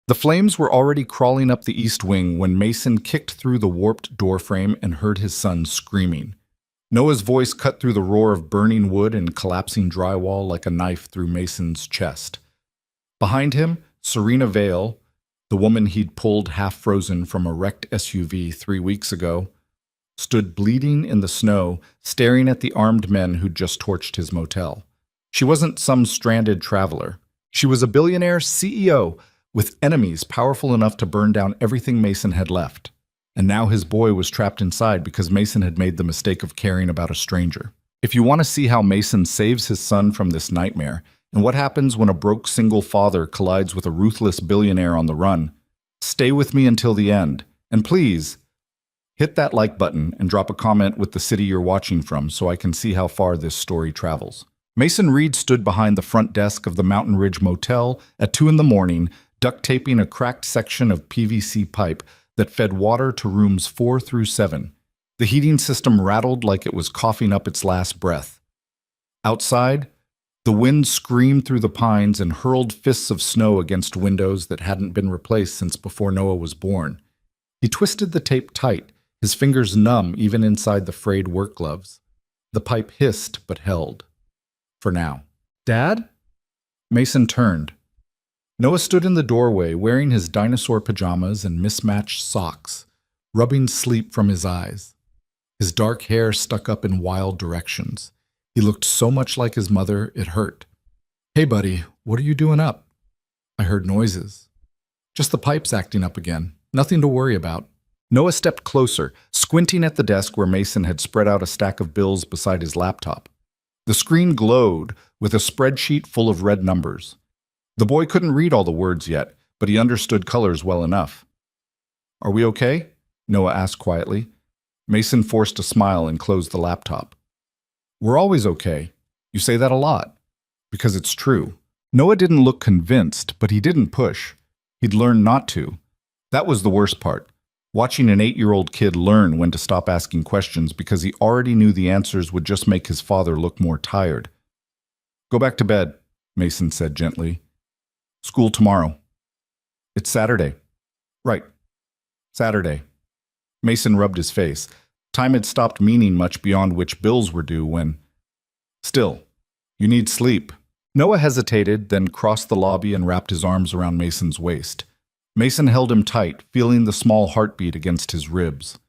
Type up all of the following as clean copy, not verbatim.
The flames were already crawling up the east wing when Mason kicked through the warped doorframe and heard his son screaming. Noah's voice cut through the roar of burning wood and collapsing drywall like a knife through Mason's chest. Behind him, Serena Vale, the woman he'd pulled half-frozen from a wrecked SUV 3 weeks ago, stood bleeding in the snow, staring at the armed men who'd just torched his motel. She wasn't some stranded traveler. She was a billionaire CEO with enemies powerful enough to burn down everything Mason had left. And now his boy was trapped inside because Mason had made the mistake of caring about a stranger. If you want to see how Mason saves his son from this nightmare, and what happens when a broke single father collides with a ruthless billionaire on the run, stay with me until the end. And please, hit that like button and drop a comment with the city you're watching from so I can see how far this story travels. Mason Reed stood behind the front desk of the Mountain Ridge Motel at 2 in the morning, duct taping a cracked section of PVC pipe that fed water to rooms 4 through 7. The heating system rattled like it was coughing up its last breath. Outside, the wind screamed through the pines and hurled fists of snow against windows that hadn't been replaced since before Noah was born. He twisted the tape tight, his fingers numb even inside the frayed work gloves. The pipe hissed but held. For now. "Dad?" Mason turned. Noah stood in the doorway wearing his dinosaur pajamas and mismatched socks, rubbing sleep from his eyes. His dark hair stuck up in wild directions. He looked so much like his mother, it hurt. "Hey, buddy, what are you doing up?" "I heard noises." "Just the pipes acting up again. Nothing to worry about." Noah stepped closer, squinting at the desk where Mason had spread out a stack of bills beside his laptop. The screen glowed with a spreadsheet full of red numbers. The boy couldn't read all the words yet, but he understood colors well enough. "Are we okay?" Noah asked quietly. Mason forced a smile and closed the laptop. "We're always okay. You say that a lot." "Because it's true." Noah didn't look convinced, but he didn't push. He'd learned not to. That was the worst part. Watching an 8-year-old kid learn when to stop asking questions because he already knew the answers would just make his father look more tired. "Go back to bed," Mason said gently. "School tomorrow." "It's Saturday." "Right. Saturday." Mason rubbed his face. Time had stopped meaning much beyond which bills were due when... "Still, you need sleep." Noah hesitated, then crossed the lobby and wrapped his arms around Mason's waist. Mason held him tight, feeling the small heartbeat against his ribs.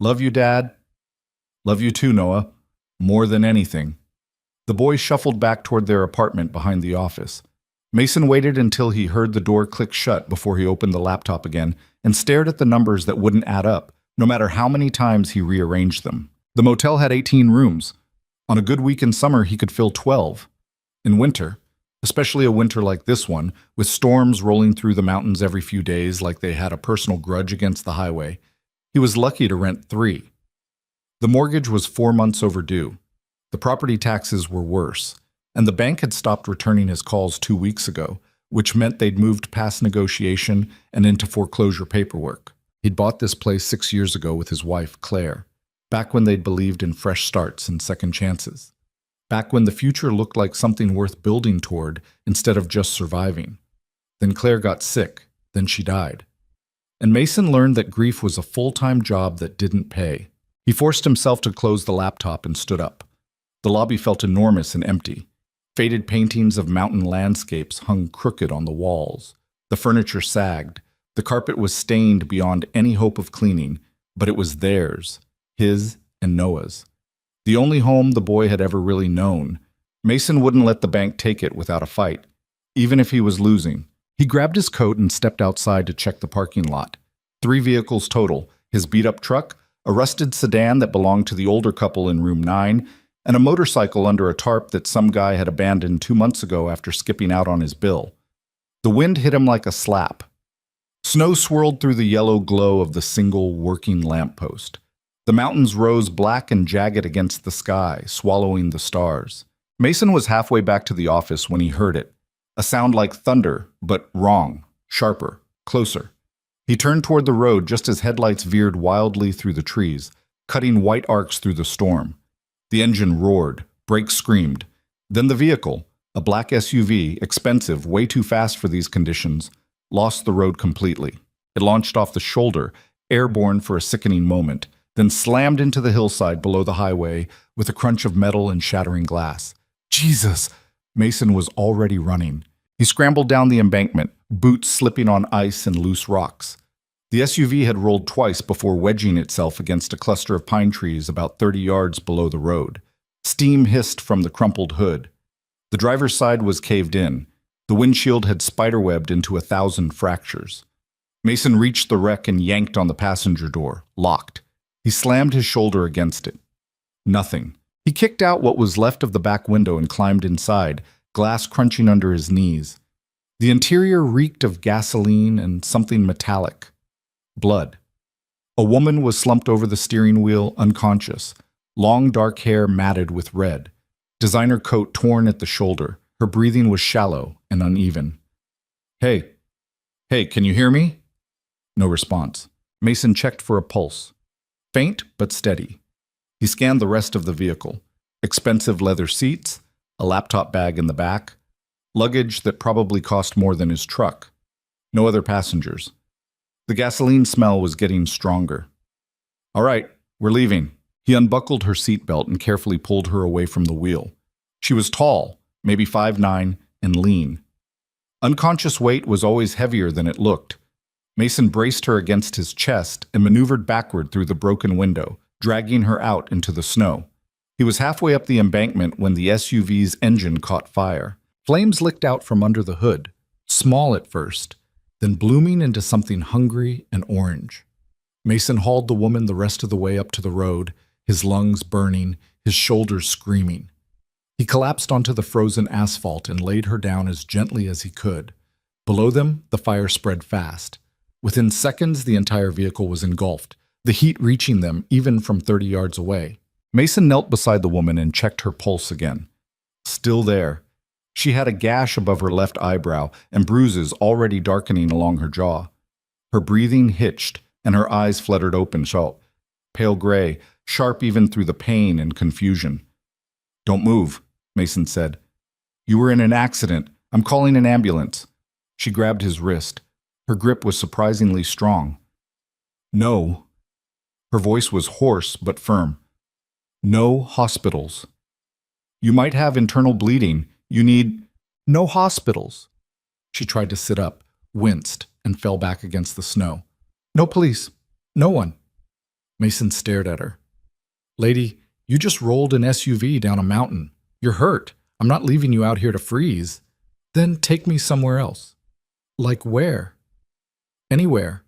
"Love you, Dad." "Love you too, Noah. More than anything." The boys shuffled back toward their apartment behind the office. Mason waited until he heard the door click shut before he opened the laptop again and stared at the numbers that wouldn't add up, no matter how many times he rearranged them. The motel had 18 rooms. On a good week in summer, he could fill 12. In winter, especially a winter like this one, with storms rolling through the mountains every few days like they had a personal grudge against the highway, he was lucky to rent 3. The mortgage was 4 months overdue. The property taxes were worse, and the bank had stopped returning his calls 2 weeks ago, which meant they'd moved past negotiation and into foreclosure paperwork. He'd bought this place 6 years ago with his wife, Claire, back when they'd believed in fresh starts and second chances. Back when the future looked like something worth building toward instead of just surviving. Then Claire got sick, then she died. And Mason learned that grief was a full-time job that didn't pay. He forced himself to close the laptop and stood up. The lobby felt enormous and empty. Faded paintings of mountain landscapes hung crooked on the walls. The furniture sagged. The carpet was stained beyond any hope of cleaning, but it was theirs, his and Noah's. The only home the boy had ever really known. Mason wouldn't let the bank take it without a fight, even if he was losing. He grabbed his coat and stepped outside to check the parking lot. 3 vehicles total, his beat-up truck, a rusted sedan that belonged to the older couple in room 9, and a motorcycle under a tarp that some guy had abandoned 2 months ago after skipping out on his bill. The wind hit him like a slap. Snow swirled through the yellow glow of the single working lamppost. The mountains rose black and jagged against the sky, swallowing the stars. Mason was halfway back to the office when he heard it. A sound like thunder, but wrong, sharper, closer. He turned toward the road just as headlights veered wildly through the trees, cutting white arcs through the storm. The engine roared, brakes screamed. Then the vehicle, a black SUV, expensive, way too fast for these conditions, lost the road completely. It launched off the shoulder, airborne for a sickening moment, then slammed into the hillside below the highway with a crunch of metal and shattering glass. Jesus! Mason was already running. He scrambled down the embankment, boots slipping on ice and loose rocks. The SUV had rolled twice before wedging itself against a cluster of pine trees about 30 yards below the road. Steam hissed from the crumpled hood. The driver's side was caved in. The windshield had spiderwebbed into 1,000 fractures. Mason reached the wreck and yanked on the passenger door, locked. He slammed his shoulder against it. Nothing. He kicked out what was left of the back window and climbed inside, glass crunching under his knees. The interior reeked of gasoline and something metallic. Blood. A woman was slumped over the steering wheel, unconscious, long dark hair matted with red, designer coat torn at the shoulder. Her breathing was shallow and uneven. Hey, can you hear me? No response. Mason checked for a pulse. Faint but steady. He scanned the rest of the vehicle. Expensive leather seats, a laptop bag in the back, luggage that probably cost more than his truck. No other passengers. The gasoline smell was getting stronger. All right, we're leaving. He unbuckled her seatbelt and carefully pulled her away from the wheel. She was tall, maybe 5'9", and lean. Unconscious weight was always heavier than it looked. Mason braced her against his chest and maneuvered backward through the broken window, dragging her out into the snow. He was halfway up the embankment when the SUV's engine caught fire. Flames licked out from under the hood, small at first, then blooming into something hungry and orange. Mason hauled the woman the rest of the way up to the road, his lungs burning, his shoulders screaming. He collapsed onto the frozen asphalt and laid her down as gently as he could. Below them, the fire spread fast. Within seconds, the entire vehicle was engulfed, the heat reaching them even from 30 yards away. Mason knelt beside the woman and checked her pulse again. Still there. She had a gash above her left eyebrow and bruises already darkening along her jaw. Her breathing hitched, and her eyes fluttered open, pale gray, sharp even through the pain and confusion. Don't move, Mason said. You were in an accident. I'm calling an ambulance. She grabbed his wrist. Her grip was surprisingly strong. No. Her voice was hoarse but firm. No hospitals. You might have internal bleeding. You need no hospitals. She tried to sit up, winced, and fell back against the snow. No police. No one. Mason stared at her. Lady, you just rolled an SUV down a mountain. You're hurt. I'm not leaving you out here to freeze. Then take me somewhere else. Like where? Anywhere.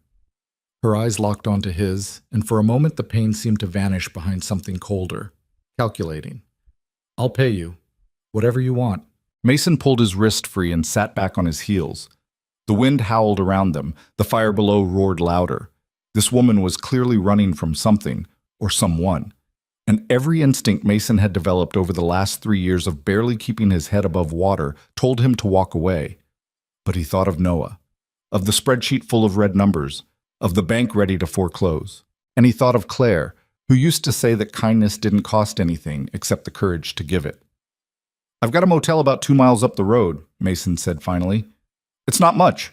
Her eyes locked onto his, and for a moment the pain seemed to vanish behind something colder, calculating. I'll pay you. Whatever you want. Mason pulled his wrist free and sat back on his heels. The wind howled around them. The fire below roared louder. This woman was clearly running from something, or someone. And every instinct Mason had developed over the last 3 years of barely keeping his head above water told him to walk away. But he thought of Noah, of the spreadsheet full of red numbers, of the bank ready to foreclose. And he thought of Claire, who used to say that kindness didn't cost anything except the courage to give it. I've got a motel about 2 miles up the road, Mason said finally. It's not much,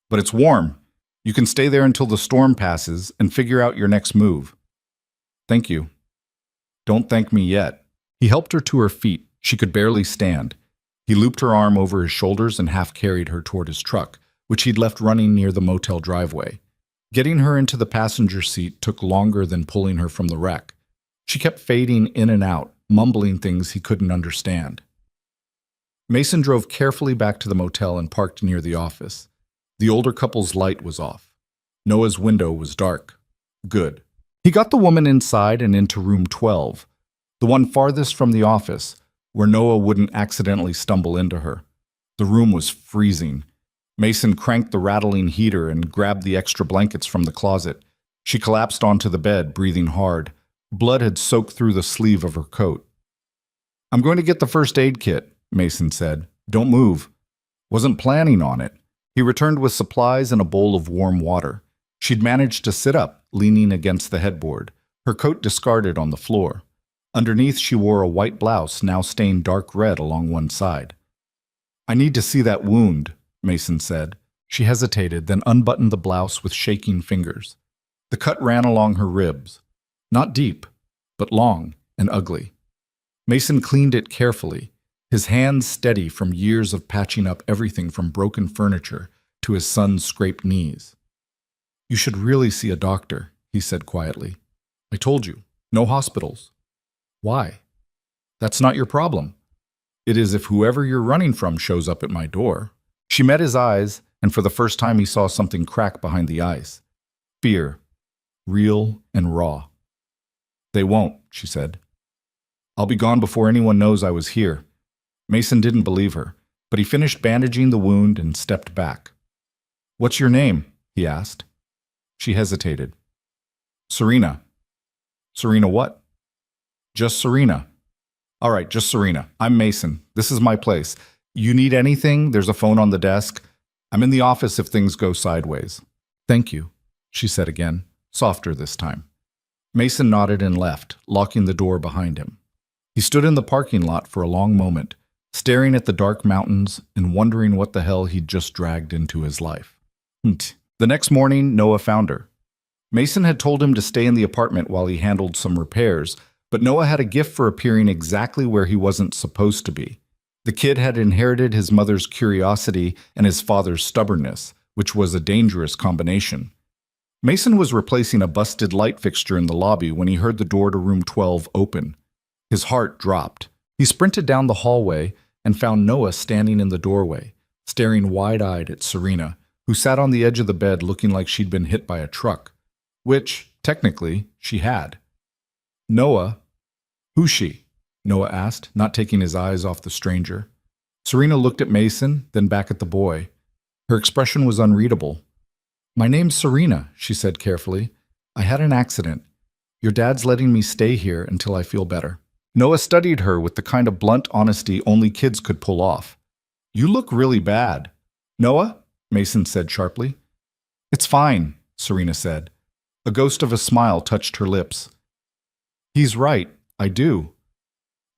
but it's warm. You can stay there until the storm passes and figure out your next move. Thank you. Don't thank me yet. He helped her to her feet. She could barely stand. He looped her arm over his shoulders and half carried her toward his truck, which he'd left running near the motel driveway. Getting her into the passenger seat took longer than pulling her from the wreck. She kept fading in and out, mumbling things he couldn't understand. Mason drove carefully back to the motel and parked near the office. The older couple's light was off. Noah's window was dark. Good. He got the woman inside and into room 12, the one farthest from the office, where Noah wouldn't accidentally stumble into her. The room was freezing. Mason cranked the rattling heater and grabbed the extra blankets from the closet. She collapsed onto the bed, breathing hard. Blood had soaked through the sleeve of her coat. I'm going to get the first aid kit, Mason said. Don't move. Wasn't planning on it. He returned with supplies and a bowl of warm water. She'd managed to sit up, leaning against the headboard, her coat discarded on the floor. Underneath, she wore a white blouse now stained dark red along one side. I need to see that wound, Mason said. She hesitated, then unbuttoned the blouse with shaking fingers. The cut ran along her ribs. Not deep, but long and ugly. Mason cleaned it carefully, his hands steady from years of patching up everything from broken furniture to his son's scraped knees. "You should really see a doctor," he said quietly. "I told you, no hospitals." "Why?" "That's not your problem. It is if whoever you're running from shows up at my door." She met his eyes, and for the first time he saw something crack behind the ice. Fear, real and raw. "They won't," she said. "I'll be gone before anyone knows I was here." Mason didn't believe her, but he finished bandaging the wound and stepped back. "What's your name?" he asked. She hesitated. "Serena." "Serena what?" "Just Serena." "All right, just Serena. I'm Mason. This is my place. You need anything? There's a phone on the desk. I'm in the office if things go sideways." "Thank you," she said again, softer this time. Mason nodded and left, locking the door behind him. He stood in the parking lot for a long moment, staring at the dark mountains and wondering what the hell he'd just dragged into his life. The next morning, Noah found her. Mason had told him to stay in the apartment while he handled some repairs, but Noah had a gift for appearing exactly where he wasn't supposed to be. The kid had inherited his mother's curiosity and his father's stubbornness, which was a dangerous combination. Mason was replacing a busted light fixture in the lobby when he heard the door to room 12 open. His heart dropped. He sprinted down the hallway and found Noah standing in the doorway, staring wide-eyed at Serena, who sat on the edge of the bed looking like she'd been hit by a truck, which, technically, she had. "Noah, who's she?" Noah asked, not taking his eyes off the stranger. Serena looked at Mason, then back at the boy. Her expression was unreadable. "My name's Serena," she said carefully. "I had an accident. Your dad's letting me stay here until I feel better." Noah studied her with the kind of blunt honesty only kids could pull off. "You look really bad." "Noah?" Mason said sharply. "It's fine," Serena said. A ghost of a smile touched her lips. "He's right, I do."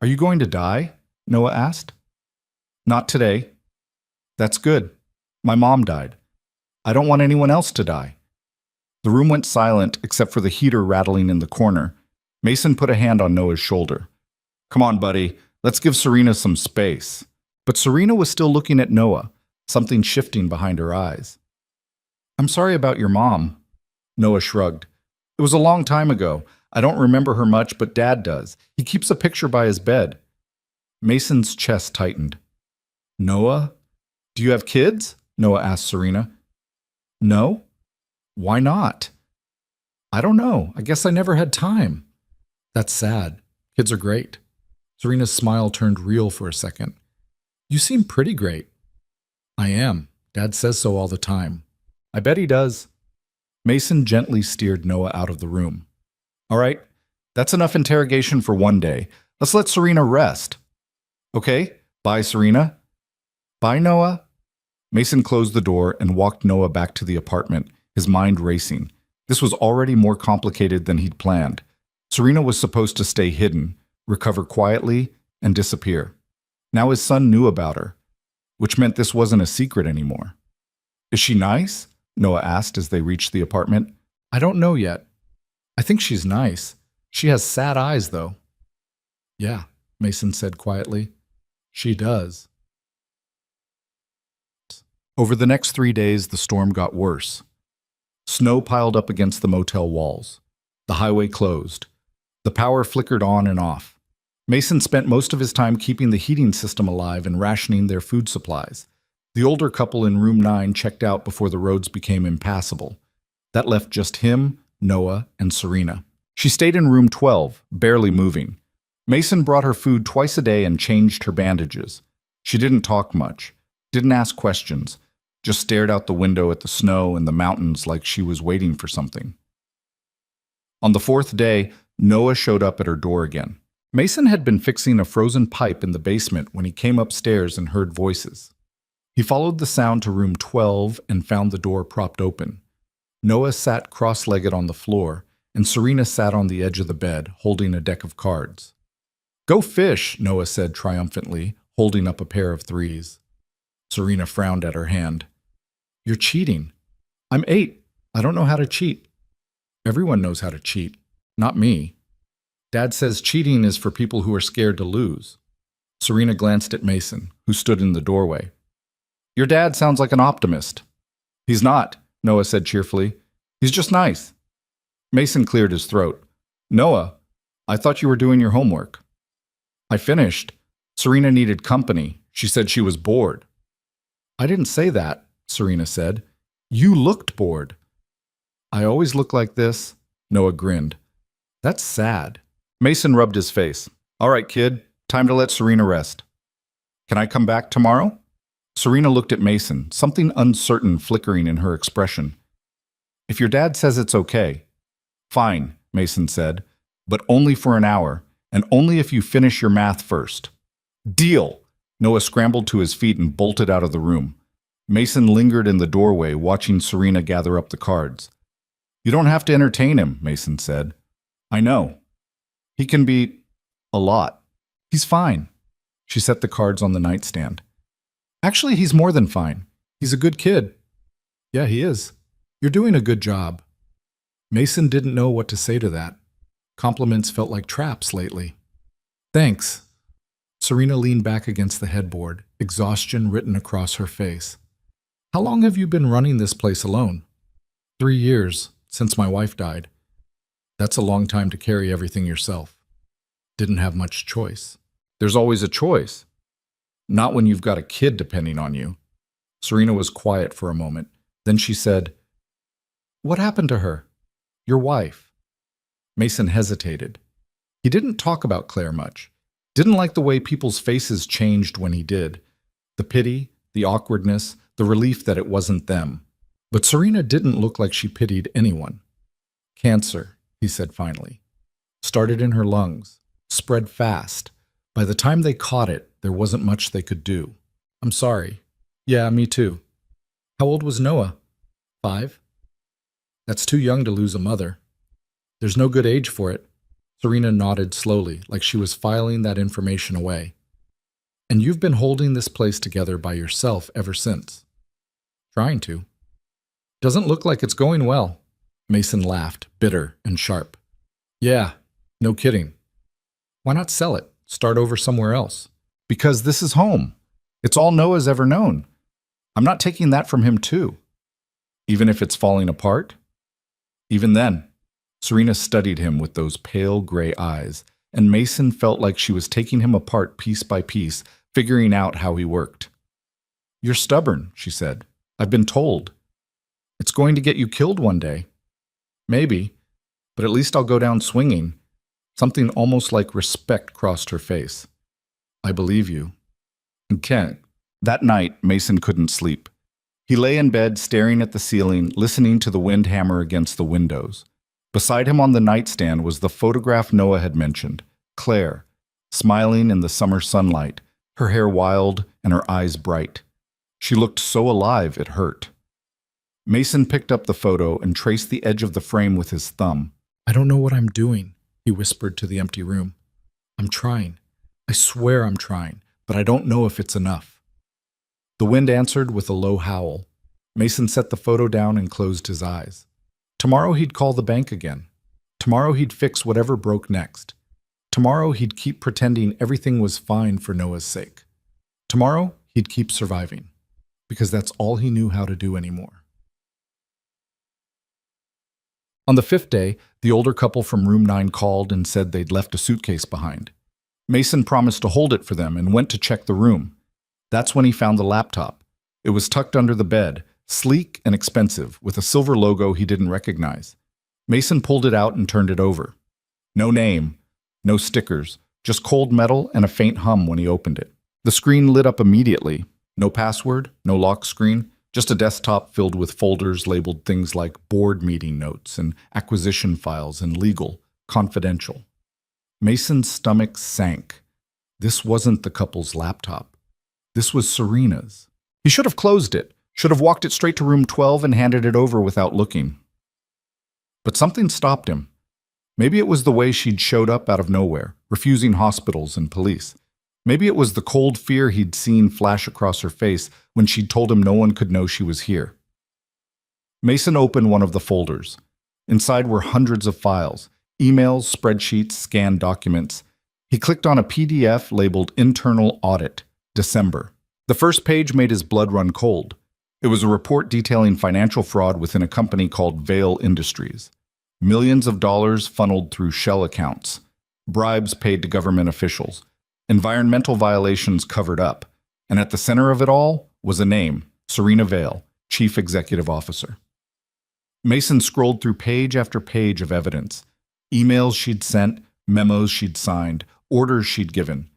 "Are you going to die?" Noah asked. "Not today." "That's good. My mom died. I don't want anyone else to die." The room went silent except for the heater rattling in the corner. Mason put a hand on Noah's shoulder. "Come on, buddy. Let's give Serena some space." But Serena was still looking at Noah, something shifting behind her eyes. "I'm sorry about your mom." Noah shrugged. "It was a long time ago. I don't remember her much, but Dad does. He keeps a picture by his bed." Mason's chest tightened. "Noah? Do you have kids?" Noah asked Serena. "No." "Why not?" "I don't know. I guess I never had time." "That's sad. Kids are great." Serena's smile turned real for a second. "You seem pretty great." "I am. Dad says so all the time." "I bet he does." Mason gently steered Noah out of the room. "All right, that's enough interrogation for one day. Let's let Serena rest." "Okay, bye, Serena." "Bye, Noah." Mason closed the door and walked Noah back to the apartment, his mind racing. This was already more complicated than he'd planned. Serena was supposed to stay hidden, recover quietly, and disappear. Now his son knew about her, which meant this wasn't a secret anymore. "Is she nice?" Noah asked as they reached the apartment. "I don't know yet. I think she's nice. She has sad eyes, though." "Yeah," Mason said quietly. "She does." Over the next 3 days, the storm got worse. Snow piled up against the motel walls. The highway closed. The power flickered on and off. Mason spent most of his time keeping the heating system alive and rationing their food supplies. The older couple in room 9 checked out before the roads became impassable. That left just him, Noah, and Serena. She stayed in room 12, barely moving. Mason brought her food twice a day and changed her bandages. She didn't talk much, didn't ask questions, just stared out the window at the snow and the mountains like she was waiting for something. On the 4th day, Noah showed up at her door again. Mason had been fixing a frozen pipe in the basement when he came upstairs and heard voices. He followed the sound to room 12 and found the door propped open. Noah sat cross-legged on the floor, and Serena sat on the edge of the bed, holding a deck of cards. "Go fish," Noah said triumphantly, holding up a pair of 3s. Serena frowned at her hand. You're cheating. I'm 8. I don't know how to cheat. Everyone knows how to cheat. Not me. Dad says cheating is for people who are scared to lose. Serena glanced at Mason, who stood in the doorway. Your dad sounds like an optimist. He's not, Noah said cheerfully. He's just nice. Mason cleared his throat. Noah, I thought you were doing your homework. I finished. Serena needed company. She said she was bored. I didn't say that, Serena said. You looked bored. I always look like this, Noah grinned. That's sad. Mason rubbed his face. All right, kid, time to let Serena rest. Can I come back tomorrow? Serena looked at Mason, something uncertain flickering in her expression. If your dad says it's okay. Fine, Mason said, but only for an hour, and only if you finish your math first. Deal! Noah scrambled to his feet and bolted out of the room. Mason lingered in the doorway, watching Serena gather up the cards. You don't have to entertain him, Mason said. I know. He can be a lot. He's fine. She set the cards on the nightstand. Actually, he's more than fine. He's a good kid. Yeah, he is. You're doing a good job. Mason didn't know what to say to that. Compliments felt like traps lately. Thanks. Serena leaned back against the headboard, exhaustion written across her face. How long have you been running this place alone? 3 years, since my wife died. That's a long time to carry everything yourself. Didn't have much choice. There's always a choice. Not when you've got a kid depending on you. Serena was quiet for a moment. Then she said, What happened to her? Your wife. Mason hesitated. He didn't talk about Claire much. Didn't like the way people's faces changed when he did. The pity, the awkwardness, the relief that it wasn't them. But Serena didn't look like she pitied anyone. Cancer, he said finally. Started in her lungs. Spread fast. By the time they caught it, there wasn't much they could do. I'm sorry. Yeah, me too. How old was Noah? 5? That's too young to lose a mother. There's no good age for it. Serena nodded slowly, like she was filing that information away. And you've been holding this place together by yourself ever since. Trying to. Doesn't look like it's going well. Mason laughed, bitter and sharp. Yeah, no kidding. Why not sell it? Start over somewhere else? Because this is home. It's all Noah's ever known. I'm not taking that from him too. Even if it's falling apart? Even then. Serena studied him with those pale gray eyes, and Mason felt like she was taking him apart piece by piece, figuring out how he worked. You're stubborn, she said. I've been told. It's going to get you killed one day. Maybe, but at least I'll go down swinging. Something almost like respect crossed her face. I believe you. And Ken. That night, Mason couldn't sleep. He lay in bed staring at the ceiling, listening to the wind hammer against the windows. Beside him on the nightstand was the photograph Noah had mentioned, Claire, smiling in the summer sunlight, her hair wild and her eyes bright. She looked so alive it hurt. Mason picked up the photo and traced the edge of the frame with his thumb. I don't know what I'm doing, he whispered to the empty room. I'm trying. I swear I'm trying, but I don't know if it's enough. The wind answered with a low howl. Mason set the photo down and closed his eyes. Tomorrow he'd call the bank again. Tomorrow he'd fix whatever broke next. Tomorrow he'd keep pretending everything was fine for Noah's sake. Tomorrow he'd keep surviving, because that's all he knew how to do anymore. On the 5th day, the older couple from room 9 called and said they'd left a suitcase behind. Mason promised to hold it for them and went to check the room. That's when he found the laptop. It was tucked under the bed, sleek and expensive, with a silver logo he didn't recognize. Mason pulled it out and turned it over. No name, no stickers, just cold metal and a faint hum when he opened it. The screen lit up immediately. No password, no lock screen, just a desktop filled with folders labeled things like board meeting notes and acquisition files and legal, confidential. Mason's stomach sank. This wasn't the couple's laptop. This was Serena's. He should have closed it, should have walked it straight to room 12 and handed it over without looking. But something stopped him. Maybe it was the way she'd showed up out of nowhere, refusing hospitals and police. Maybe it was the cold fear he'd seen flash across her face when she'd told him no one could know she was here. Mason opened one of the folders. Inside were hundreds of files, emails, spreadsheets, scanned documents. He clicked on a PDF labeled Internal Audit, December. The first page made his blood run cold. It was a report detailing financial fraud within a company called Vail Industries. Millions of dollars funneled through shell accounts, bribes paid to government officials, environmental violations covered up, and at the center of it all was a name, Serena Vail, Chief Executive Officer. Mason scrolled through page after page of evidence. Emails she'd sent, memos she'd signed, orders she'd given.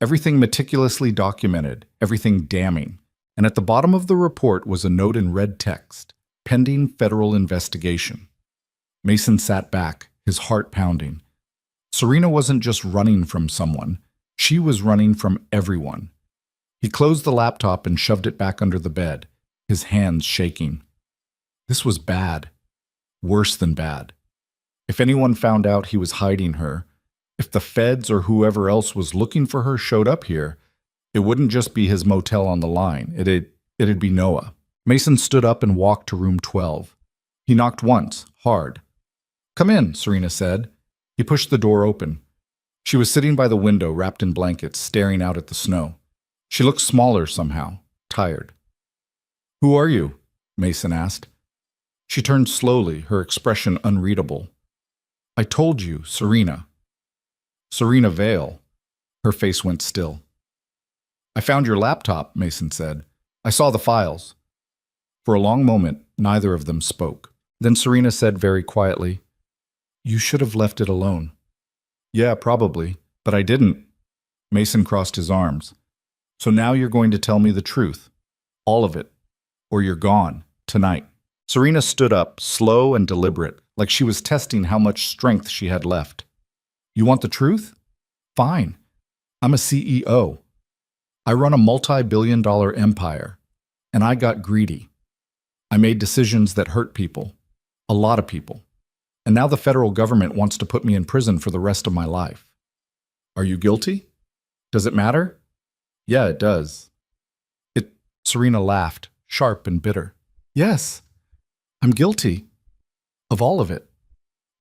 Everything meticulously documented, everything damning. And at the bottom of the report was a note in red text, pending federal investigation. Mason sat back, his heart pounding. Serena wasn't just running from someone. She was running from everyone. He closed the laptop and shoved it back under the bed, his hands shaking. This was bad. Worse than bad. If anyone found out he was hiding her, if the feds or whoever else was looking for her showed up here, it wouldn't just be his motel on the line. It'd be Noah. Mason stood up and walked to room 12. He knocked once, hard. "Come in," Serena said. He pushed the door open. She was sitting by the window, wrapped in blankets, staring out at the snow. She looked smaller somehow, tired. "Who are you?" Mason asked. She turned slowly, her expression unreadable. "I told you, Serena." "Serena Vail." Her face went still. "I found your laptop," Mason said. "I saw the files." For a long moment, neither of them spoke. Then Serena said very quietly, "You should have left it alone." "Yeah, probably, but I didn't." Mason crossed his arms. "So now you're going to tell me the truth. All of it. Or you're gone, tonight." Serena stood up, slow and deliberate, like she was testing how much strength she had left. "You want the truth? Fine. I'm a CEO. I run a multi-billion-dollar empire, and I got greedy. I made decisions that hurt people, a lot of people, and now the federal government wants to put me in prison for the rest of my life. Are you guilty? Does it matter?" "Yeah, it does." Serena laughed, sharp and bitter. "Yes, I'm guilty. Of all of it.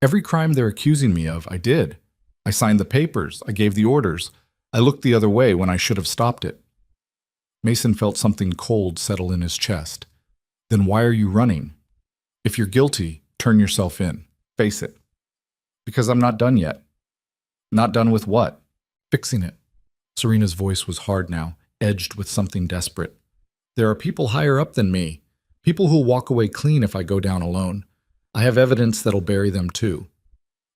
Every crime they're accusing me of, I did. I signed the papers. I gave the orders. I looked the other way when I should have stopped it." Mason felt something cold settle in his chest. "Then why are you running? If you're guilty, turn yourself in. Face it." "Because I'm not done yet." "Not done with what?" "Fixing it." Serena's voice was hard now, edged with something desperate. "There are people higher up than me. People who'll walk away clean if I go down alone. I have evidence that'll bury them too.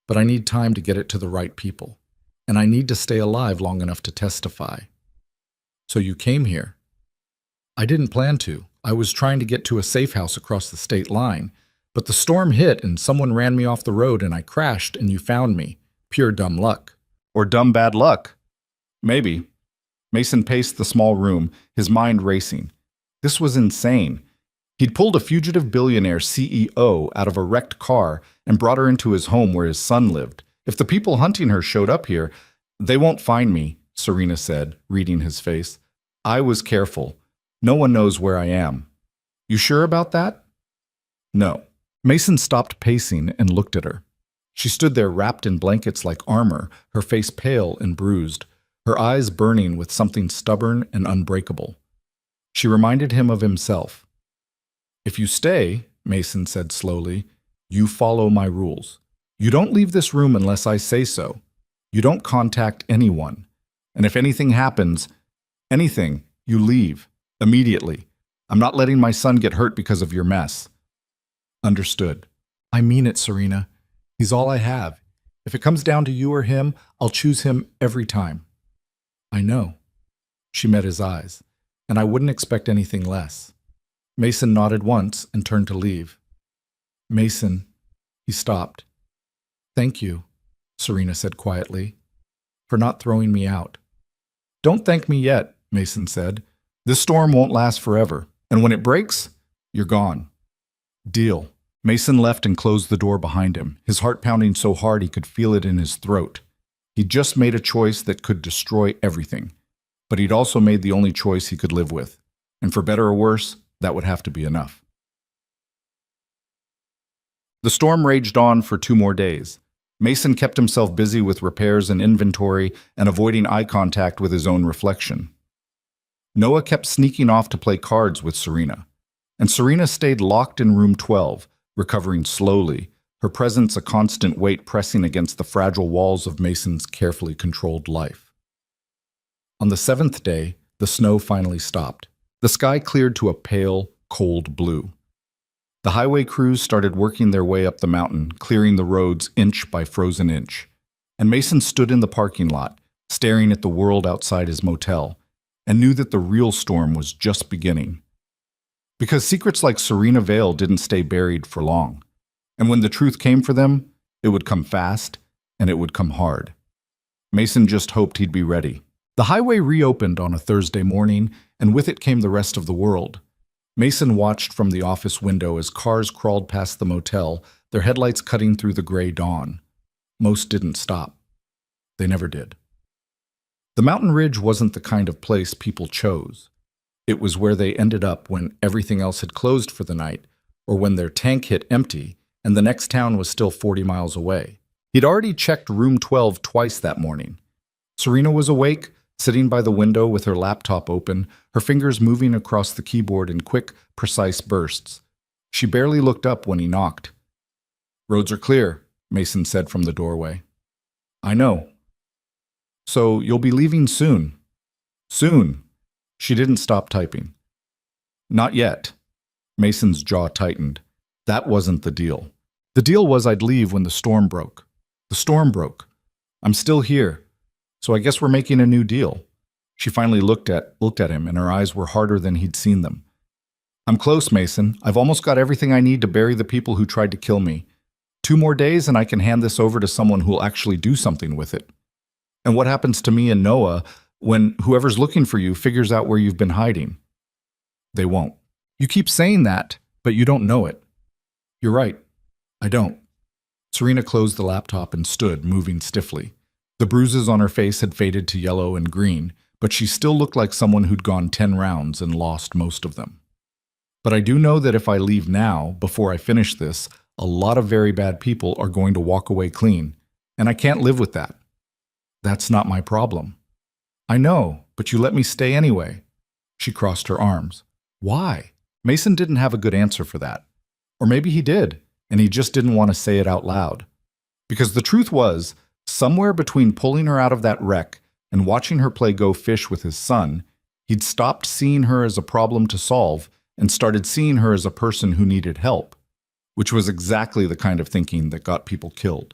But I need time to get it to the right people. And I need to stay alive long enough to testify." "So you came here?" "I didn't plan to. I was trying to get to a safe house across the state line. But the storm hit and someone ran me off the road and I crashed and you found me. Pure dumb luck." "Or dumb bad luck." "Maybe." Mason paced the small room, his mind racing. This was insane. He'd pulled a fugitive billionaire CEO out of a wrecked car and brought her into his home where his son lived. If the people hunting her showed up here, "They won't find me," Serena said, reading his face. "I was careful. No one knows where I am." "You sure about that?" "No." Mason stopped pacing and looked at her. She stood there wrapped in blankets like armor, her face pale and bruised, her eyes burning with something stubborn and unbreakable. She reminded him of himself. "If you stay," Mason said slowly, "you follow my rules. You don't leave this room unless I say so. You don't contact anyone. And if anything happens, anything, you leave. Immediately. I'm not letting my son get hurt because of your mess." "Understood." "I mean it, Serena. He's all I have. If it comes down to you or him, I'll choose him every time." "I know." She met his eyes. "And I wouldn't expect anything less." Mason nodded once and turned to leave. "Mason," he stopped. "Thank you," Serena said quietly, "for not throwing me out." "Don't thank me yet," Mason said. "This storm won't last forever, and when it breaks, you're gone." "Deal." Mason left and closed the door behind him, his heart pounding so hard he could feel it in his throat. He'd just made a choice that could destroy everything, but he'd also made the only choice he could live with, and for better or worse, that would have to be enough. The storm raged on for 2 more days. Mason kept himself busy with repairs and inventory and avoiding eye contact with his own reflection. Noah kept sneaking off to play cards with Serena, and Serena stayed locked in room 12, recovering slowly, her presence a constant weight pressing against the fragile walls of Mason's carefully controlled life. On the 7th day, the snow finally stopped. The sky cleared to a pale, cold blue. The highway crews started working their way up the mountain, clearing the roads inch by frozen inch. And Mason stood in the parking lot, staring at the world outside his motel, and knew that the real storm was just beginning. Because secrets like Serena Vale didn't stay buried for long. And when the truth came for them, it would come fast, and it would come hard. Mason just hoped he'd be ready. The highway reopened on a Thursday morning, and with it came the rest of the world. Mason watched from the office window as cars crawled past the motel, their headlights cutting through the gray dawn. Most didn't stop. They never did. The mountain ridge wasn't the kind of place people chose. It was where they ended up when everything else had closed for the night, or when their tank hit empty and the next town was still 40 miles away. He'd already checked room 12 twice that morning. Serena was awake, sitting by the window with her laptop open, her fingers moving across the keyboard in quick, precise bursts. She barely looked up when he knocked. "Roads are clear," Mason said from the doorway. "I know. So you'll be leaving soon." "Soon." She didn't stop typing. "Not yet." Mason's jaw tightened. That wasn't the deal. The deal was I'd leave when the storm broke. The storm broke. I'm still here. So I guess we're making a new deal. She finally looked at him, and her eyes were harder than he'd seen them. "I'm close, Mason. I've almost got everything I need to bury the people who tried to kill me. 2 more days and I can hand this over to someone who'll actually do something with it. And what happens to me and Noah when whoever's looking for you figures out where you've been hiding?" "They won't." "You keep saying that, but you don't know it." "You're right. I don't." Serena closed the laptop and stood, moving stiffly. The bruises on her face had faded to yellow and green, but she still looked like someone who'd gone 10 rounds and lost most of them. "But I do know that if I leave now, before I finish this, a lot of very bad people are going to walk away clean, and I can't live with that." "That's not my problem." "I know, but you let me stay anyway." She crossed her arms. "Why?" Mason didn't have a good answer for that. Or maybe he did, and he just didn't want to say it out loud. Because the truth was, somewhere between pulling her out of that wreck and watching her play Go Fish with his son, he'd stopped seeing her as a problem to solve and started seeing her as a person who needed help, which was exactly the kind of thinking that got people killed.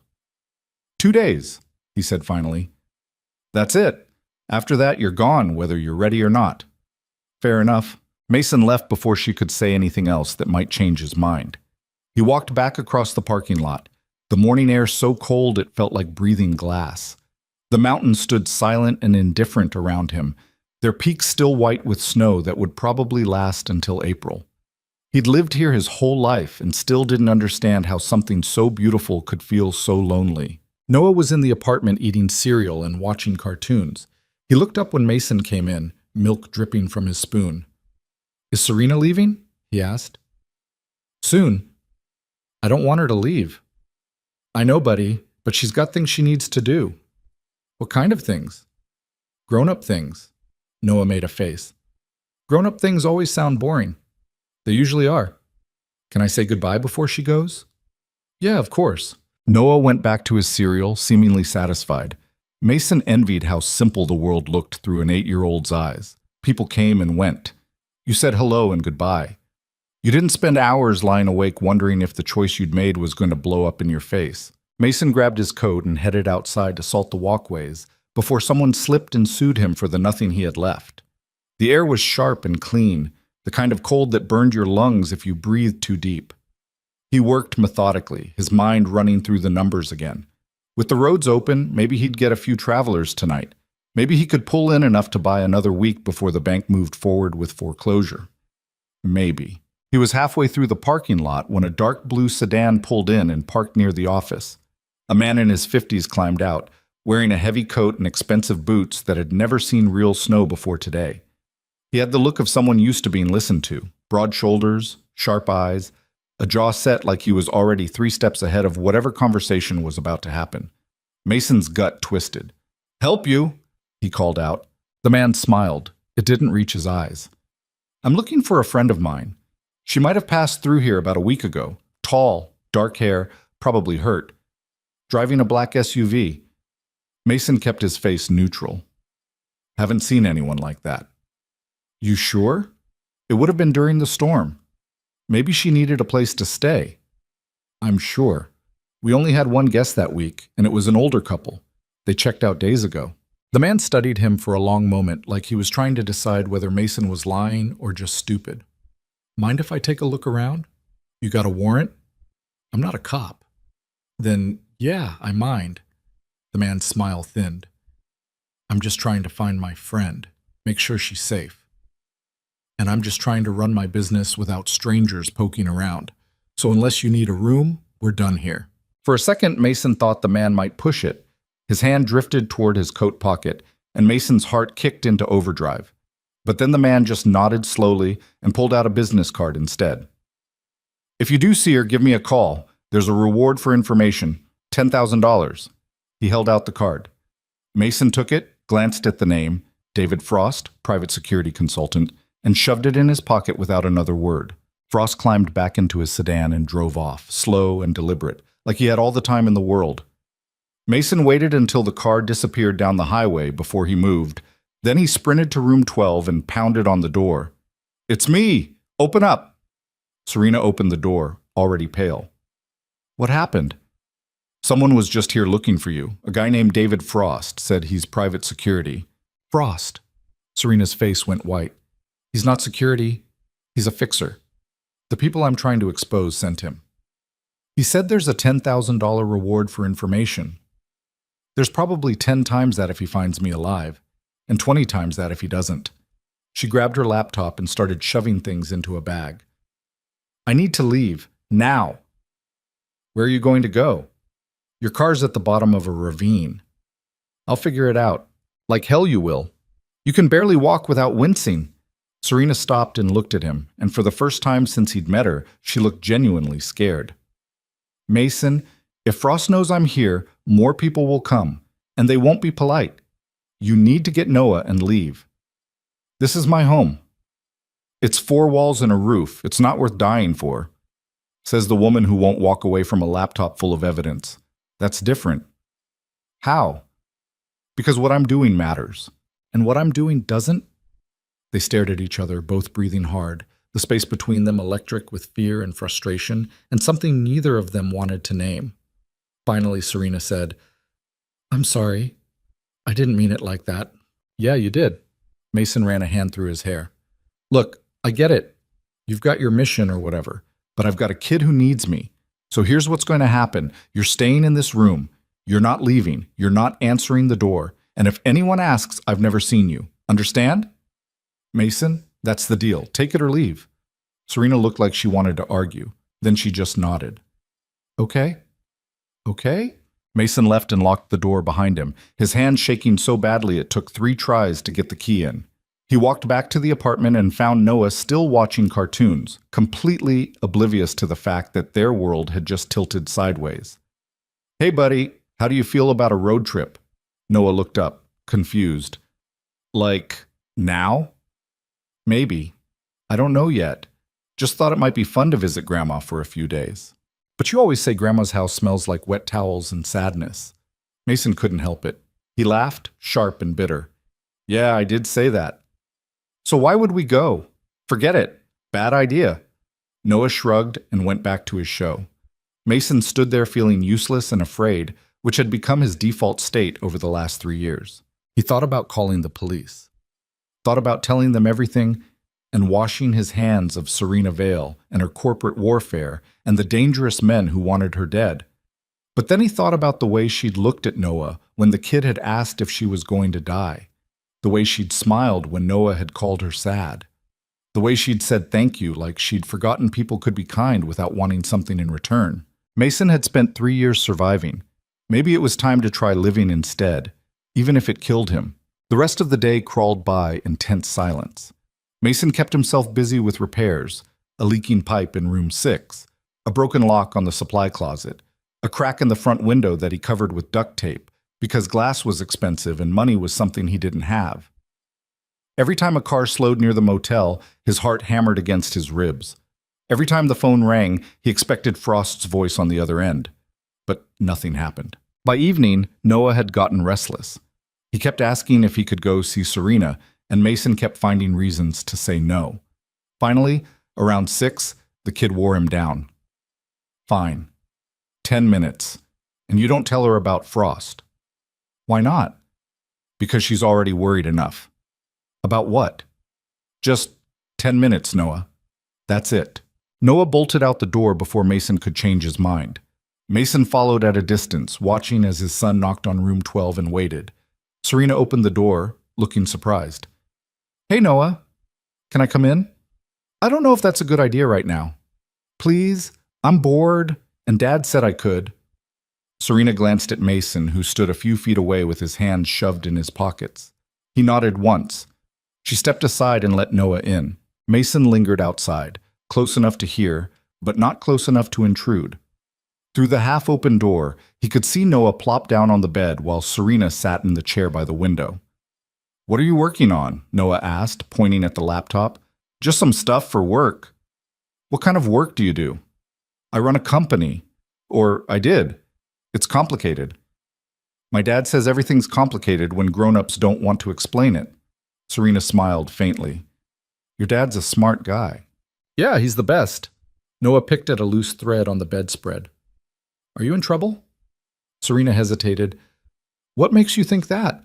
2 days, he said finally. "That's it. After that, you're gone, whether you're ready or not." Fair enough. Mason left before she could say anything else that might change his mind. He walked back across the parking lot, the morning air so cold it felt like breathing glass. The mountains stood silent and indifferent around him, their peaks still white with snow that would probably last until April. He'd lived here his whole life and still didn't understand how something so beautiful could feel so lonely. Noah was in the apartment eating cereal and watching cartoons. He looked up when Mason came in, milk dripping from his spoon. "Is Serena leaving?" he asked. "Soon. I don't want her to leave." "I know, buddy, but she's got things she needs to do." "What kind of things?" "Grown-up things." Noah made a face. "Grown-up things always sound boring." "They usually are." "Can I say goodbye before she goes?" "Yeah, of course." Noah went back to his cereal, seemingly satisfied. Mason envied how simple the world looked through an 8-year-old's eyes. People came and went. You said hello and goodbye. You didn't spend hours lying awake wondering if the choice you'd made was going to blow up in your face. Mason grabbed his coat and headed outside to salt the walkways before someone slipped and sued him for the nothing he had left. The air was sharp and clean, the kind of cold that burned your lungs if you breathed too deep. He worked methodically, his mind running through the numbers again. With the roads open, maybe he'd get a few travelers tonight. Maybe he could pull in enough to buy another week before the bank moved forward with foreclosure. Maybe. He was halfway through the parking lot when a dark blue sedan pulled in and parked near the office. A man in his 50s climbed out, wearing a heavy coat and expensive boots that had never seen real snow before today. He had the look of someone used to being listened to, broad shoulders, sharp eyes, a jaw set like he was already 3 steps ahead of whatever conversation was about to happen. Mason's gut twisted. "Help you," he called out. The man smiled. It didn't reach his eyes. "I'm looking for a friend of mine. She might have passed through here about a week ago. Tall, dark hair, probably hurt. Driving a black SUV. Mason kept his face neutral. "Haven't seen anyone like that." "You sure? It would have been during the storm. Maybe she needed a place to stay." "I'm sure. We only had one guest that week, and it was an older couple. They checked out days ago." The man studied him for a long moment, like he was trying to decide whether Mason was lying or just stupid. "Mind if I take a look around? You got a warrant?" "I'm not a cop." "Then, yeah, I mind." The man's smile thinned. "I'm just trying to find my friend, make sure she's safe. And I'm just trying to run my business without strangers poking around. So unless you need a room, we're done here." For a second, Mason thought the man might push it. His hand drifted toward his coat pocket, and Mason's heart kicked into overdrive. But then the man just nodded slowly and pulled out a business card instead. "If you do see her, give me a call. There's a reward for information, $10,000. He held out the card. Mason took it, glanced at the name, David Frost, private security consultant, and shoved it in his pocket without another word. Frost climbed back into his sedan and drove off, slow and deliberate, like he had all the time in the world. Mason waited until the car disappeared down the highway before he moved. Then he sprinted to room 12 and pounded on the door. "It's me! Open up!" Serena opened the door, already pale. "What happened?" "Someone was just here looking for you. A guy named David Frost said he's private security." "Frost?" Serena's face went white. "He's not security. He's a fixer. The people I'm trying to expose sent him. He said there's a $10,000 reward for information. There's probably 10 times that if he finds me alive, and 20 times that if he doesn't." She grabbed her laptop and started shoving things into a bag. "I need to leave, now." "Where are you going to go?" "Your car's at the bottom of a ravine." "I'll figure it out." "Like hell you will. You can barely walk without wincing." Serena stopped and looked at him, and for the first time since he'd met her, she looked genuinely scared. "Mason, if Frost knows I'm here, more people will come, and they won't be polite. You need to get Noah and leave. This is my home. It's 4 walls and a roof. It's not worth dying for," says the woman who won't walk away from a laptop full of evidence. "That's different." "How?" "Because what I'm doing matters." "And what I'm doing doesn't?" They stared at each other, both breathing hard, the space between them electric with fear and frustration, and something neither of them wanted to name. Finally, Serena said, "I'm sorry. I didn't mean it like that." "Yeah, you did." Mason ran a hand through his hair. "Look, I get it. You've got your mission or whatever, but I've got a kid who needs me. So here's what's going to happen. You're staying in this room. You're not leaving. You're not answering the door. And if anyone asks, I've never seen you. Understand?" "Mason, that's the deal. Take it or leave." Serena looked like she wanted to argue. Then she just nodded. "Okay. Okay?" Mason left and locked the door behind him, his hand shaking so badly it took 3 tries to get the key in. He walked back to the apartment and found Noah still watching cartoons, completely oblivious to the fact that their world had just tilted sideways. "Hey, buddy, how do you feel about a road trip?" Noah looked up, confused. "Like, now?" "Maybe. I don't know yet. Just thought it might be fun to visit Grandma for a few days. But you always say Grandma's house smells like wet towels and sadness." Mason couldn't help it. He laughed, sharp and bitter. "Yeah, I did say that." "So why would we go?" "Forget it. Bad idea." Noah shrugged and went back to his show. Mason stood there feeling useless and afraid, which had become his default state over the last 3 years. He thought about calling the police. Thought about telling them everything and washing his hands of Serena Vale and her corporate warfare and the dangerous men who wanted her dead. But then he thought about the way she'd looked at Noah when the kid had asked if she was going to die, the way she'd smiled when Noah had called her sad, the way she'd said thank you like she'd forgotten people could be kind without wanting something in return. Mason had spent 3 years surviving. Maybe it was time to try living instead, even if it killed him. The rest of the day crawled by in tense silence. Mason kept himself busy with repairs, a leaking pipe in room 6, A broken lock on the supply closet, a crack in the front window that he covered with duct tape because glass was expensive and money was something he didn't have. Every time a car slowed near the motel, his heart hammered against his ribs. Every time the phone rang, he expected Frost's voice on the other end. But nothing happened. By evening, Noah had gotten restless. He kept asking if he could go see Serena, and Mason kept finding reasons to say no. Finally, around 6, the kid wore him down. Fine. 10 minutes. And you don't tell her about Frost. Why not? Because she's already worried enough. About what? Just 10 minutes, Noah. That's it. Noah bolted out the door before Mason could change his mind. Mason followed at a distance, watching as his son knocked on room 12 and waited. Serena opened the door, looking surprised. Hey, Noah. Can I come in? I don't know if that's a good idea right now. Please? I'm bored, and Dad said I could. Serena glanced at Mason, who stood a few feet away with his hands shoved in his pockets. He nodded once. She stepped aside and let Noah in. Mason lingered outside, close enough to hear, but not close enough to intrude. Through the half-open door, he could see Noah plop down on the bed while Serena sat in the chair by the window. What are you working on? Noah asked, pointing at the laptop. Just some stuff for work. What kind of work do you do? I run a company. Or I did. It's complicated. My dad says everything's complicated when grown-ups don't want to explain it. Serena smiled faintly. Your dad's a smart guy. Yeah, he's the best. Noah picked at a loose thread on the bedspread. Are you in trouble? Serena hesitated. What makes you think that?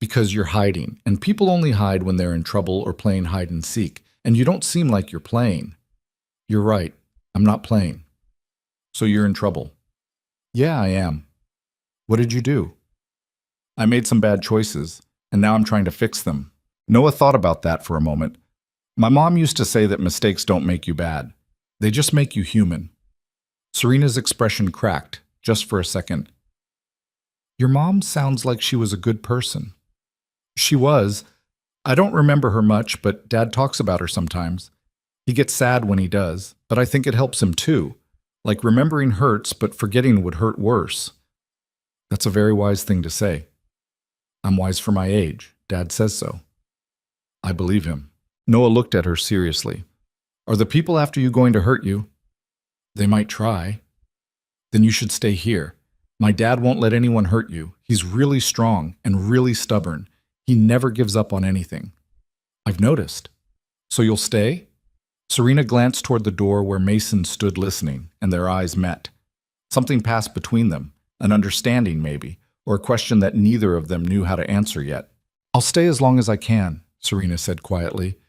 Because you're hiding, and people only hide when they're in trouble or playing hide and seek, and you don't seem like you're playing. You're right. I'm not playing. So you're in trouble. Yeah, I am. What did you do? I made some bad choices, and now I'm trying to fix them. Noah thought about that for a moment. My mom used to say that mistakes don't make you bad. They just make you human. Serena's expression cracked, just for a second. Your mom sounds like she was a good person. She was. I don't remember her much, but Dad talks about her sometimes. He gets sad when he does, but I think it helps him too. Like remembering hurts, but forgetting would hurt worse. That's a very wise thing to say. I'm wise for my age. Dad says so. I believe him. Noah looked at her seriously. Are the people after you going to hurt you? They might try. Then you should stay here. My dad won't let anyone hurt you. He's really strong and really stubborn. He never gives up on anything. I've noticed. So you'll stay? Serena glanced toward the door where Mason stood listening, and their eyes met. Something passed between them, an understanding maybe, or a question that neither of them knew how to answer yet. I'll stay as long as I can, Serena said quietly.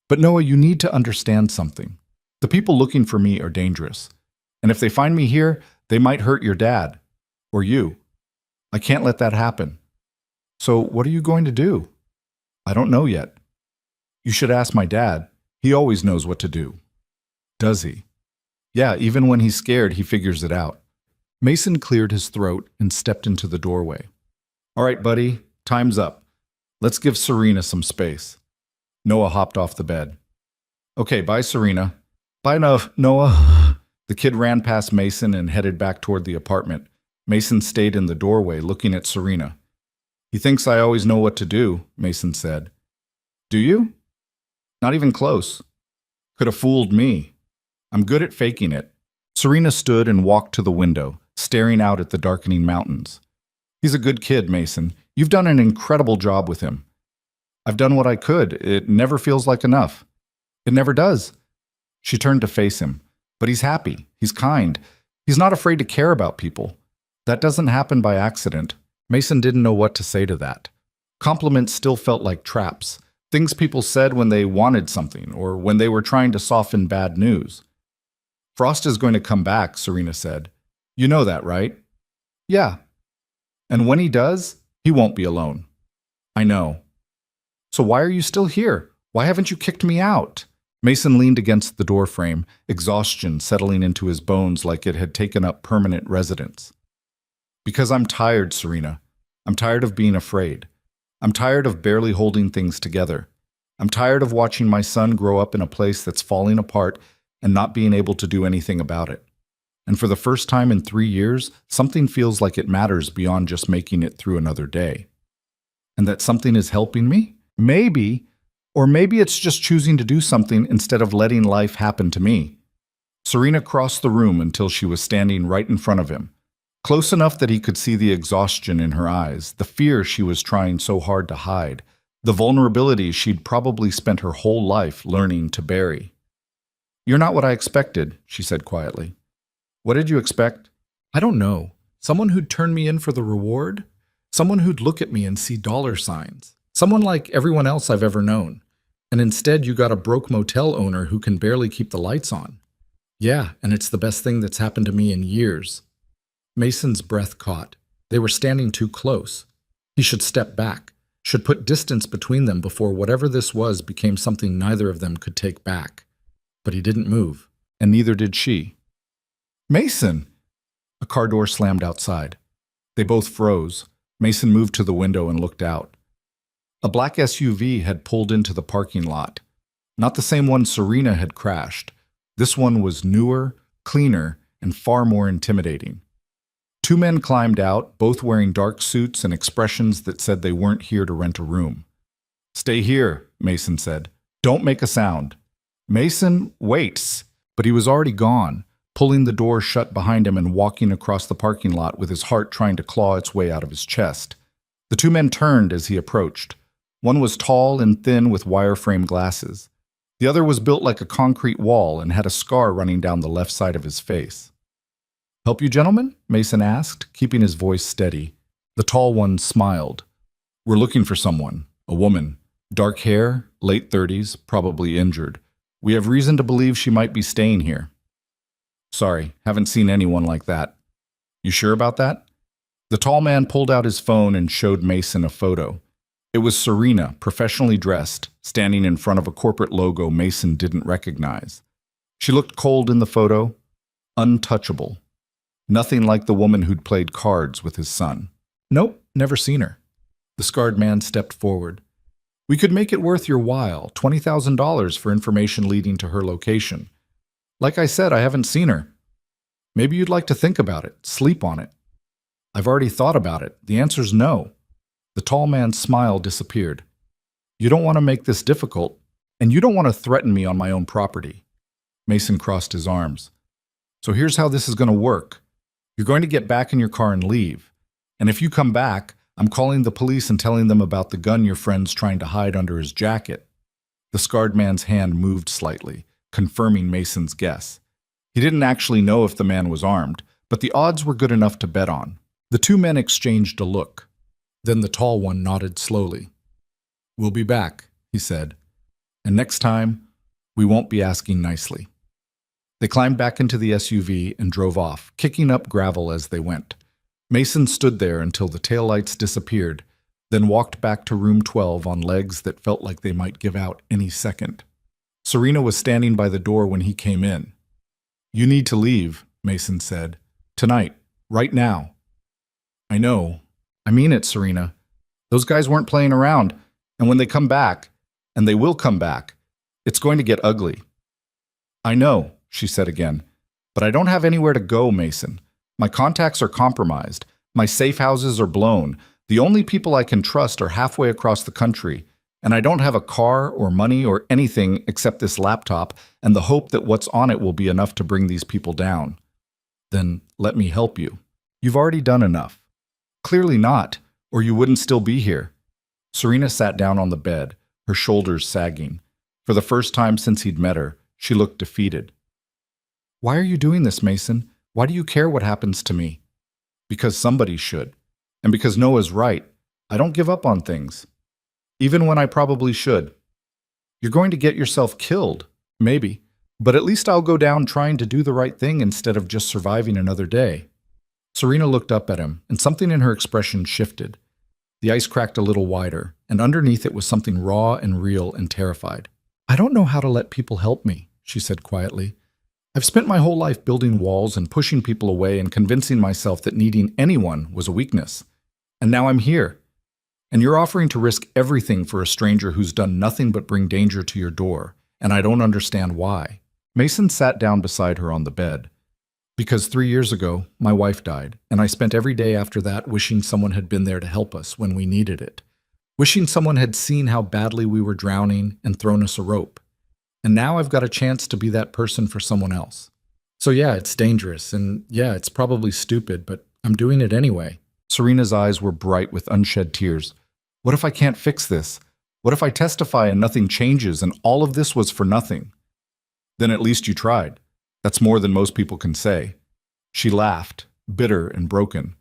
But Noah, you need to understand something. The people looking for me are dangerous. And if they find me here, they might hurt your dad. Or you. I can't let that happen. So what are you going to do? I don't know yet. You should ask my dad. He always knows what to do. Does he? Yeah, even when he's scared, he figures it out. Mason cleared his throat and stepped into the doorway. All right, buddy, time's up. Let's give Serena some space. Noah hopped off the bed. Okay, bye, Serena. Bye, Noah. The kid ran past Mason and headed back toward the apartment. Mason stayed in the doorway, looking at Serena. He thinks I always know what to do, Mason said. Do you? Not even close. Could have fooled me. I'm good at faking it. Serena stood and walked to the window, staring out at the darkening mountains. He's a good kid, Mason. You've done an incredible job with him. I've done what I could. It never feels like enough. It never does. She turned to face him. But he's happy. He's kind. He's not afraid to care about people. That doesn't happen by accident. Mason didn't know what to say to that. Compliments still felt like traps. Things people said when they wanted something or when they were trying to soften bad news. Frost is going to come back, Serena said. You know that, right? Yeah. And when he does, he won't be alone. I know. So why are you still here? Why haven't you kicked me out? Mason leaned against the doorframe, exhaustion settling into his bones like it had taken up permanent residence. Because I'm tired, Serena. I'm tired of being afraid. I'm tired of barely holding things together. I'm tired of watching my son grow up in a place that's falling apart and not being able to do anything about it. And for the first time in 3 years, something feels like it matters beyond just making it through another day. And that something is helping me? Maybe. Or maybe it's just choosing to do something instead of letting life happen to me. Serena crossed the room until she was standing right in front of him, close enough that he could see the exhaustion in her eyes, the fear she was trying so hard to hide, the vulnerability she'd probably spent her whole life learning to bury. "You're not what I expected," she said quietly. "What did you expect?" "I don't know. Someone who'd turn me in for the reward? Someone who'd look at me and see dollar signs? Someone like everyone else I've ever known. And instead you got a broke motel owner who can barely keep the lights on. Yeah, and it's the best thing that's happened to me in years." Mason's breath caught. They were standing too close. He should step back, should put distance between them before whatever this was became something neither of them could take back. But he didn't move, and neither did she. "Mason!" A car door slammed outside. They both froze. Mason moved to the window and looked out. A black SUV had pulled into the parking lot. Not the same one Serena had crashed. This one was newer, cleaner, and far more intimidating. 2 men climbed out, both wearing dark suits and expressions that said they weren't here to rent a room. "Stay here," Mason said. "Don't make a sound." Mason waits, but he was already gone, pulling the door shut behind him and walking across the parking lot with his heart trying to claw its way out of his chest. The 2 men turned as he approached. One was tall and thin with wireframe glasses. The other was built like a concrete wall and had a scar running down the left side of his face. "Help you, gentlemen?" Mason asked, keeping his voice steady. The tall one smiled. "We're looking for someone, a woman. Dark hair, late 30s, probably injured. We have reason to believe she might be staying here." "Sorry, haven't seen anyone like that." "You sure about that?" The tall man pulled out his phone and showed Mason a photo. It was Serena, professionally dressed, standing in front of a corporate logo Mason didn't recognize. She looked cold in the photo, untouchable. Nothing like the woman who'd played cards with his son. "Nope, never seen her." The scarred man stepped forward. "We could make it worth your while, $20,000 for information leading to her location. Like I said, I haven't seen her. Maybe you'd like to think about it, sleep on it." "I've already thought about it. The answer's no." The tall man's smile disappeared. "You don't want to make this difficult, and you don't want to threaten me on my own property." Mason crossed his arms. "So here's how this is going to work. You're going to get back in your car and leave. And if you come back, I'm calling the police and telling them about the gun your friend's trying to hide under his jacket." The scarred man's hand moved slightly, confirming Mason's guess. He didn't actually know if the man was armed, but the odds were good enough to bet on. The 2 men exchanged a look. Then the tall one nodded slowly. "We'll be back," he said. "And next time, we won't be asking nicely." They climbed back into the SUV and drove off, kicking up gravel as they went. Mason stood there until the taillights disappeared, then walked back to room 12 on legs that felt like they might give out any second. Serena was standing by the door when he came in. "You need to leave," Mason said. "Tonight. Right now." "I know. I mean it, Serena. Those guys weren't playing around, and when they come back, and they will come back, it's going to get ugly." "I know," she said again, "but I don't have anywhere to go, Mason. My contacts are compromised. My safe houses are blown. The only people I can trust are halfway across the country, and I don't have a car or money or anything except this laptop and the hope that what's on it will be enough to bring these people down." "Then let me help you." "You've already done enough." "Clearly not, or you wouldn't still be here." Serena sat down on the bed, her shoulders sagging. For the first time since he'd met her, she looked defeated. "Why are you doing this, Mason? Why do you care what happens to me?" "Because somebody should. And because Noah's right. I don't give up on things. Even when I probably should." "You're going to get yourself killed. Maybe. But at least I'll go down trying to do the right thing instead of just surviving another day." Serena looked up at him, and something in her expression shifted. The ice cracked a little wider, and underneath it was something raw and real and terrified. "I don't know how to let people help me," she said quietly. "I've spent my whole life building walls and pushing people away and convincing myself that needing anyone was a weakness. And now I'm here. And you're offering to risk everything for a stranger who's done nothing but bring danger to your door, and I don't understand why." Mason sat down beside her on the bed. Because 3 years ago, my wife died, and I spent every day after that wishing someone had been there to help us when we needed it. Wishing someone had seen how badly we were drowning and thrown us a rope. And now I've got a chance to be that person for someone else. So yeah, it's dangerous, and yeah, it's probably stupid, but I'm doing it anyway. Serena's eyes were bright with unshed tears. What if I can't fix this? What if I testify and nothing changes and all of this was for nothing? Then at least you tried. That's more than most people can say. She laughed, bitter and broken.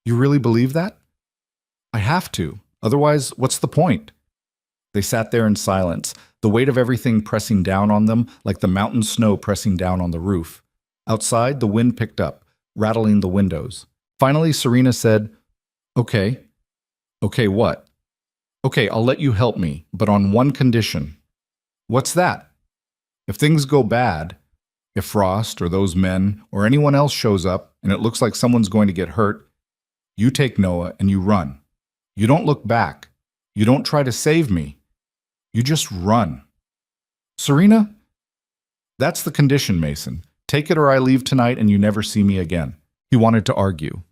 You really believe that? I have to. Otherwise, what's the point? They sat there in silence, the weight of everything pressing down on them like the mountain snow pressing down on the roof. Outside, the wind picked up, rattling the windows. Finally, Serena said, Okay. Okay, what? Okay, I'll let you help me, but on one condition. What's that? If things go bad, if Frost or those men or anyone else shows up and it looks like someone's going to get hurt, you take Noah and you run. You don't look back. You don't try to save me. You just run. Serena? That's the condition, Mason. Take it or I leave tonight and you never see me again. He wanted to argue.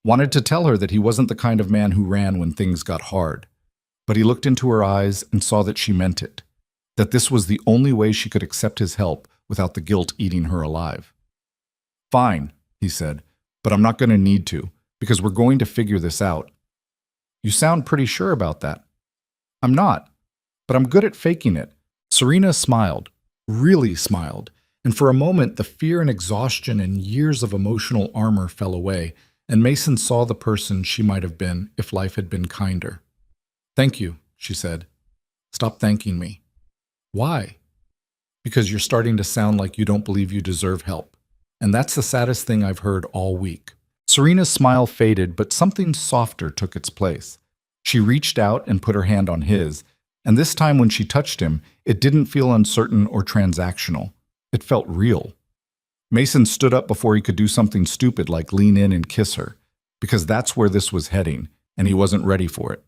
Wanted to tell her that he wasn't the kind of man who ran when things got hard. But he looked into her eyes and saw that she meant it. That this was the only way she could accept his help without the guilt eating her alive. Fine, he said, but I'm not going to need to, because we're going to figure this out. You sound pretty sure about that. I'm not, but I'm good at faking it. Serena smiled, really smiled, and for a moment the fear and exhaustion and years of emotional armor fell away, and Mason saw the person she might have been if life had been kinder. Thank you, she said. Stop thanking me. Why? Because you're starting to sound like you don't believe you deserve help. And that's the saddest thing I've heard all week. Serena's smile faded, but something softer took its place. She reached out and put her hand on his, and this time when she touched him, it didn't feel uncertain or transactional. It felt real. Mason stood up before he could do something stupid like lean in and kiss her, because that's where this was heading, and he wasn't ready for it.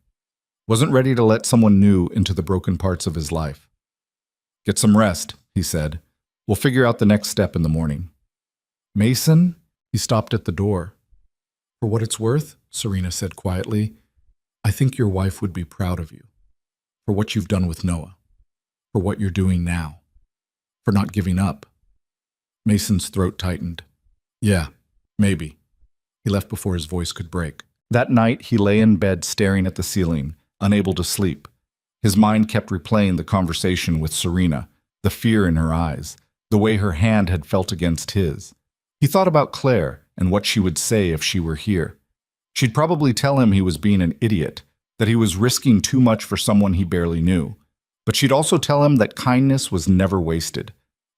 Wasn't ready to let someone new into the broken parts of his life. Get some rest, he said. We'll figure out the next step in the morning. Mason? He stopped at the door. For what it's worth, Serena said quietly, I think your wife would be proud of you. For what you've done with Noah. For what you're doing now. For not giving up. Mason's throat tightened. Yeah, maybe. He left before his voice could break. That night, he lay in bed staring at the ceiling, unable to sleep. His mind kept replaying the conversation with Serena, the fear in her eyes, the way her hand had felt against his. He thought about Claire and what she would say if she were here. She'd probably tell him he was being an idiot, that he was risking too much for someone he barely knew. But she'd also tell him that kindness was never wasted,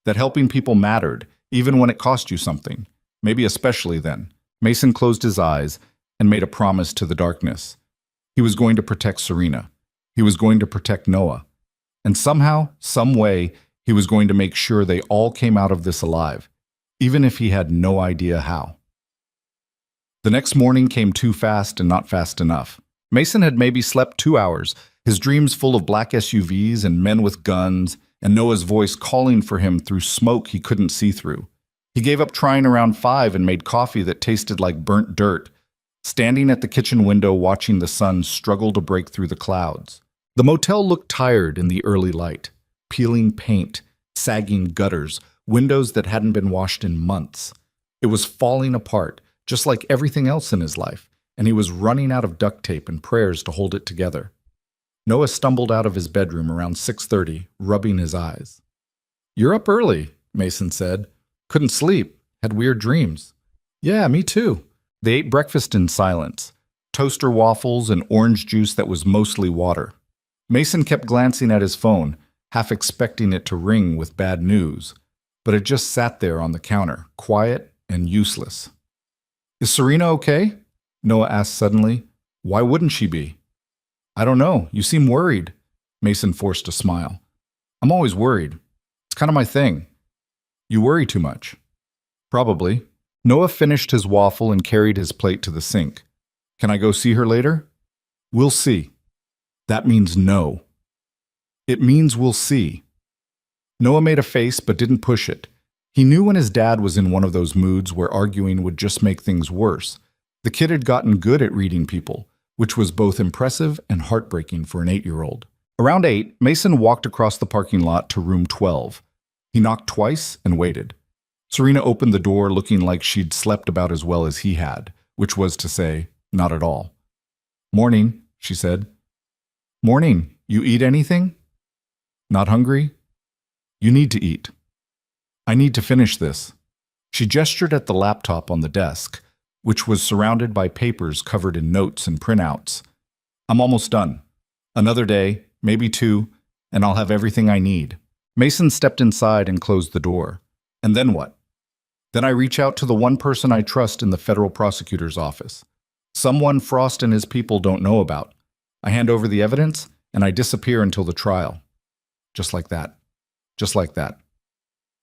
that helping people mattered, even when it cost you something, maybe especially then. Mason closed his eyes and made a promise to the darkness. He was going to protect Serena. He was going to protect Noah. And somehow, some way, he was going to make sure they all came out of this alive, even if he had no idea how. The next morning came too fast and not fast enough. Mason had maybe slept 2 hours, his dreams full of black SUVs and men with guns, and Noah's voice calling for him through smoke he couldn't see through. He gave up trying around 5 and made coffee that tasted like burnt dirt, standing at the kitchen window watching the sun struggle to break through the clouds. The motel looked tired in the early light, peeling paint, sagging gutters, windows that hadn't been washed in months. It was falling apart, just like everything else in his life, and he was running out of duct tape and prayers to hold it together. Noah stumbled out of his bedroom around 6:30, rubbing his eyes. You're up early, Mason said. Couldn't sleep, had weird dreams. Yeah, me too. They ate breakfast in silence, toaster waffles and orange juice that was mostly water. Mason kept glancing at his phone, half expecting it to ring with bad news, but it just sat there on the counter, quiet and useless. Is Serena okay? Noah asked suddenly. Why wouldn't she be? I don't know. You seem worried. Mason forced a smile. I'm always worried. It's kind of my thing. You worry too much. Probably. Noah finished his waffle and carried his plate to the sink. Can I go see her later? We'll see. That means no. It means we'll see. Noah made a face but didn't push it. He knew when his dad was in one of those moods where arguing would just make things worse. The kid had gotten good at reading people, which was both impressive and heartbreaking for an 8-year-old. Around 8, Mason walked across the parking lot to room 12. He knocked twice and waited. Serena opened the door looking like she'd slept about as well as he had, which was to say, not at all. "Morning," she said. "Morning. You eat anything?" "Not hungry?" "You need to eat." "I need to finish this." She gestured at the laptop on the desk, which was surrounded by papers covered in notes and printouts. "I'm almost done. Another day, maybe 2, and I'll have everything I need." Mason stepped inside and closed the door. "And then what?" "Then I reach out to the one person I trust in the federal prosecutor's office. Someone Frost and his people don't know about. I hand over the evidence, and I disappear until the trial." Just like that. Just like that.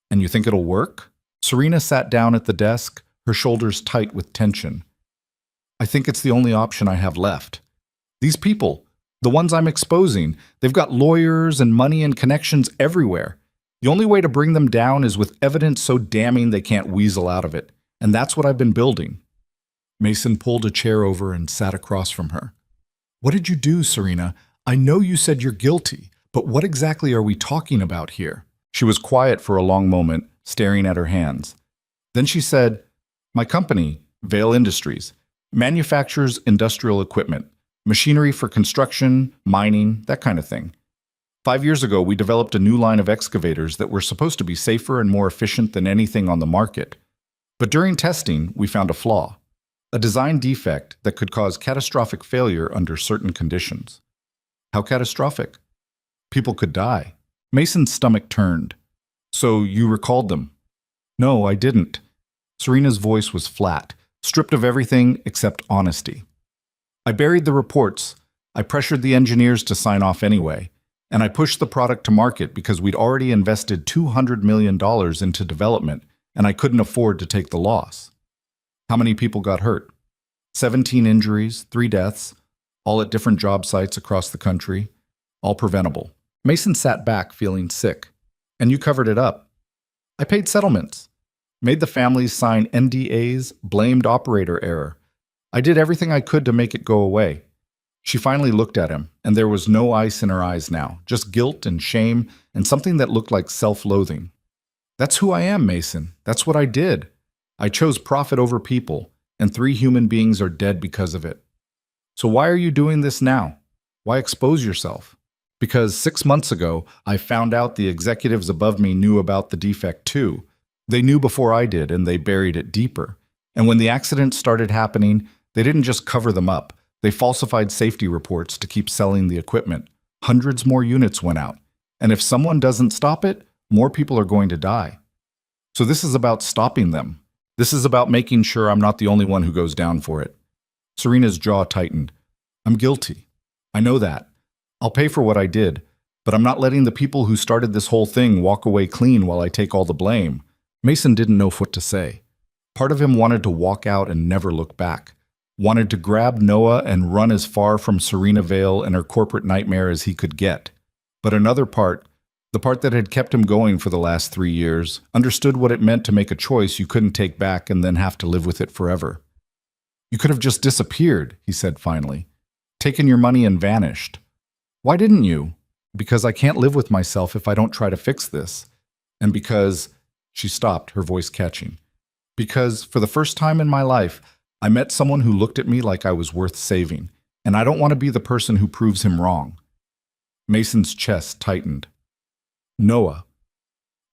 "And you think it'll work?" Serena sat down at the desk, her shoulders tight with tension. "I think it's the only option I have left. These people, the ones I'm exposing, they've got lawyers and money and connections everywhere. The only way to bring them down is with evidence so damning they can't weasel out of it. And that's what I've been building." Mason pulled a chair over and sat across from her. "What did you do, Serena? I know you said you're guilty, but what exactly are we talking about here?" She was quiet for a long moment, staring at her hands. Then she said, "My company, Vale Industries, manufactures industrial equipment, machinery for construction, mining, that kind of thing. 5 years ago, we developed a new line of excavators that were supposed to be safer and more efficient than anything on the market. But during testing, we found a flaw, a design defect that could cause catastrophic failure under certain conditions." "How catastrophic?" "People could die." Mason's stomach turned. "So you recalled them?" "No, I didn't." Serena's voice was flat, stripped of everything except honesty. "I buried the reports. I pressured the engineers to sign off anyway. And I pushed the product to market because we'd already invested $200 million into development, and I couldn't afford to take the loss." "How many people got hurt?" 17 injuries, 3 deaths, all at different job sites across the country, all preventable." Mason sat back feeling sick. "And you covered it up." "I paid settlements, made the families sign NDAs, blamed operator error. I did everything I could to make it go away." She finally looked at him, and there was no ice in her eyes now, just guilt and shame and something that looked like self-loathing. "That's who I am, Mason. That's what I did. I chose profit over people, and 3 human beings are dead because of it. So why are you doing this now? Why expose yourself?" "Because 6 months ago, I found out the executives above me knew about the defect too. They knew before I did, and they buried it deeper. And when the accidents started happening, they didn't just cover them up. They falsified safety reports to keep selling the equipment. Hundreds more units went out. And if someone doesn't stop it, more people are going to die. So this is about stopping them. This is about making sure I'm not the only one who goes down for it." Serena's jaw tightened. "I'm guilty. I know that. I'll pay for what I did, but I'm not letting the people who started this whole thing walk away clean while I take all the blame." Mason didn't know what to say. Part of him wanted to walk out and never look back. Wanted to grab Noah and run as far from Serena Vale and her corporate nightmare as he could get. But another part, the part that had kept him going for the last 3 years, understood what it meant to make a choice you couldn't take back and then have to live with it forever. "You could have just disappeared," he said finally. "Taken your money and vanished." "Why didn't you?" "Because I can't live with myself if I don't try to fix this. And because—" She stopped, her voice catching. "Because, for the first time in my life, I met someone who looked at me like I was worth saving, and I don't want to be the person who proves him wrong." Mason's chest tightened. "Noah."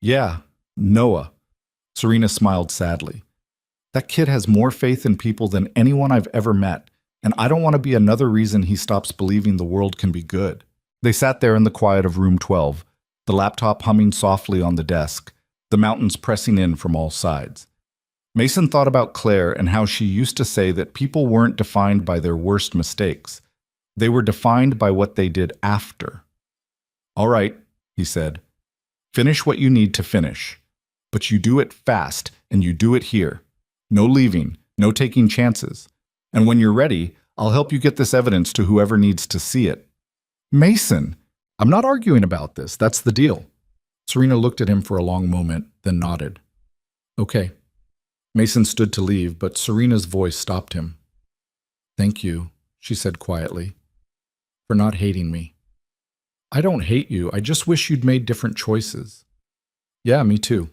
"Yeah, Noah." Serena smiled sadly. "That kid has more faith in people than anyone I've ever met, and I don't want to be another reason he stops believing the world can be good." They sat there in the quiet of room 12, the laptop humming softly on the desk, the mountains pressing in from all sides. Mason thought about Claire and how she used to say that people weren't defined by their worst mistakes. They were defined by what they did after. "All right," he said. "Finish what you need to finish. But you do it fast, and you do it here. No leaving, no taking chances. And when you're ready, I'll help you get this evidence to whoever needs to see it." "Mason, I'm not arguing about this. That's the deal." Serena looked at him for a long moment, then nodded. Okay. Mason stood to leave, but Serena's voice stopped him. Thank you, she said quietly, for not hating me. I don't hate you, I just wish you'd made different choices. Yeah, me too.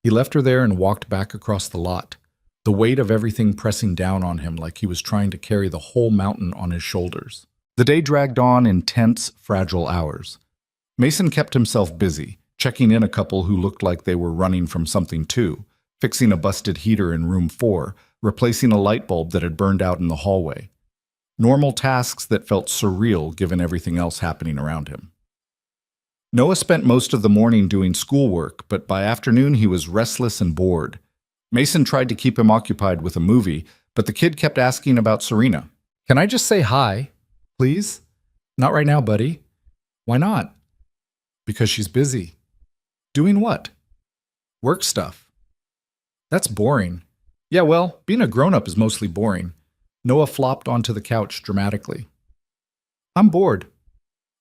He left her there and walked back across the lot, the weight of everything pressing down on him like he was trying to carry the whole mountain on his shoulders. The day dragged on in tense, fragile hours. Mason kept himself busy, checking in a couple who looked like they were running from something too, fixing a busted heater in room 4, replacing a light bulb that had burned out in the hallway. Normal tasks that felt surreal given everything else happening around him. Noah spent most of the morning doing schoolwork, but by afternoon he was restless and bored. Mason tried to keep him occupied with a movie, but the kid kept asking about Serena. Can I just say hi, please? Not right now, buddy. Why not? Because she's busy. Doing what? Work stuff. That's boring. Yeah, well, being a grown-up is mostly boring. Noah flopped onto the couch dramatically. I'm bored.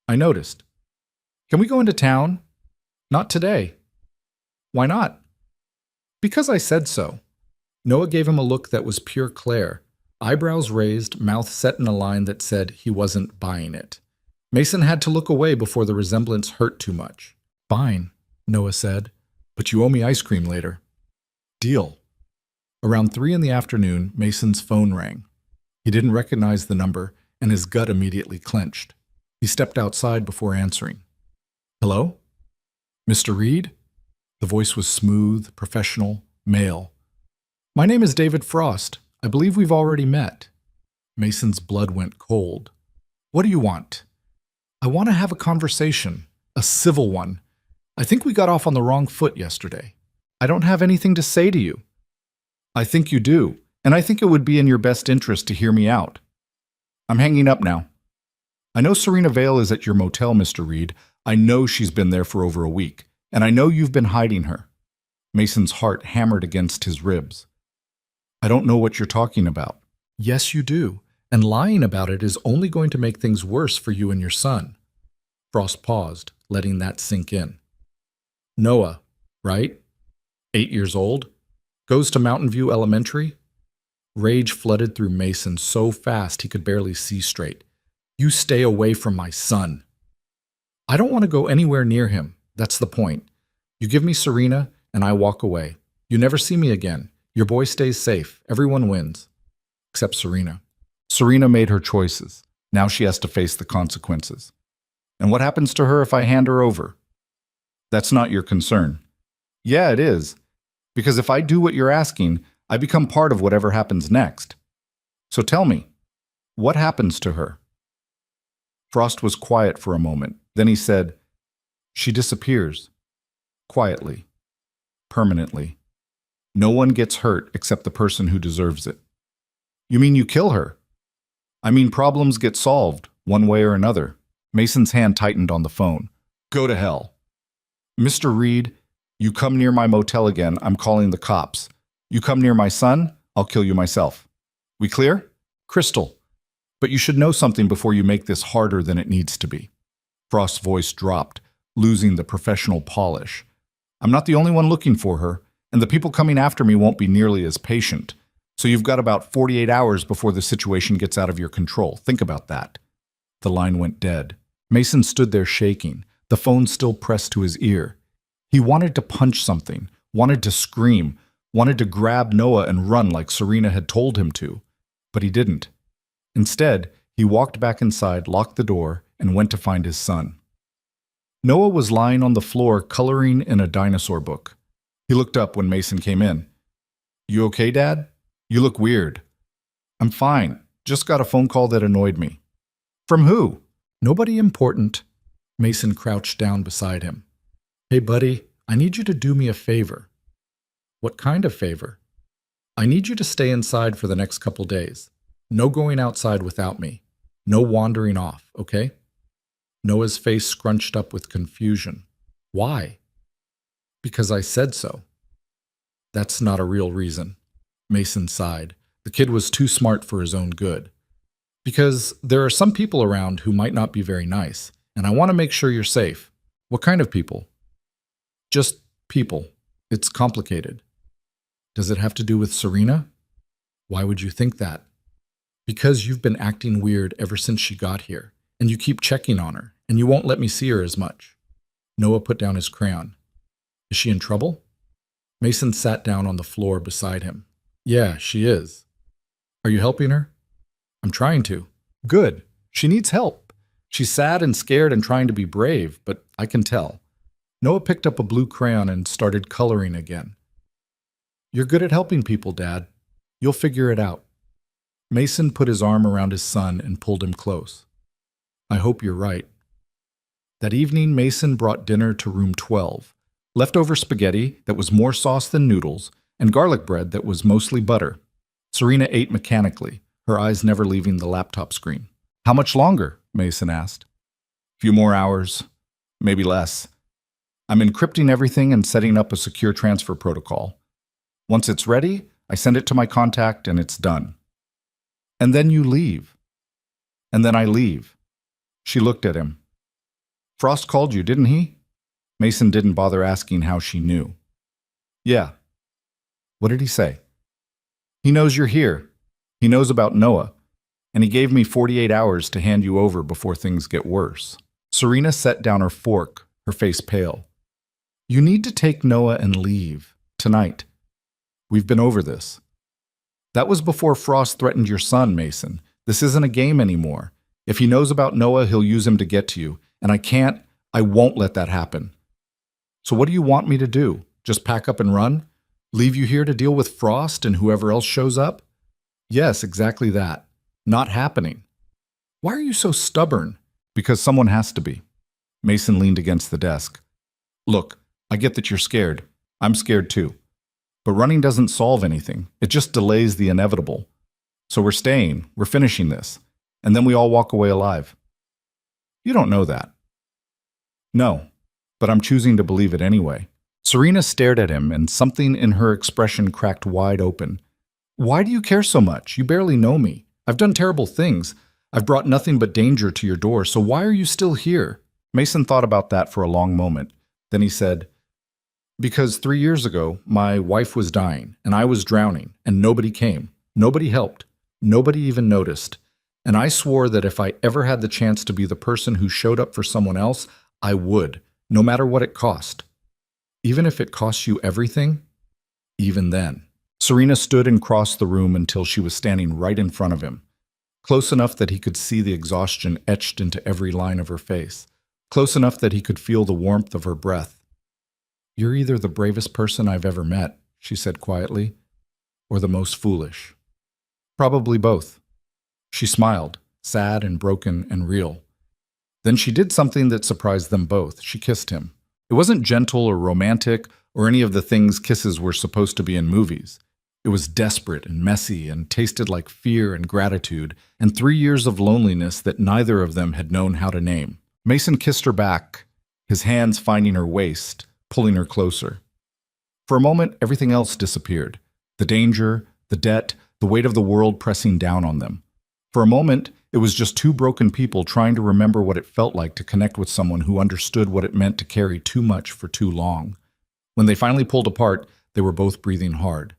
I noticed. Can we go into town? Not today. Why not? Because I said so. Noah gave him a look that was pure Claire, eyebrows raised, mouth set in a line that said he wasn't buying it. Mason had to look away before the resemblance hurt too much. Fine, Noah said, but you owe me ice cream later. Deal. Around 3 in the afternoon, Mason's phone rang. He didn't recognize the number, and his gut immediately clenched. He stepped outside before answering. Hello? Mr. Reed? The voice was smooth, professional, male. My name is David Frost. I believe we've already met. Mason's blood went cold. What do you want? I want to have a conversation, a civil one. I think we got off on the wrong foot yesterday. I don't have anything to say to you. I think you do, and I think it would be in your best interest to hear me out. I'm hanging up now. I know Serena Vale is at your motel, Mr. Reed. I know she's been there for over a week, and I know you've been hiding her. Mason's heart hammered against his ribs. I don't know what you're talking about. Yes, you do, and lying about it is only going to make things worse for you and your son. Frost paused, letting that sink in. Noah, right? 8 years old? Goes to Mountain View Elementary? Rage flooded through Mason so fast he could barely see straight. You stay away from my son. I don't want to go anywhere near him. That's the point. You give me Serena, and I walk away. You never see me again. Your boy stays safe. Everyone wins. Except Serena. Serena made her choices. Now she has to face the consequences. And what happens to her if I hand her over? That's not your concern. Yeah, it is. Because if I do what you're asking, I become part of whatever happens next. So tell me, what happens to her? Frost was quiet for a moment. Then he said, she disappears. Quietly. Permanently. No one gets hurt except the person who deserves it. You mean you kill her? I mean problems get solved, one way or another. Mason's hand tightened on the phone. Go to hell. Mr. Reed, you come near my motel again, I'm calling the cops. You come near my son, I'll kill you myself. We clear? Crystal. But you should know something before you make this harder than it needs to be. Frost's voice dropped, losing the professional polish. I'm not the only one looking for her, and the people coming after me won't be nearly as patient. So you've got about 48 hours before the situation gets out of your control. Think about that. The line went dead. Mason stood there shaking, the phone still pressed to his ear. He wanted to punch something, wanted to scream, wanted to grab Noah and run like Serena had told him to. But he didn't. Instead, he walked back inside, locked the door, and went to find his son. Noah was lying on the floor coloring in a dinosaur book. He looked up when Mason came in. You okay, Dad? You look weird. I'm fine. Just got a phone call that annoyed me. From who? Nobody important. Mason crouched down beside him. Hey, buddy, I need you to do me a favor. What kind of favor? I need you to stay inside for the next couple days. No going outside without me. No wandering off, okay? Noah's face scrunched up with confusion. Why? Because I said so. That's not a real reason. Mason sighed. The kid was too smart for his own good. Because there are some people around who might not be very nice, and I want to make sure you're safe. What kind of people? Just people. It's complicated. Does it have to do with Serena? Why would you think that? Because you've been acting weird ever since she got here, and you keep checking on her, and you won't let me see her as much. Noah put down his crayon. Is she in trouble? Mason sat down on the floor beside him. Yeah, she is. Are you helping her? I'm trying to. Good. She needs help. She's sad and scared and trying to be brave, but I can tell. Noah picked up a blue crayon and started coloring again. You're good at helping people, Dad. You'll figure it out. Mason put his arm around his son and pulled him close. I hope you're right. That evening, Mason brought dinner to room 12. Leftover spaghetti that was more sauce than noodles, and garlic bread that was mostly butter. Serena ate mechanically, her eyes never leaving the laptop screen. How much longer? Mason asked. Few more hours, maybe less. I'm encrypting everything and setting up a secure transfer protocol. Once it's ready, I send it to my contact and it's done. And then you leave. And then I leave. She looked at him. Frost called you, didn't he? Mason didn't bother asking how she knew. Yeah. What did he say? He knows you're here. He knows about Noah. And he gave me 48 hours to hand you over before things get worse. Serena set down her fork, her face pale. You need to take Noah and leave. Tonight. We've been over this. That was before Frost threatened your son, Mason. This isn't a game anymore. If he knows about Noah, he'll use him to get to you. And I won't let that happen. So what do you want me to do? Just pack up and run? Leave you here to deal with Frost and whoever else shows up? Yes, exactly that. Not happening. Why are you so stubborn? Because someone has to be. Mason leaned against the desk. Look, I get that you're scared. I'm scared too. But running doesn't solve anything. It just delays the inevitable. So we're staying. We're finishing this. And then we all walk away alive. You don't know that. No, but I'm choosing to believe it anyway. Serena stared at him, and something in her expression cracked wide open. Why do you care so much? You barely know me. I've done terrible things. I've brought nothing but danger to your door, so why are you still here? Mason thought about that for a long moment. Then he said, because 3 years ago, my wife was dying, and I was drowning, and nobody came. Nobody helped. Nobody even noticed. And I swore that if I ever had the chance to be the person who showed up for someone else, I would, no matter what it cost. Even if it cost you everything, even then. Serena stood and crossed the room until she was standing right in front of him, close enough that he could see the exhaustion etched into every line of her face, close enough that he could feel the warmth of her breath. You're either the bravest person I've ever met, she said quietly, or the most foolish. Probably both. She smiled, sad and broken and real. Then she did something that surprised them both. She kissed him. It wasn't gentle or romantic or any of the things kisses were supposed to be in movies. It was desperate and messy and tasted like fear and gratitude and 3 years of loneliness that neither of them had known how to name. Mason kissed her back, his hands finding her waist, pulling her closer. For a moment, everything else disappeared. The danger, the debt, the weight of the world pressing down on them. For a moment, it was just two broken people trying to remember what it felt like to connect with someone who understood what it meant to carry too much for too long. When they finally pulled apart, they were both breathing hard.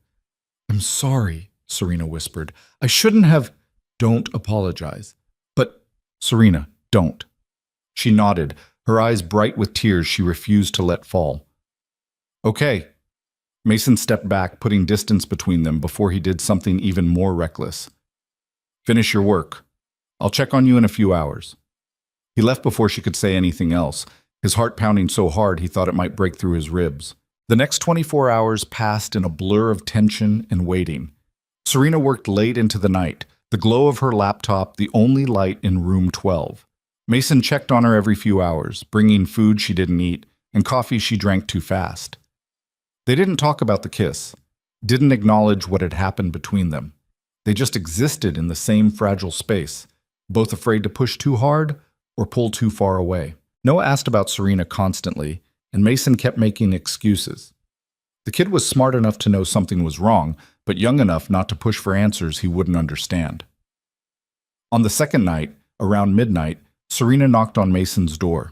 I'm sorry, Serena whispered. I shouldn't have. Don't apologize. But, Serena, don't. She nodded, her eyes bright with tears she refused to let fall. Okay. Mason stepped back, putting distance between them before he did something even more reckless. Finish your work. I'll check on you in a few hours. He left before she could say anything else, his heart pounding so hard he thought it might break through his ribs. The next 24 hours passed in a blur of tension and waiting. Serena worked late into the night, the glow of her laptop the only light in room 12. Mason checked on her every few hours, bringing food she didn't eat and coffee she drank too fast. They didn't talk about the kiss, didn't acknowledge what had happened between them. They just existed in the same fragile space, both afraid to push too hard or pull too far away. Noah asked about Serena constantly, and Mason kept making excuses. The kid was smart enough to know something was wrong, but young enough not to push for answers he wouldn't understand. On the second night, around midnight, Serena knocked on Mason's door.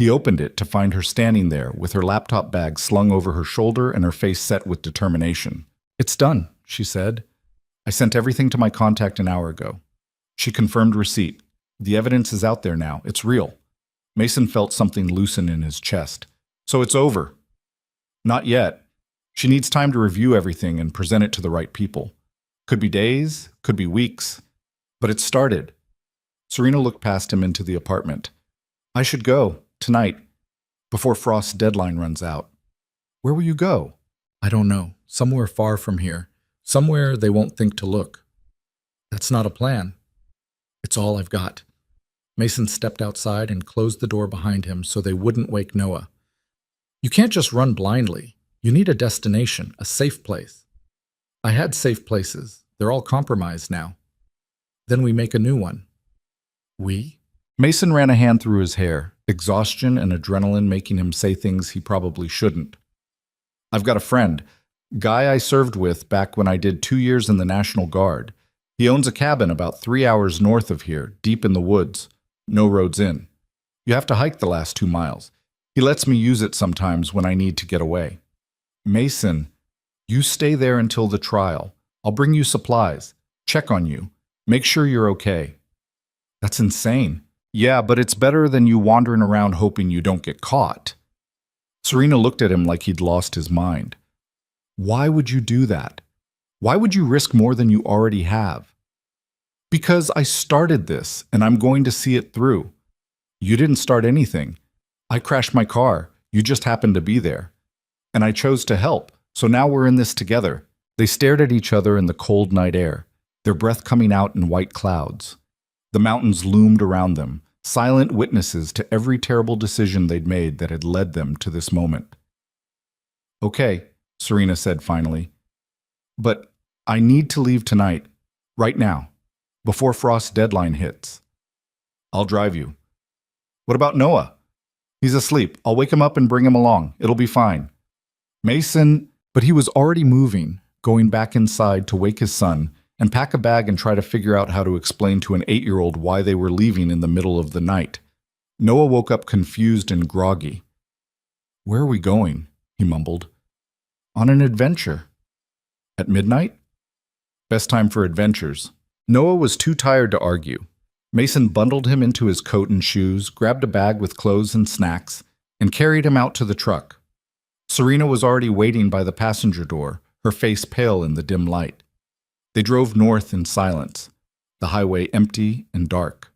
He opened it to find her standing there with her laptop bag slung over her shoulder and her face set with determination. "It's done," she said. "I sent everything to my contact an hour ago." She confirmed receipt. "The evidence is out there now. It's real." Mason felt something loosen in his chest. "So it's over?" "Not yet. She needs time to review everything and present it to the right people. Could be days, could be weeks. But it started." Serena looked past him into the apartment. "I should go, tonight, before Frost's deadline runs out." "Where will you go?" "I don't know. Somewhere far from here. Somewhere they won't think to look." "That's not a plan." "It's all I've got." Mason stepped outside and closed the door behind him so they wouldn't wake Noah. "You can't just run blindly. You need a destination, a safe place." "I had safe places. They're all compromised now." "Then we make a new one." "We?" Mason ran a hand through his hair, exhaustion and adrenaline making him say things he probably shouldn't. "I've got a friend, guy I served with back when I did 2 years in the National Guard. He owns a cabin about 3 hours north of here, deep in the woods. No roads in. You have to hike the last 2 miles. He lets me use it sometimes when I need to get away." "Mason, you stay there until the trial. I'll bring you supplies, check on you, make sure you're okay." "That's insane." "Yeah, but it's better than you wandering around hoping you don't get caught." Serena looked at him like he'd lost his mind. "Why would you do that? Why would you risk more than you already have?" "Because I started this, and I'm going to see it through." "You didn't start anything. I crashed my car. You just happened to be there. And I chose to help, so now we're in this together." They stared at each other in the cold night air, their breath coming out in white clouds. The mountains loomed around them, silent witnesses to every terrible decision they'd made that had led them to this moment. "Okay," Serena said finally. "But I need to leave tonight, right now, before Frost's deadline hits." "I'll drive you." "What about Noah?" "He's asleep. I'll wake him up and bring him along. It'll be fine." Mason, but he was already moving, going back inside to wake his son and pack a bag and try to figure out how to explain to an 8-year-old why they were leaving in the middle of the night. Noah woke up confused and groggy. "Where are we going?" he mumbled. "On an adventure." "At midnight?" "Best time for adventures." Noah was too tired to argue. Mason bundled him into his coat and shoes, grabbed a bag with clothes and snacks, and carried him out to the truck. Serena was already waiting by the passenger door, her face pale in the dim light. They drove north in silence, the highway empty and dark.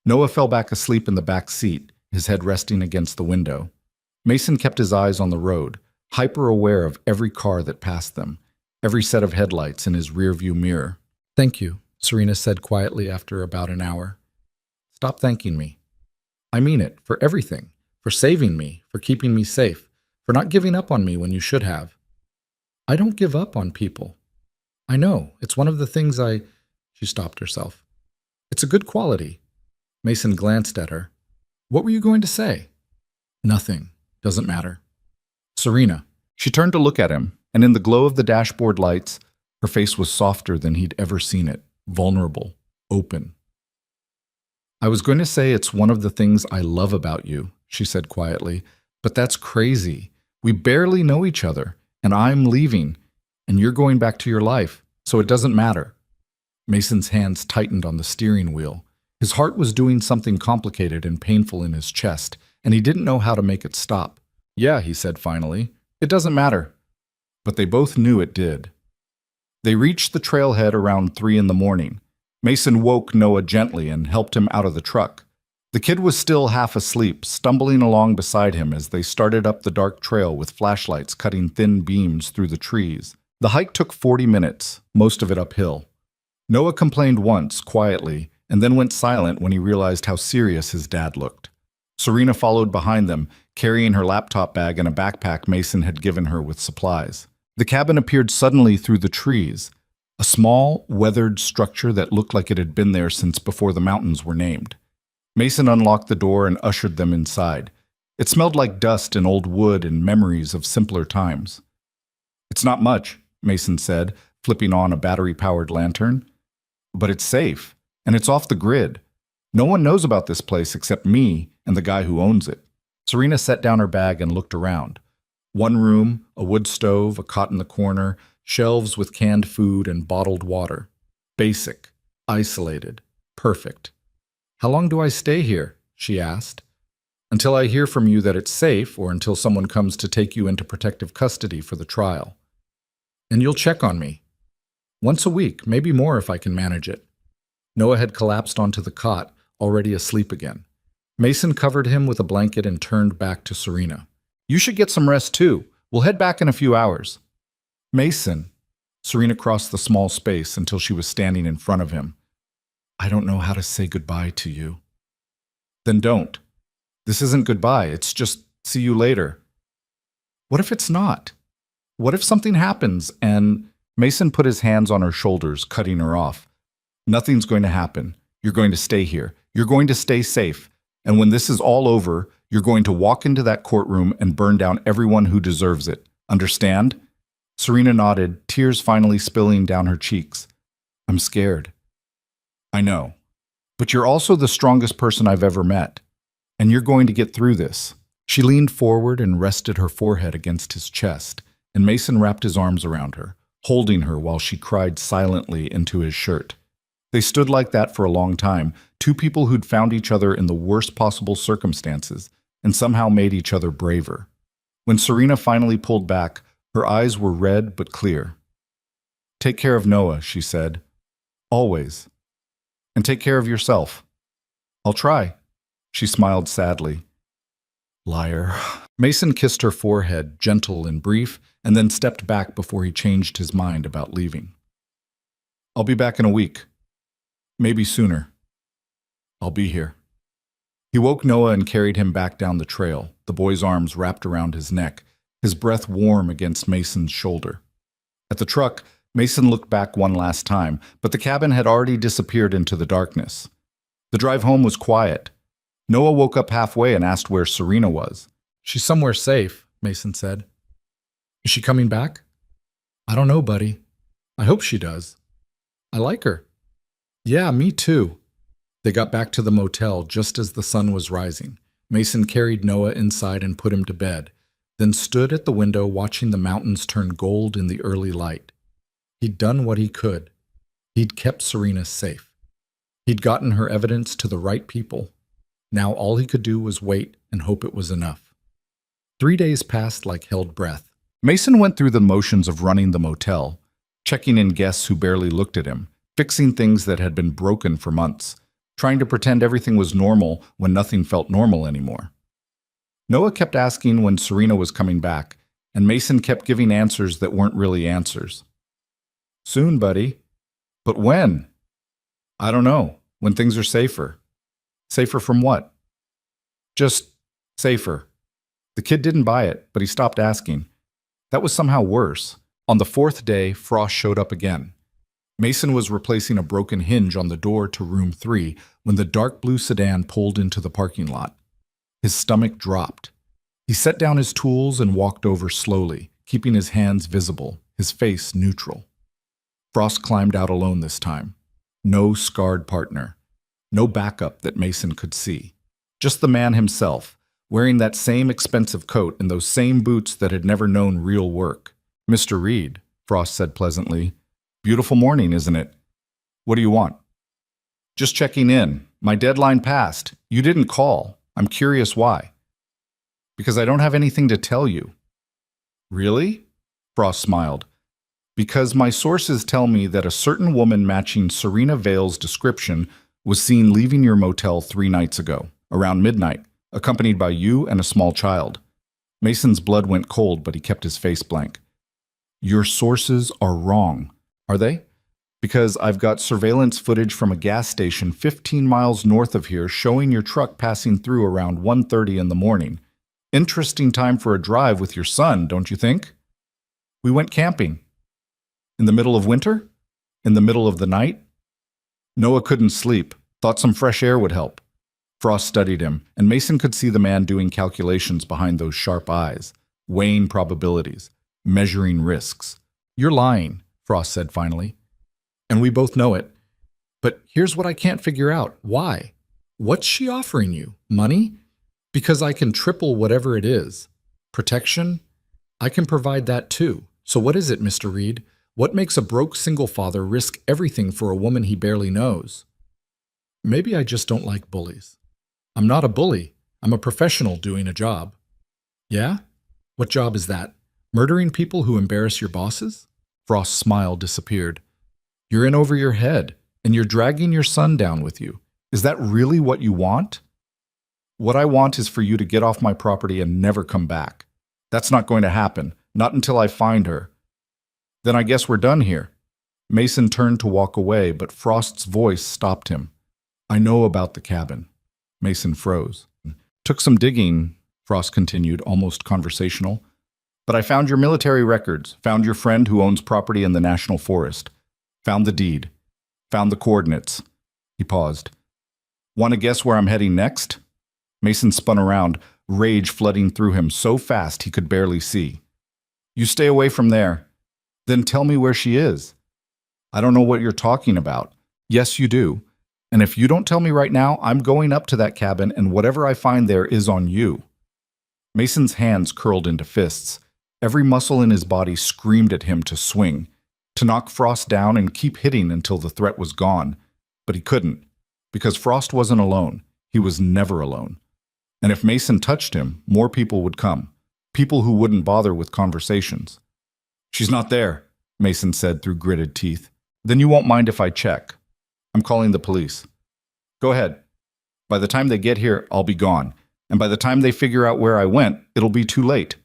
Noah fell back asleep in the back seat, his head resting against the window. Mason kept his eyes on the road, hyper-aware of every car that passed them, every set of headlights in his rearview mirror. "Thank you," Serena said quietly after about an hour. "Stop thanking me. I mean it, for everything, for saving me, for keeping me safe, for not giving up on me when you should have." "I don't give up on people. I know, it's one of the things She stopped herself. "It's a good quality." Mason glanced at her. "What were you going to say?" "Nothing. Doesn't matter." "Serena." She turned to look at him, and in the glow of the dashboard lights, her face was softer than he'd ever seen it, vulnerable, open. "I was going to say it's one of the things I love about you," she said quietly, "but that's crazy. We barely know each other, and I'm leaving, and you're going back to your life, so it doesn't matter." Mason's hands tightened on the steering wheel. His heart was doing something complicated and painful in his chest, and he didn't know how to make it stop. "Yeah," he said finally, "it doesn't matter." But they both knew it did. They reached the trailhead around 3 in the morning. Mason woke Noah gently and helped him out of the truck. The kid was still half asleep, stumbling along beside him as they started up the dark trail with flashlights cutting thin beams through the trees. The hike took 40 minutes, most of it uphill. Noah complained once, quietly, and then went silent when he realized how serious his dad looked. Serena followed behind them, carrying her laptop bag and a backpack Mason had given her with supplies. The cabin appeared suddenly through the trees, a small, weathered structure that looked like it had been there since before the mountains were named. Mason unlocked the door and ushered them inside. It smelled like dust and old wood and memories of simpler times. "It's not much," Mason said, flipping on a battery-powered lantern. "But it's safe, and it's off the grid. No one knows about this place except me and the guy who owns it." Serena set down her bag and looked around. One room, a wood stove, a cot in the corner, shelves with canned food and bottled water. Basic, isolated, perfect. "How long do I stay here?" she asked. "Until I hear from you that it's safe, or until someone comes to take you into protective custody for the trial. And you'll check on me. Once a week, maybe more if I can manage it." Noah had collapsed onto the cot, already asleep again. Mason covered him with a blanket and turned back to Serena. "You should get some rest too. We'll head back in a few hours." "Mason." Serena crossed the small space until she was standing in front of him. "I don't know how to say goodbye to you." "Then don't. This isn't goodbye, it's just see you later." "What if it's not? What if something happens and—" Mason put his hands on her shoulders, cutting her off. "Nothing's going to happen. You're going to stay here. You're going to stay safe. And when this is all over, you're going to walk into that courtroom and burn down everyone who deserves it. Understand?" Serena nodded, tears finally spilling down her cheeks. "I'm scared." "I know. But you're also the strongest person I've ever met. And you're going to get through this." She leaned forward and rested her forehead against his chest, and Mason wrapped his arms around her, holding her while she cried silently into his shirt. They stood like that for a long time, two people who'd found each other in the worst possible circumstances and somehow made each other braver. When Serena finally pulled back, her eyes were red but clear. "Take care of Noah," she said. "Always. And take care of yourself." "I'll try." She smiled sadly. "Liar." Mason kissed her forehead, gentle and brief, and then stepped back before he changed his mind about leaving. "I'll be back in a week. Maybe sooner. I'll be here." He woke Noah and carried him back down the trail, the boy's arms wrapped around his neck, his breath warm against Mason's shoulder. At the truck, Mason looked back one last time, but the cabin had already disappeared into the darkness. The drive home was quiet. Noah woke up halfway and asked where Serena was. "She's somewhere safe," Mason said. "Is she coming back?" "I don't know, buddy. I hope she does. I like her." "Yeah, me too." They got back to the motel just as the sun was rising. Mason carried Noah inside and put him to bed, then stood at the window watching the mountains turn gold in the early light. He'd done what he could. He'd kept Serena safe. He'd gotten her evidence to the right people. Now all he could do was wait and hope it was enough. 3 days passed like held breath. Mason went through the motions of running the motel, checking in guests who barely looked at him, fixing things that had been broken for months, trying to pretend everything was normal when nothing felt normal anymore. Noah kept asking when Serena was coming back, and Mason kept giving answers that weren't really answers. "Soon, buddy." "But when?" "I don't know. When things are safer." "Safer from what?" "Just safer." The kid didn't buy it, but he stopped asking. That was somehow worse. On the 4th day, Frost showed up again. Mason was replacing a broken hinge on the door to room 3 when the dark blue sedan pulled into the parking lot. His stomach dropped. He set down his tools and walked over slowly, keeping his hands visible, his face neutral. Frost climbed out alone this time. No scarred partner. No backup that Mason could see. Just the man himself, wearing that same expensive coat and those same boots that had never known real work. "Mr. Reed," Frost said pleasantly. "Beautiful morning, isn't it? What do you want?" "Just checking in. My deadline passed. You didn't call. I'm curious why." "Because I don't have anything to tell you." "Really?" Frost smiled. "Because my sources tell me that a certain woman matching Serena Vale's description was seen leaving your motel 3 nights ago, around midnight, accompanied by you and a small child." Mason's blood went cold, but he kept his face blank. "Your sources are wrong." "Are they?" "Because I've got surveillance footage from a gas station 15 miles north of here showing your truck passing through around 1:30 in the morning. Interesting time for a drive with your son, don't you think?" "We went camping." "In the middle of winter? In the middle of the night?" Noah couldn't sleep, thought some fresh air would help. Frost studied him, and Mason could see the man doing calculations behind those sharp eyes, weighing probabilities, measuring risks. "You're lying," Frost said finally. "And we both know it. But here's what I can't figure out. Why? What's she offering you? Money?" Because I can triple whatever it is. Protection? I can provide that too. So what is it, Mr. Reed? What makes a broke single father risk everything for a woman he barely knows? Maybe I just don't like bullies. I'm not a bully. I'm a professional doing a job. Yeah? What job is that? Murdering people who embarrass your bosses? Frost's smile disappeared. You're in over your head, and you're dragging your son down with you. Is that really what you want? What I want is for you to get off my property and never come back. That's not going to happen, not until I find her. Then I guess we're done here. Mason turned to walk away, but Frost's voice stopped him. I know about the cabin. Mason froze. Took some digging, Frost continued, almost conversational. But I found your military records, found your friend who owns property in the National Forest, found the deed, found the coordinates. He paused. Want to guess where I'm heading next? Mason spun around, rage flooding through him so fast he could barely see. You stay away from there. Then tell me where she is. I don't know what you're talking about. Yes, you do. And if you don't tell me right now, I'm going up to that cabin and whatever I find there is on you. Mason's hands curled into fists. Every muscle in his body screamed at him to swing, to knock Frost down and keep hitting until the threat was gone. But he couldn't, because Frost wasn't alone. He was never alone. And if Mason touched him, more people would come, people who wouldn't bother with conversations. She's not there, Mason said through gritted teeth. Then you won't mind if I check. I'm calling the police. Go ahead. By the time they get here, I'll be gone. And by the time they figure out where I went, it'll be too late.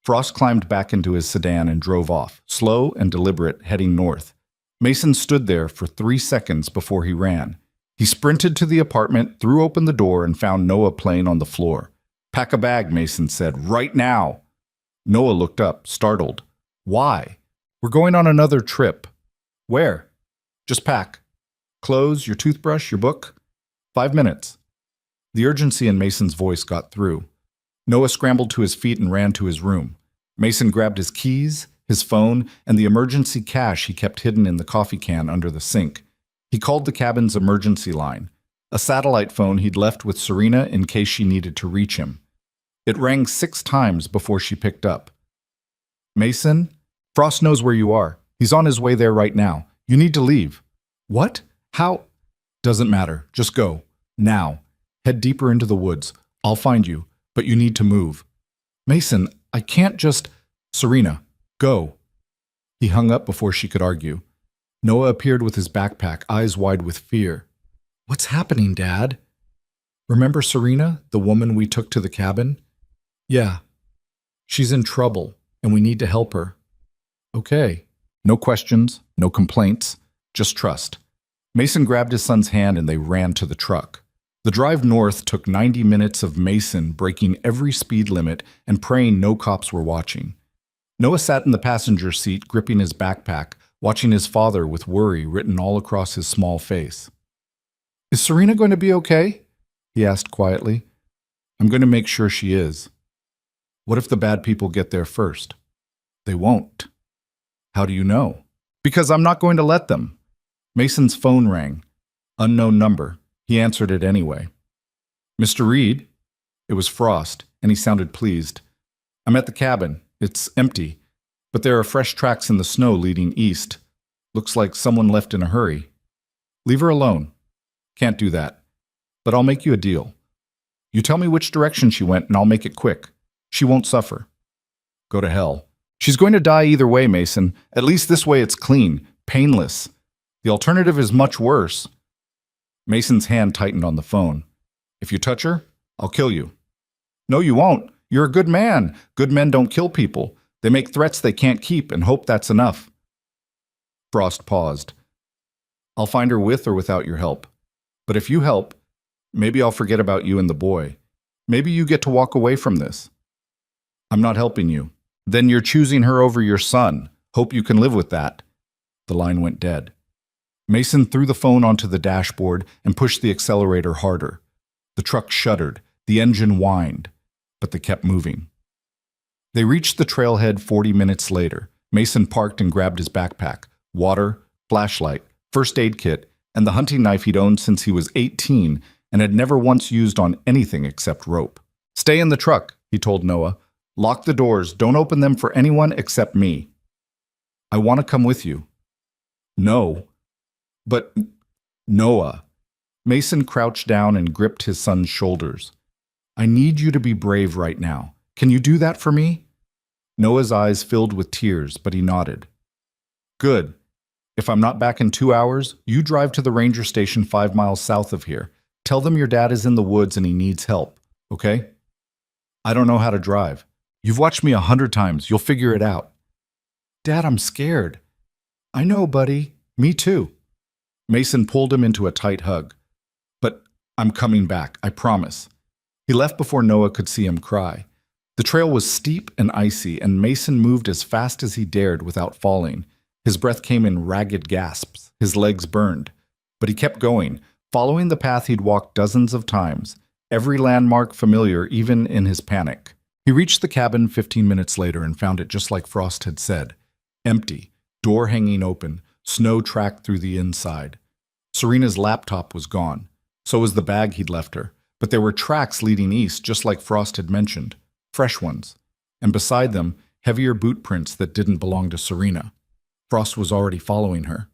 Frost climbed back into his sedan and drove off, slow and deliberate, heading north. Mason stood there for 3 seconds before he ran. He sprinted to the apartment, threw open the door, and found Noah playing on the floor. Pack a bag, Mason said, right now. Noah looked up, startled. Why? We're going on another trip. Where? Just pack. Clothes, your toothbrush, your book. 5 minutes. The urgency in Mason's voice got through. Noah scrambled to his feet and ran to his room. Mason grabbed his keys, his phone, and the emergency cash he kept hidden in the coffee can under the sink. He called the cabin's emergency line, a satellite phone he'd left with Serena in case she needed to reach him. It rang 6 times before she picked up. Mason? Frost knows where you are. He's on his way there right now. You need to leave. What? How? Doesn't matter. Just go. Now. Head deeper into the woods. I'll find you, but you need to move. Mason, I can't just… Serena, go. He hung up before she could argue. Noah appeared with his backpack, eyes wide with fear. What's happening, Dad? Remember Serena, the woman we took to the cabin? Yeah. She's in trouble, and we need to help her. Okay. No questions, no complaints, just trust. Mason grabbed his son's hand and they ran to the truck. The drive north took 90 minutes of Mason breaking every speed limit and praying no cops were watching. Noah sat in the passenger seat gripping his backpack, watching his father with worry written all across his small face. Is Serena going to be okay? He asked quietly. I'm going to make sure she is. What if the bad people get there first? They won't. How do you know? Because I'm not going to let them. Mason's phone rang. Unknown number. He answered it anyway. Mr. Reed? It was Frost, and he sounded pleased. I'm at the cabin. It's empty, but there are fresh tracks in the snow leading east. Looks like someone left in a hurry. Leave her alone. Can't do that. But I'll make you a deal. You tell me which direction she went, and I'll make it quick. She won't suffer. Go to hell. She's going to die either way, Mason. At least this way it's clean, painless. The alternative is much worse. Mason's hand tightened on the phone. If you touch her, I'll kill you. No, you won't. You're a good man. Good men don't kill people. They make threats they can't keep and hope that's enough. Frost paused. I'll find her with or without your help. But if you help, maybe I'll forget about you and the boy. Maybe you get to walk away from this. I'm not helping you. Then you're choosing her over your son. Hope you can live with that. The line went dead. Mason threw the phone onto the dashboard and pushed the accelerator harder. The truck shuddered. The engine whined. But they kept moving. They reached the trailhead 40 minutes later. Mason parked and grabbed his backpack, water, flashlight, first aid kit, and the hunting knife he'd owned since he was 18 and had never once used on anything except rope. "Stay in the truck," he told Noah. "Lock the doors. Don't open them for anyone except me." "I want to come with you." "No." "But, Noah." Mason crouched down and gripped his son's shoulders. "I need you to be brave right now. Can you do that for me?" Noah's eyes filled with tears, but he nodded. "Good. If I'm not back in 2 hours, you drive to the ranger station 5 miles south of here. Tell them your dad is in the woods and he needs help, okay?" "I don't know how to drive." "You've watched me 100 times. You'll figure it out." "Dad, I'm scared." "I know, buddy. Me too." Mason pulled him into a tight hug. "But I'm coming back, I promise." He left before Noah could see him cry. The trail was steep and icy, and Mason moved as fast as he dared without falling. His breath came in ragged gasps. His legs burned. But he kept going, following the path he'd walked dozens of times, every landmark familiar even in his panic. He reached the cabin 15 minutes later and found it just like Frost had said. Empty, door hanging open, snow tracked through the inside. Serena's laptop was gone. So was the bag he'd left her. But there were tracks leading east, just like Frost had mentioned. Fresh ones. And beside them, heavier boot prints that didn't belong to Serena. Frost was already following her.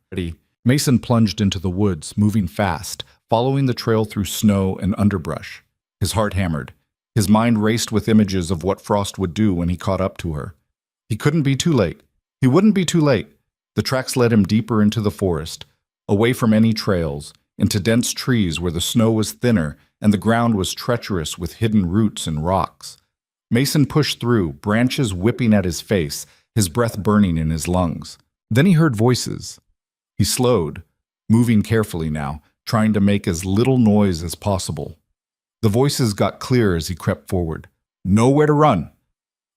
Mason plunged into the woods, moving fast, following the trail through snow and underbrush. His heart hammered. His mind raced with images of what Frost would do when he caught up to her. He couldn't be too late. He wouldn't be too late. The tracks led him deeper into the forest, away from any trails, into dense trees where the snow was thinner and the ground was treacherous with hidden roots and rocks. Mason pushed through, branches whipping at his face, his breath burning in his lungs. Then he heard voices. He slowed, moving carefully now, trying to make as little noise as possible. The voices got clearer as he crept forward. "Nowhere to run."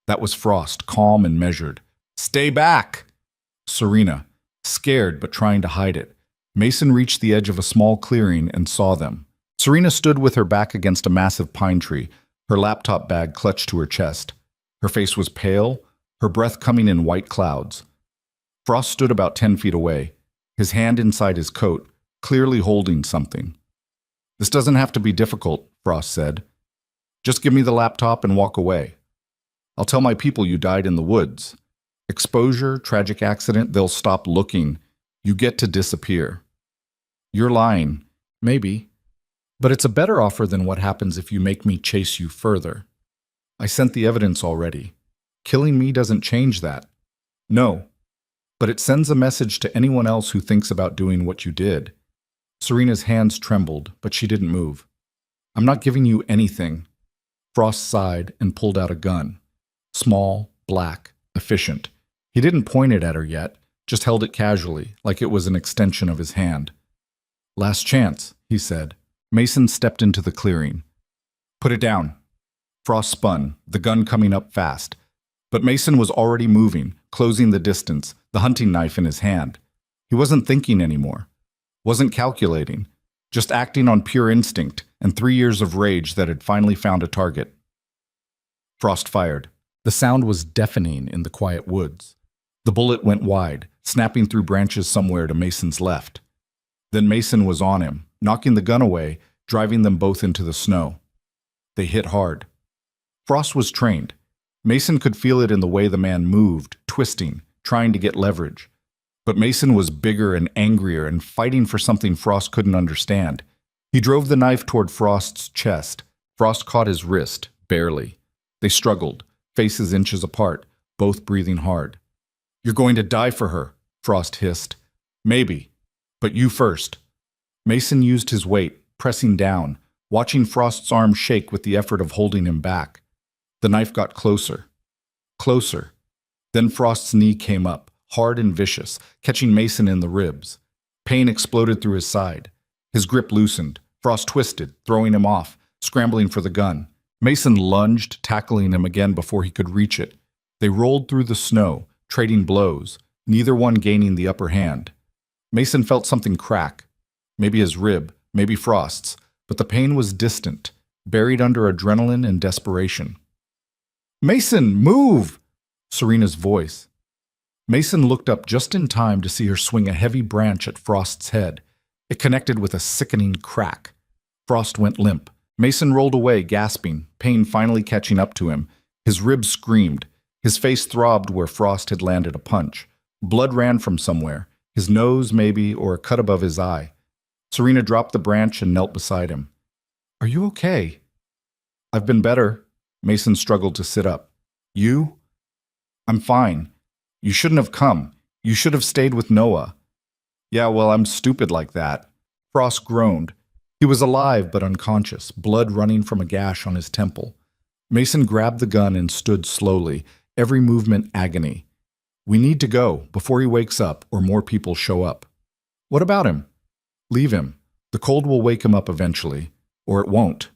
That was Frost, calm and measured. "Stay back!" Serena, scared but trying to hide it. Mason reached the edge of a small clearing and saw them. Serena stood with her back against a massive pine tree, her laptop bag clutched to her chest. Her face was pale, her breath coming in white clouds. Frost stood about 10 feet away, his hand inside his coat, clearly holding something. "This doesn't have to be difficult," Frost said. "Just give me the laptop and walk away. I'll tell my people you died in the woods. Exposure, tragic accident, they'll stop looking. You get to disappear." "You're lying." "Maybe. But it's a better offer than what happens if you make me chase you further. I sent the evidence already. Killing me doesn't change that." "No. But it sends a message to anyone else who thinks about doing what you did." Serena's hands trembled, but she didn't move. "I'm not giving you anything." Frost sighed and pulled out a gun. Small, black, efficient. He didn't point it at her yet, just held it casually, like it was an extension of his hand. "Last chance," he said. Mason stepped into the clearing. "Put it down." Frost spun, the gun coming up fast. But Mason was already moving, closing the distance, the hunting knife in his hand. He wasn't thinking anymore. Wasn't calculating. Just acting on pure instinct and 3 years of rage that had finally found a target. Frost fired. The sound was deafening in the quiet woods. The bullet went wide, snapping through branches somewhere to Mason's left. Then Mason was on him, knocking the gun away, driving them both into the snow. They hit hard. Frost was trained. Mason could feel it in the way the man moved, twisting, trying to get leverage. But Mason was bigger and angrier and fighting for something Frost couldn't understand. He drove the knife toward Frost's chest. Frost caught his wrist, barely. They struggled, faces inches apart, both breathing hard. "You're going to die for her," Frost hissed. "Maybe, but you first." Mason used his weight, pressing down, watching Frost's arm shake with the effort of holding him back. The knife got closer. Closer. Then Frost's knee came up, hard and vicious, catching Mason in the ribs. Pain exploded through his side. His grip loosened. Frost twisted, throwing him off, scrambling for the gun. Mason lunged, tackling him again before he could reach it. They rolled through the snow, trading blows, neither one gaining the upper hand. Mason felt something crack. Maybe his rib, maybe Frost's, but the pain was distant, buried under adrenaline and desperation. "Mason, move!" Serena's voice. Mason looked up just in time to see her swing a heavy branch at Frost's head. It connected with a sickening crack. Frost went limp. Mason rolled away, gasping, pain finally catching up to him. His ribs screamed. His face throbbed where Frost had landed a punch. Blood ran from somewhere, his nose maybe, or a cut above his eye. Serena dropped the branch and knelt beside him. "Are you okay?" "I've been better." Mason struggled to sit up. "You?" "I'm fine. You shouldn't have come. You should have stayed with Noah." "Yeah, well, I'm stupid like that." Frost groaned. He was alive but unconscious, blood running from a gash on his temple. Mason grabbed the gun and stood slowly, every movement agony. "We need to go before he wakes up or more people show up." "What about him?" "Leave him. The cold will wake him up eventually. Or it won't.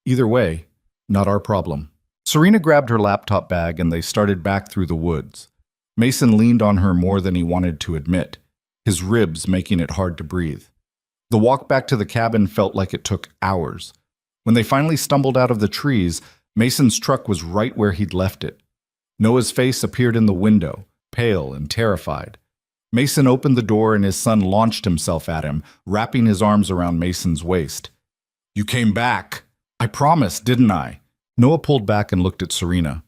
Either way, not our problem." Serena grabbed her laptop bag and they started back through the woods. Mason leaned on her more than he wanted to admit, his ribs making it hard to breathe. The walk back to the cabin felt like it took hours. When they finally stumbled out of the trees, Mason's truck was right where he'd left it. Noah's face appeared in the window, pale and terrified. Mason opened the door and his son launched himself at him, wrapping his arms around Mason's waist. "You came back. I promised, didn't I?" Noah pulled back and looked at Serena.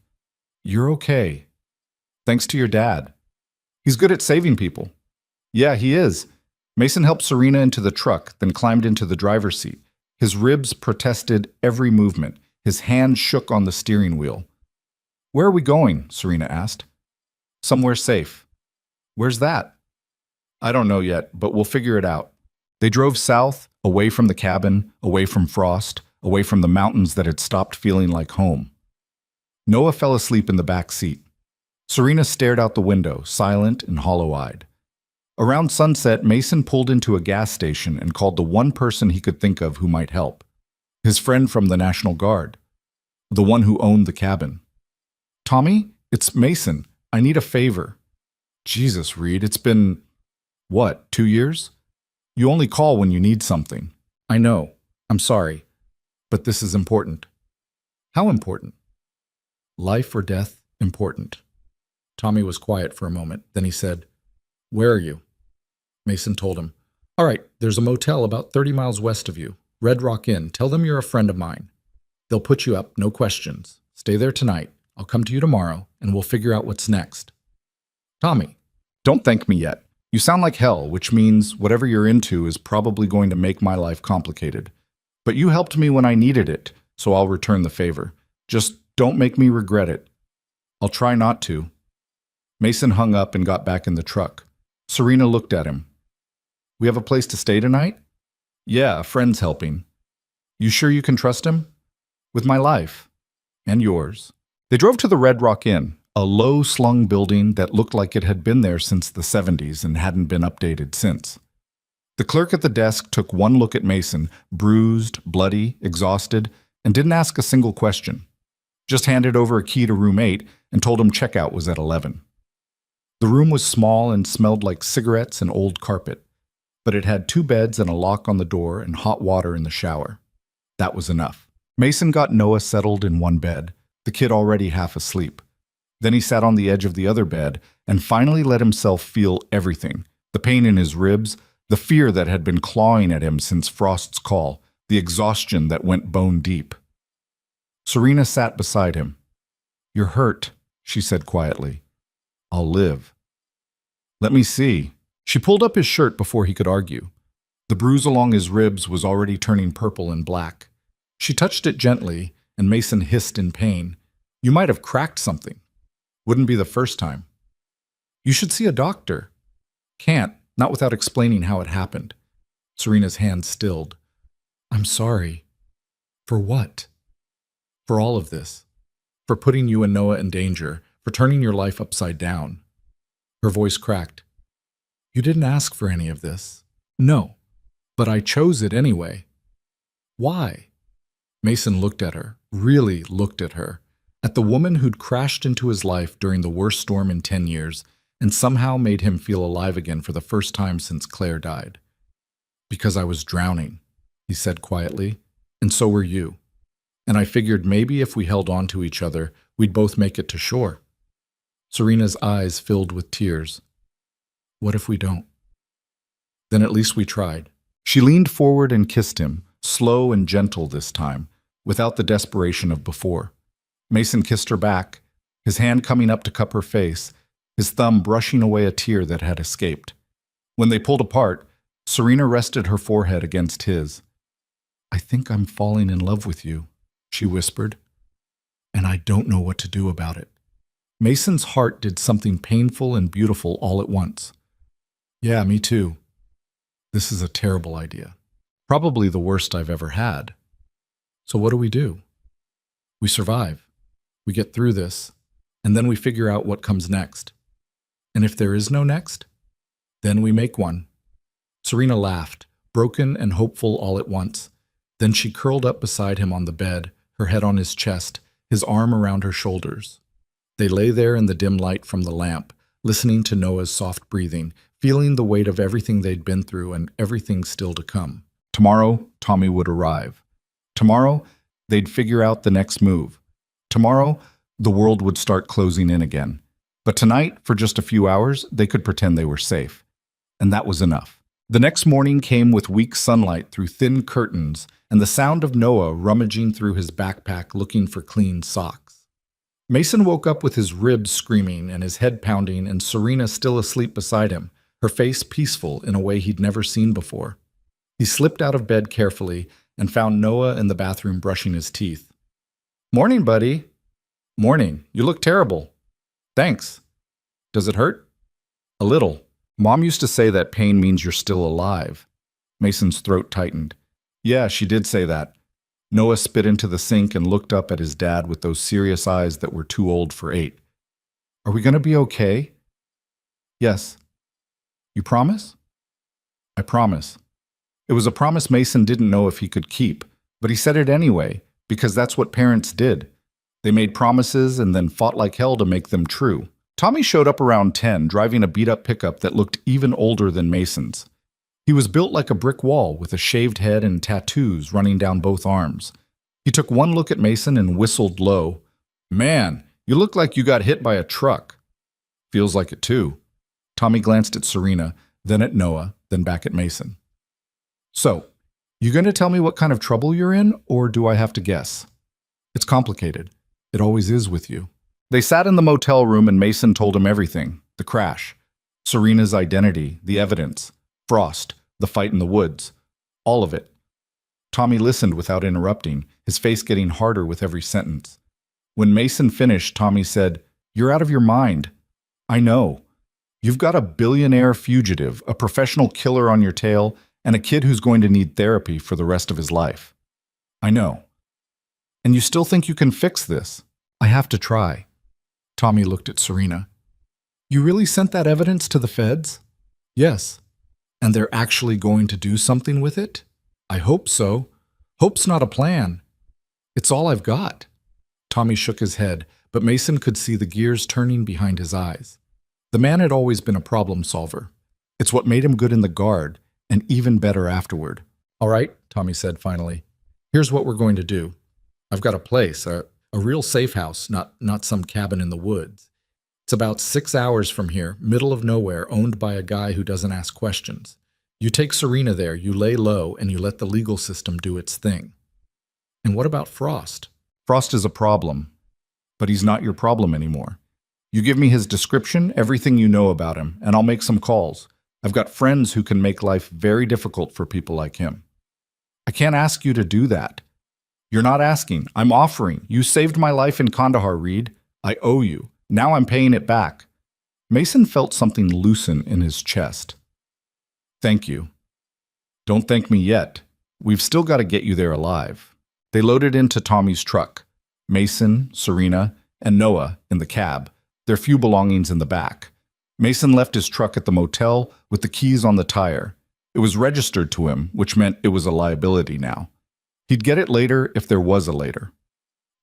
"You're okay. Thanks to your dad. He's good at saving people." "Yeah, he is." Mason helped Serena into the truck, then climbed into the driver's seat. His ribs protested every movement. His hand shook on the steering wheel. "Where are we going?" Serena asked. "Somewhere safe." "Where's that?" "I don't know yet, but we'll figure it out." They drove south, away from the cabin, away from Frost, away from the mountains that had stopped feeling like home. Noah fell asleep in the back seat. Serena stared out the window, silent and hollow-eyed. Around sunset, Mason pulled into a gas station and called the one person he could think of who might help. His friend from the National Guard. The one who owned the cabin. "Tommy, it's Mason. I need a favor." "Jesus, Reed, it's been, 2 years? You only call when you need something." "I know. I'm sorry. But this is important." "How important?" "Life or death, important." Tommy was quiet for a moment. Then he said, "Where are you?" Mason told him. "All right, there's a motel about 30 miles west of you. Red Rock Inn. Tell them you're a friend of mine. They'll put you up, no questions. Stay there tonight. I'll come to you tomorrow, and we'll figure out what's next." "Tommy, don't thank me yet. You sound like hell, which means whatever you're into is probably going to make my life complicated. But you helped me when I needed it, so I'll return the favor. Just don't make me regret it." "I'll try not to." Mason hung up and got back in the truck. Serena looked at him. "We have a place to stay tonight?" "Yeah, a friend's helping." "You sure you can trust him?" "With my life. And yours." They drove to the Red Rock Inn, a low-slung building that looked like it had been there since the 70s and hadn't been updated since. The clerk at the desk took one look at Mason, bruised, bloody, exhausted, and didn't ask a single question. Just handed over a key to room 8 and told him checkout was at 11. The room was small and smelled like cigarettes and old carpet, but it had 2 beds and a lock on the door and hot water in the shower. That was enough. Mason got Noah settled in one bed, the kid already half asleep. Then he sat on the edge of the other bed and finally let himself feel everything, the pain in his ribs, the fear that had been clawing at him since Frost's call, the exhaustion that went bone deep. Serena sat beside him. "You're hurt," she said quietly. "I'll live." "Let me see." She pulled up his shirt before he could argue. The bruise along his ribs was already turning purple and black. She touched it gently, and Mason hissed in pain. "You might have cracked something. Wouldn't be the first time." "You should see a doctor." "Can't, not without explaining how it happened." Serena's hand stilled. "I'm sorry." "For what?" "For all of this. For putting you and Noah in danger, for turning your life upside down." Her voice cracked. "You didn't ask for any of this." "No, but I chose it anyway." "Why?" Mason looked at her, really looked at her, at the woman who'd crashed into his life during the worst storm in 10 years and somehow made him feel alive again for the first time since Claire died. "Because I was drowning," he said quietly, "and so were you. And I figured maybe if we held on to each other, we'd both make it to shore." Serena's eyes filled with tears. "What if we don't?" "Then at least we tried." She leaned forward and kissed him, slow and gentle this time, without the desperation of before. Mason kissed her back, his hand coming up to cup her face, his thumb brushing away a tear that had escaped. When they pulled apart, Serena rested her forehead against his. "I think I'm falling in love with you," she whispered, "and I don't know what to do about it." Mason's heart did something painful and beautiful all at once. "Yeah, me too. This is a terrible idea. Probably the worst I've ever had. So what do? We survive. We get through this, and then we figure out what comes next. And if there is no next, then we make one." Serena laughed, broken and hopeful all at once. Then she curled up beside him on the bed, her head on his chest, his arm around her shoulders. They lay there in the dim light from the lamp, listening to Noah's soft breathing, feeling the weight of everything they'd been through and everything still to come. Tomorrow, Tommy would arrive. Tomorrow, they'd figure out the next move. Tomorrow, the world would start closing in again. But tonight, for just a few hours, they could pretend they were safe. And that was enough. The next morning came with weak sunlight through thin curtains and the sound of Noah rummaging through his backpack looking for clean socks. Mason woke up with his ribs screaming and his head pounding and Serena still asleep beside him, her face peaceful in a way he'd never seen before. He slipped out of bed carefully and found Noah in the bathroom brushing his teeth. "Morning, buddy." "Morning. You look terrible." "Thanks. Does it hurt?" "A little. Mom used to say that pain means you're still alive." Mason's throat tightened. "Yeah, she did say that." Noah spit into the sink and looked up at his dad with those serious eyes that were too old for 8. "Are we going to be okay?" "Yes." "You promise?" "I promise." It was a promise Mason didn't know if he could keep, but he said it anyway, because that's what parents did. They made promises and then fought like hell to make them true. Tommy showed up around 10, driving a beat-up pickup that looked even older than Mason's. He was built like a brick wall with a shaved head and tattoos running down both arms. He took one look at Mason and whistled low. "Man, you look like you got hit by a truck." "Feels like it too." Tommy glanced at Serena, then at Noah, then back at Mason. "So, you going to tell me what kind of trouble you're in, or do I have to guess?" "It's complicated. It always is with you." They sat in the motel room and Mason told him everything. The crash, Serena's identity, the evidence, Frost, the fight in the woods, all of it. Tommy listened without interrupting, his face getting harder with every sentence. When Mason finished, Tommy said, "You're out of your mind." "I know. You've got a billionaire fugitive, a professional killer on your tail, and a kid who's going to need therapy for the rest of his life." "I know. And you still think you can fix this?" "I have to try." Tommy looked at Serena. "You really sent that evidence to the feds?" "Yes." "And they're actually going to do something with it?" "I hope so. Hope's not a plan. It's all I've got." Tommy shook his head, but Mason could see the gears turning behind his eyes. The man had always been a problem solver. It's what made him good in the Guard, and even better afterward. "All right," Tommy said finally. "Here's what we're going to do. I've got a place, a real safe house, not some cabin in the woods. It's about 6 hours from here, middle of nowhere, owned by a guy who doesn't ask questions. You take Serena there, you lay low, and you let the legal system do its thing." "And what about Frost?" "Frost is a problem, but he's not your problem anymore. You give me his description, everything you know about him, and I'll make some calls. I've got friends who can make life very difficult for people like him." "I can't ask you to do that." "You're not asking. I'm offering. You saved my life in Kandahar, Reed. I owe you. Now I'm paying it back." Mason felt something loosen in his chest. "Thank you." "Don't thank me yet. We've still got to get you there alive." They loaded into Tommy's truck. Mason, Serena, and Noah in the cab, their few belongings in the back. Mason left his truck at the motel with the keys on the tire. It was registered to him, which meant it was a liability now. He'd get it later if there was a later.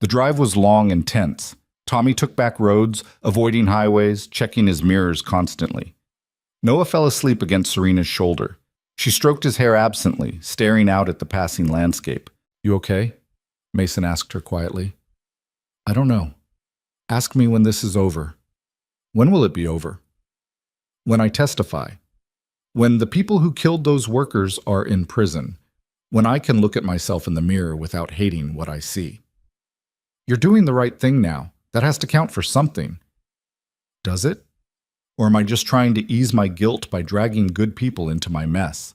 The drive was long and tense. Tommy took back roads, avoiding highways, checking his mirrors constantly. Noah fell asleep against Serena's shoulder. She stroked his hair absently, staring out at the passing landscape. "You okay?" Mason asked her quietly. "I don't know. Ask me when this is over." "When will it be over?" "When I testify. When the people who killed those workers are in prison. when I can look at myself in the mirror without hating what I see. You're doing the right thing now. That has to count for something. Does it? Or am I just trying to ease my guilt by dragging good people into my mess?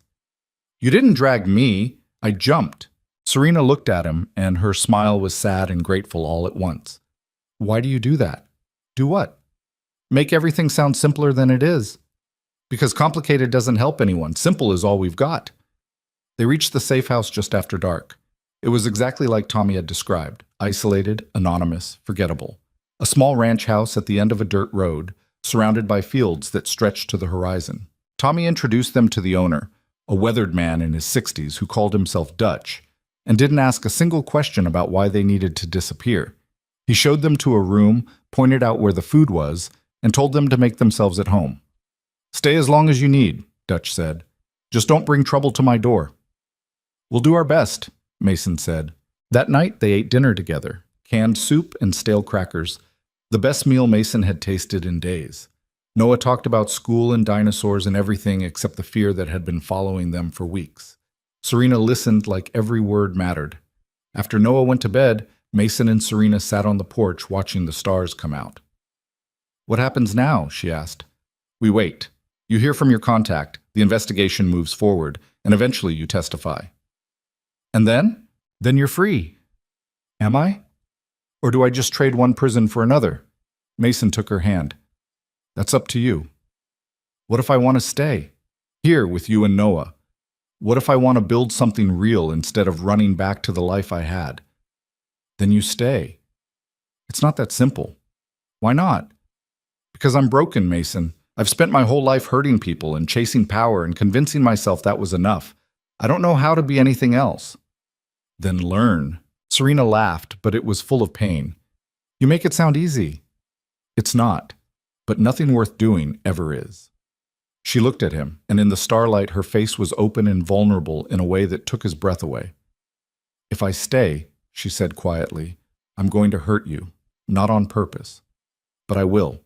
You didn't drag me. I jumped. Serena looked at him, and her smile was sad and grateful all at once. Why do you do that? Do what? Make everything sound simpler than it is. Because complicated doesn't help anyone. Simple is all we've got. They reached the safe house just after dark. It was exactly like Tommy had described. Isolated, anonymous, forgettable. A small ranch house at the end of a dirt road, surrounded by fields that stretched to the horizon. Tommy introduced them to the owner, a weathered man in his 60s who called himself Dutch, and didn't ask a single question about why they needed to disappear. He showed them to a room, pointed out where the food was, and told them to make themselves at home. Stay as long as you need, Dutch said. Just don't bring trouble to my door. We'll do our best, Mason said. That night they ate dinner together, canned soup and stale crackers, the best meal Mason had tasted in days. Noah talked about school and dinosaurs and everything except the fear that had been following them for weeks. Serena listened like every word mattered. After Noah went to bed, Mason and Serena sat on the porch watching the stars come out. What happens now? She asked. We wait. You hear from your contact, the investigation moves forward, and eventually you testify. And then? Then you're free. Am I? Or do I just trade one prison for another? Mason took her hand. That's up to you. What if I want to stay? Here with you and Noah. What if I want to build something real instead of running back to the life I had? Then you stay. It's not that simple. Why not? Because I'm broken, Mason. I've spent my whole life hurting people and chasing power and convincing myself that was enough. I don't know how to be anything else. Then learn. Serena laughed, but it was full of pain. You make it sound easy. It's not, but nothing worth doing ever is. She looked at him, and in the starlight her face was open and vulnerable in a way that took his breath away. If I stay, she said quietly, I'm going to hurt you, not on purpose. But I will,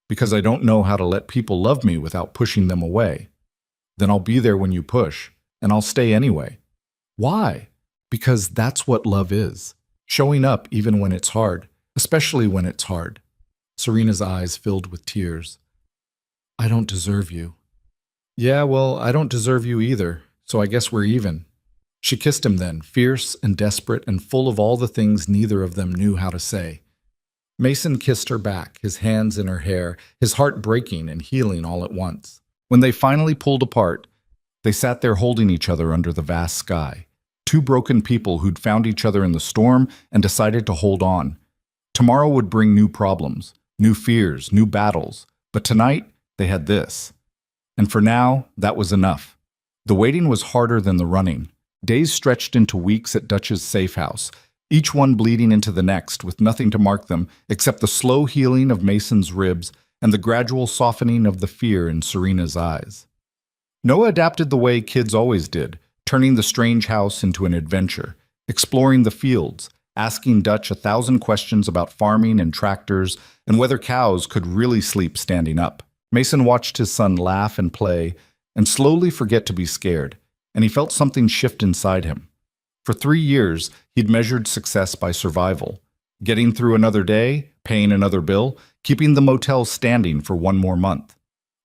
because I don't know how to let people love me without pushing them away. Then I'll be there when you push, and I'll stay anyway. Why? Because that's what love is. Showing up even when it's hard, especially when it's hard. Serena's eyes filled with tears. I don't deserve you. Yeah, well, I don't deserve you either, so I guess we're even. She kissed him then, fierce and desperate and full of all the things neither of them knew how to say. Mason kissed her back, his hands in her hair, his heart breaking and healing all at once. When they finally pulled apart, they sat there holding each other under the vast sky. Two broken people who'd found each other in the storm and decided to hold on. Tomorrow would bring new problems, new fears, new battles, but tonight they had this. And for now, that was enough. The waiting was harder than the running. Days stretched into weeks at Dutch's safe house, each one bleeding into the next with nothing to mark them except the slow healing of Mason's ribs and the gradual softening of the fear in Serena's eyes. Noah adapted the way kids always did, turning the strange house into an adventure, exploring the fields, asking Dutch 1,000 questions about farming and tractors and whether cows could really sleep standing up. Mason watched his son laugh and play and slowly forget to be scared, and he felt something shift inside him. For 3 years, he'd measured success by survival, getting through another day, paying another bill, keeping the motel standing for one more month.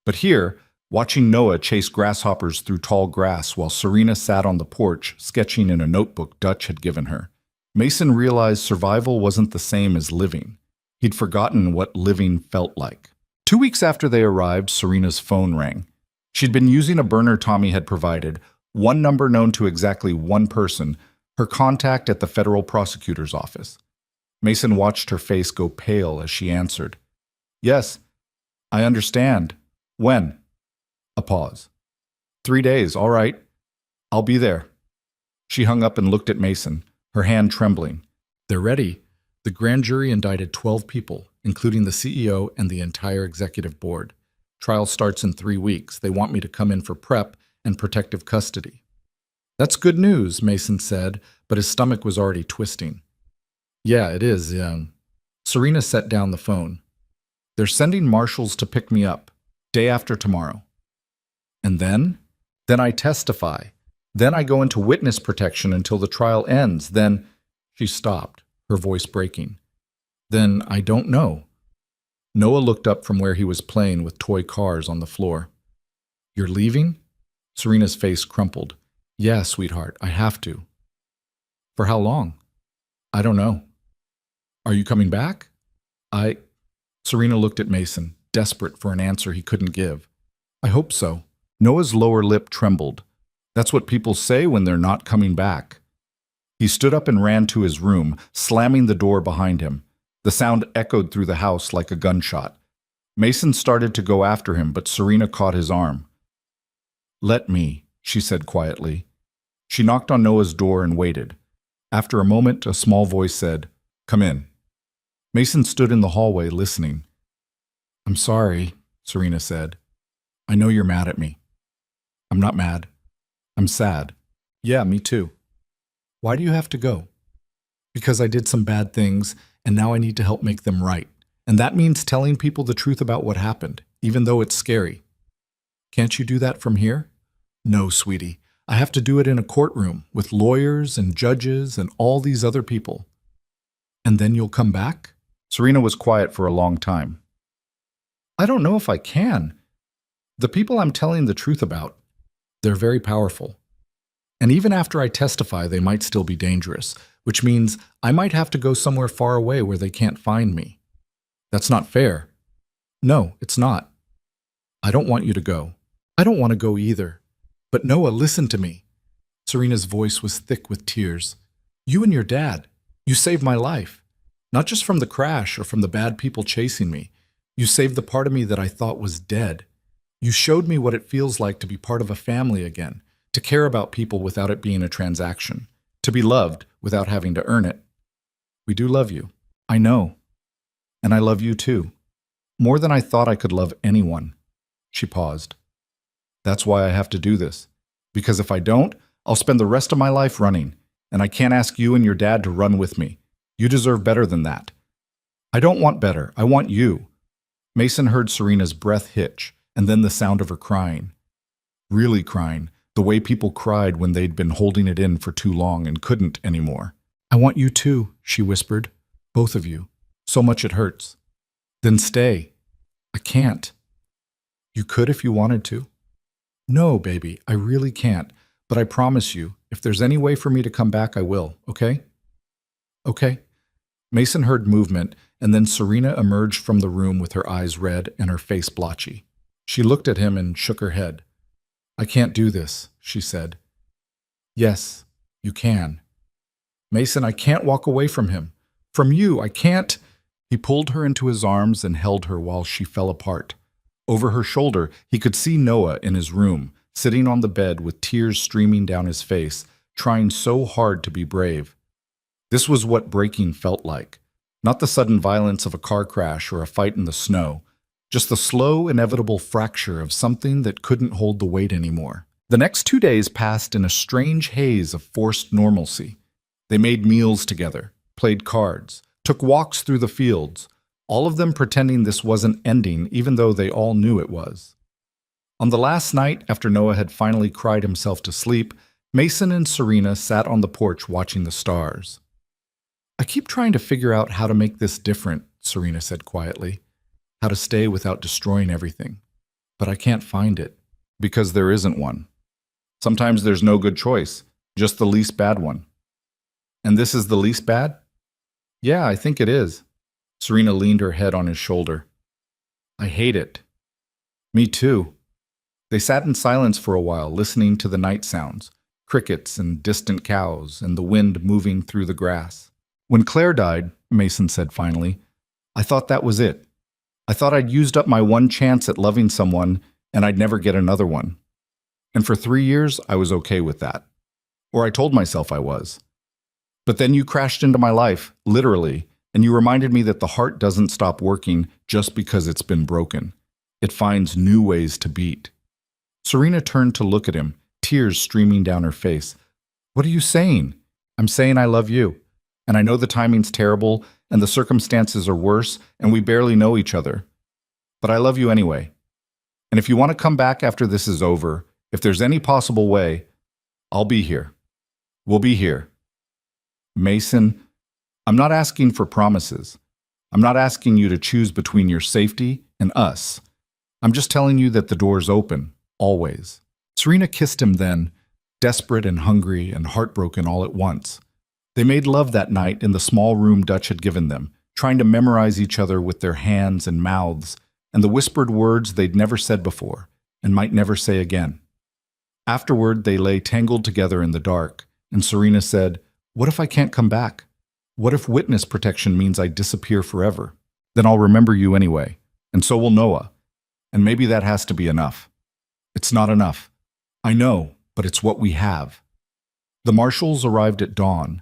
But here, watching Noah chase grasshoppers through tall grass while Serena sat on the porch sketching in a notebook Dutch had given her, Mason realized survival wasn't the same as living. He'd forgotten what living felt like. 2 weeks after they arrived, Serena's phone rang. She'd been using a burner Tommy had provided, one number known to exactly one person, her contact at the federal prosecutor's office. Mason watched her face go pale as she answered. Yes, I understand. When? A pause. 3 days, all right. I'll be there. She hung up and looked at Mason, her hand trembling. They're ready. The grand jury indicted 12 people, including the CEO and the entire executive board. Trial starts in 3 weeks. They want me to come in for prep and protective custody. That's good news, Mason said, but his stomach was already twisting. Yeah, it is. Serena set down the phone. They're sending marshals to pick me up, day after tomorrow. And then? Then I testify. Then I go into witness protection until the trial ends. Then she stopped, her voice breaking. Then I don't know. Noah looked up from where he was playing with toy cars on the floor. You're leaving? Serena's face crumpled. Yeah, sweetheart, I have to. For how long? I don't know. Are you coming back? Serena looked at Mason, desperate for an answer he couldn't give. I hope so. Noah's lower lip trembled. That's what people say when they're not coming back. He stood up and ran to his room, slamming the door behind him. The sound echoed through the house like a gunshot. Mason started to go after him, but Serena caught his arm. Let me, she said quietly. She knocked on Noah's door and waited. After a moment, a small voice said, Come in. Mason stood in the hallway listening. I'm sorry, Serena said. I know you're mad at me. I'm not mad. I'm sad. Yeah, me too. Why do you have to go? Because I did some bad things, and now I need to help make them right. And that means telling people the truth about what happened, even though it's scary. Can't you do that from here? No, sweetie. I have to do it in a courtroom with lawyers and judges and all these other people. And then you'll come back? Serena was quiet for a long time. I don't know if I can. The people I'm telling the truth about, they're very powerful. And even after I testify, they might still be dangerous, which means I might have to go somewhere far away where they can't find me. That's not fair. No, it's not. I don't want you to go. I don't want to go either. But Noah, listen to me. Serena's voice was thick with tears. You and your dad, you saved my life. Not just from the crash or from the bad people chasing me. You saved the part of me that I thought was dead. You showed me what it feels like to be part of a family again, to care about people without it being a transaction, to be loved without having to earn it. We do love you. I know. And I love you too. More than I thought I could love anyone. She paused. That's why I have to do this. Because if I don't, I'll spend the rest of my life running, and I can't ask you and your dad to run with me. You deserve better than that. I don't want better. I want you. Mason heard Serena's breath hitch, and then the sound of her crying. Really crying, the way people cried when they'd been holding it in for too long and couldn't anymore. I want you too, she whispered. Both of you. So much it hurts. Then stay. I can't. You could if you wanted to. No, baby, I really can't. But I promise you, if there's any way for me to come back, I will, okay? Okay. Mason heard movement, and then Serena emerged from the room with her eyes red and her face blotchy. She looked at him and shook her head. I can't do this, she said. Yes, you can. Mason, I can't walk away from him. From you, I can't. He pulled her into his arms and held her while she fell apart. Over her shoulder, he could see Noah in his room, sitting on the bed with tears streaming down his face, trying so hard to be brave. This was what breaking felt like. Not the sudden violence of a car crash or a fight in the snow, just the slow, inevitable fracture of something that couldn't hold the weight anymore. The next 2 days passed in a strange haze of forced normalcy. They made meals together, played cards, took walks through the fields, all of them pretending this wasn't ending even though they all knew it was. On the last night, after Noah had finally cried himself to sleep, Mason and Serena sat on the porch watching the stars. I keep trying to figure out how to make this different, Serena said quietly. How to stay without destroying everything. But I can't find it. Because there isn't one. Sometimes there's no good choice, just the least bad one. And this is the least bad? Yeah, I think it is. Serena leaned her head on his shoulder. I hate it. Me too. They sat in silence for a while, listening to the night sounds, crickets and distant cows and the wind moving through the grass. When Claire died, Mason said finally, I thought that was it. I thought I'd used up my one chance at loving someone and I'd never get another one. And for 3 years, I was okay with that. Or I told myself I was. But then you crashed into my life, literally, and you reminded me that the heart doesn't stop working just because it's been broken. It finds new ways to beat. Serena turned to look at him, tears streaming down her face. What are you saying? I'm saying I love you. And I know the timing's terrible, and the circumstances are worse, and we barely know each other. But I love you anyway. And if you want to come back after this is over, if there's any possible way, I'll be here. We'll be here. Mason, I'm not asking for promises. I'm not asking you to choose between your safety and us. I'm just telling you that the door's open, always. Serena kissed him then, desperate and hungry and heartbroken all at once. They made love that night in the small room Dutch had given them, trying to memorize each other with their hands and mouths, and the whispered words they'd never said before, and might never say again. Afterward, they lay tangled together in the dark, and Serena said, "What if I can't come back? What if witness protection means I disappear forever? Then I'll remember you anyway, and so will Noah. And maybe that has to be enough." "It's not enough. I know, but it's what we have." The marshals arrived at dawn.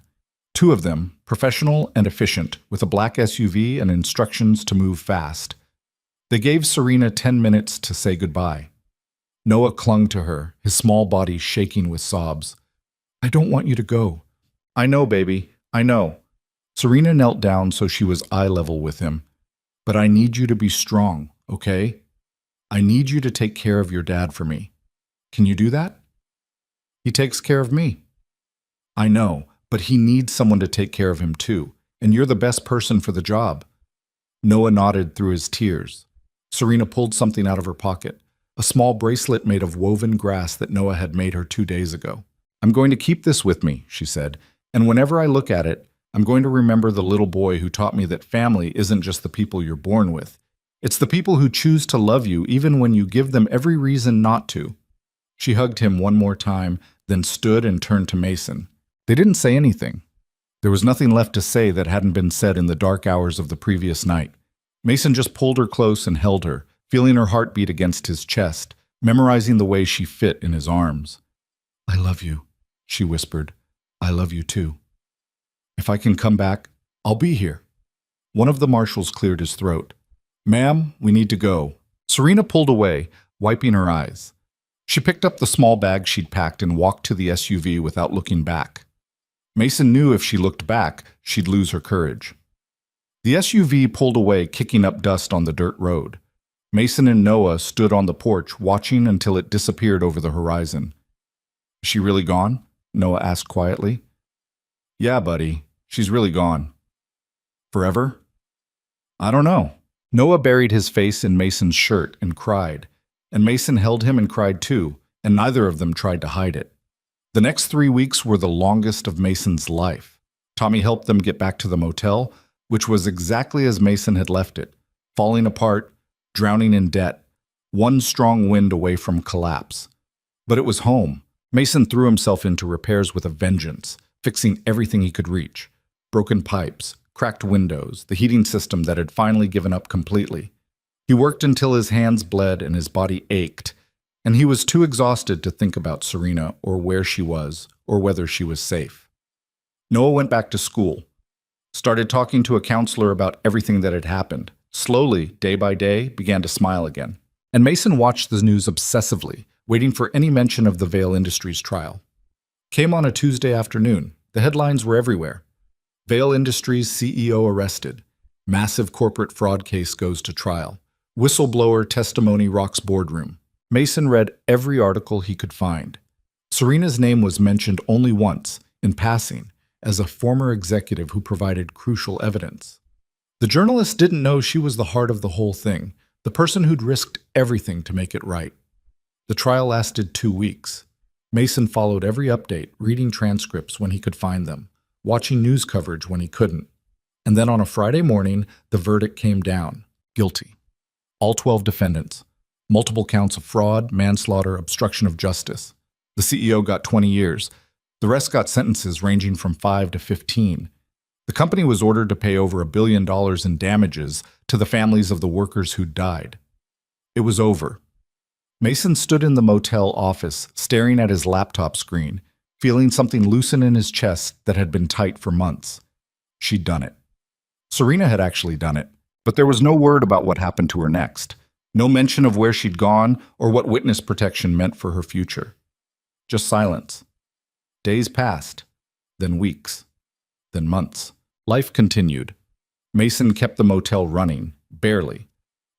Two of them, professional and efficient, with a black SUV and instructions to move fast. They gave Serena 10 minutes to say goodbye. Noah clung to her, his small body shaking with sobs. "I don't want you to go." "I know, baby, I know." Serena knelt down so she was eye level with him. "But I need you to be strong, okay? I need you to take care of your dad for me. Can you do that?" "He takes care of me." "I know, but he needs someone to take care of him too, and you're the best person for the job." Noah nodded through his tears. Serena pulled something out of her pocket, a small bracelet made of woven grass that Noah had made her 2 days ago. "I'm going to keep this with me," she said, "and whenever I look at it, I'm going to remember the little boy who taught me that family isn't just the people you're born with. It's the people who choose to love you even when you give them every reason not to." She hugged him one more time, then stood and turned to Mason. They didn't say anything. There was nothing left to say that hadn't been said in the dark hours of the previous night. Mason just pulled her close and held her, feeling her heartbeat against his chest, memorizing the way she fit in his arms. "I love you," she whispered. "I love you too. If I can come back, I'll be here." One of the marshals cleared his throat. "Ma'am, we need to go." Serena pulled away, wiping her eyes. She picked up the small bag she'd packed and walked to the SUV without looking back. Mason knew if she looked back, she'd lose her courage. The SUV pulled away, kicking up dust on the dirt road. Mason and Noah stood on the porch, watching until it disappeared over the horizon. "Is she really gone?" Noah asked quietly. "Yeah, buddy, she's really gone." "Forever?" "I don't know." Noah buried his face in Mason's shirt and cried, and Mason held him and cried too, and neither of them tried to hide it. The next 3 weeks were the longest of Mason's life. Tommy helped them get back to the motel, which was exactly as Mason had left it, falling apart, drowning in debt, one strong wind away from collapse. But it was home. Mason threw himself into repairs with a vengeance, fixing everything he could reach. Broken pipes, cracked windows, the heating system that had finally given up completely. He worked until his hands bled and his body ached, and he was too exhausted to think about Serena or where she was or whether she was safe. Noah went back to school, started talking to a counselor about everything that had happened. Slowly, day by day, began to smile again. And Mason watched the news obsessively, waiting for any mention of the Vail Industries trial. Came on a Tuesday afternoon. The headlines were everywhere. Vail Industries CEO arrested. Massive corporate fraud case goes to trial. Whistleblower testimony rocks boardroom. Mason read every article he could find. Serena's name was mentioned only once, in passing, as a former executive who provided crucial evidence. The journalist didn't know she was the heart of the whole thing, the person who'd risked everything to make it right. The trial lasted 2 weeks. Mason followed every update, reading transcripts when he could find them, watching news coverage when he couldn't. And then on a Friday morning, the verdict came down. Guilty. All 12 defendants. Multiple counts of fraud, manslaughter, obstruction of justice. The CEO got 20 years. The rest got sentences ranging from 5 to 15. The company was ordered to pay over $1 billion in damages to the families of the workers who died. It was over. Mason stood in the motel office, staring at his laptop screen, feeling something loosen in his chest that had been tight for months. She'd done it. Serena had actually done it, but there was no word about what happened to her next. No mention of where she'd gone or what witness protection meant for her future. Just silence. Days passed, then weeks, then months. Life continued. Mason kept the motel running, barely.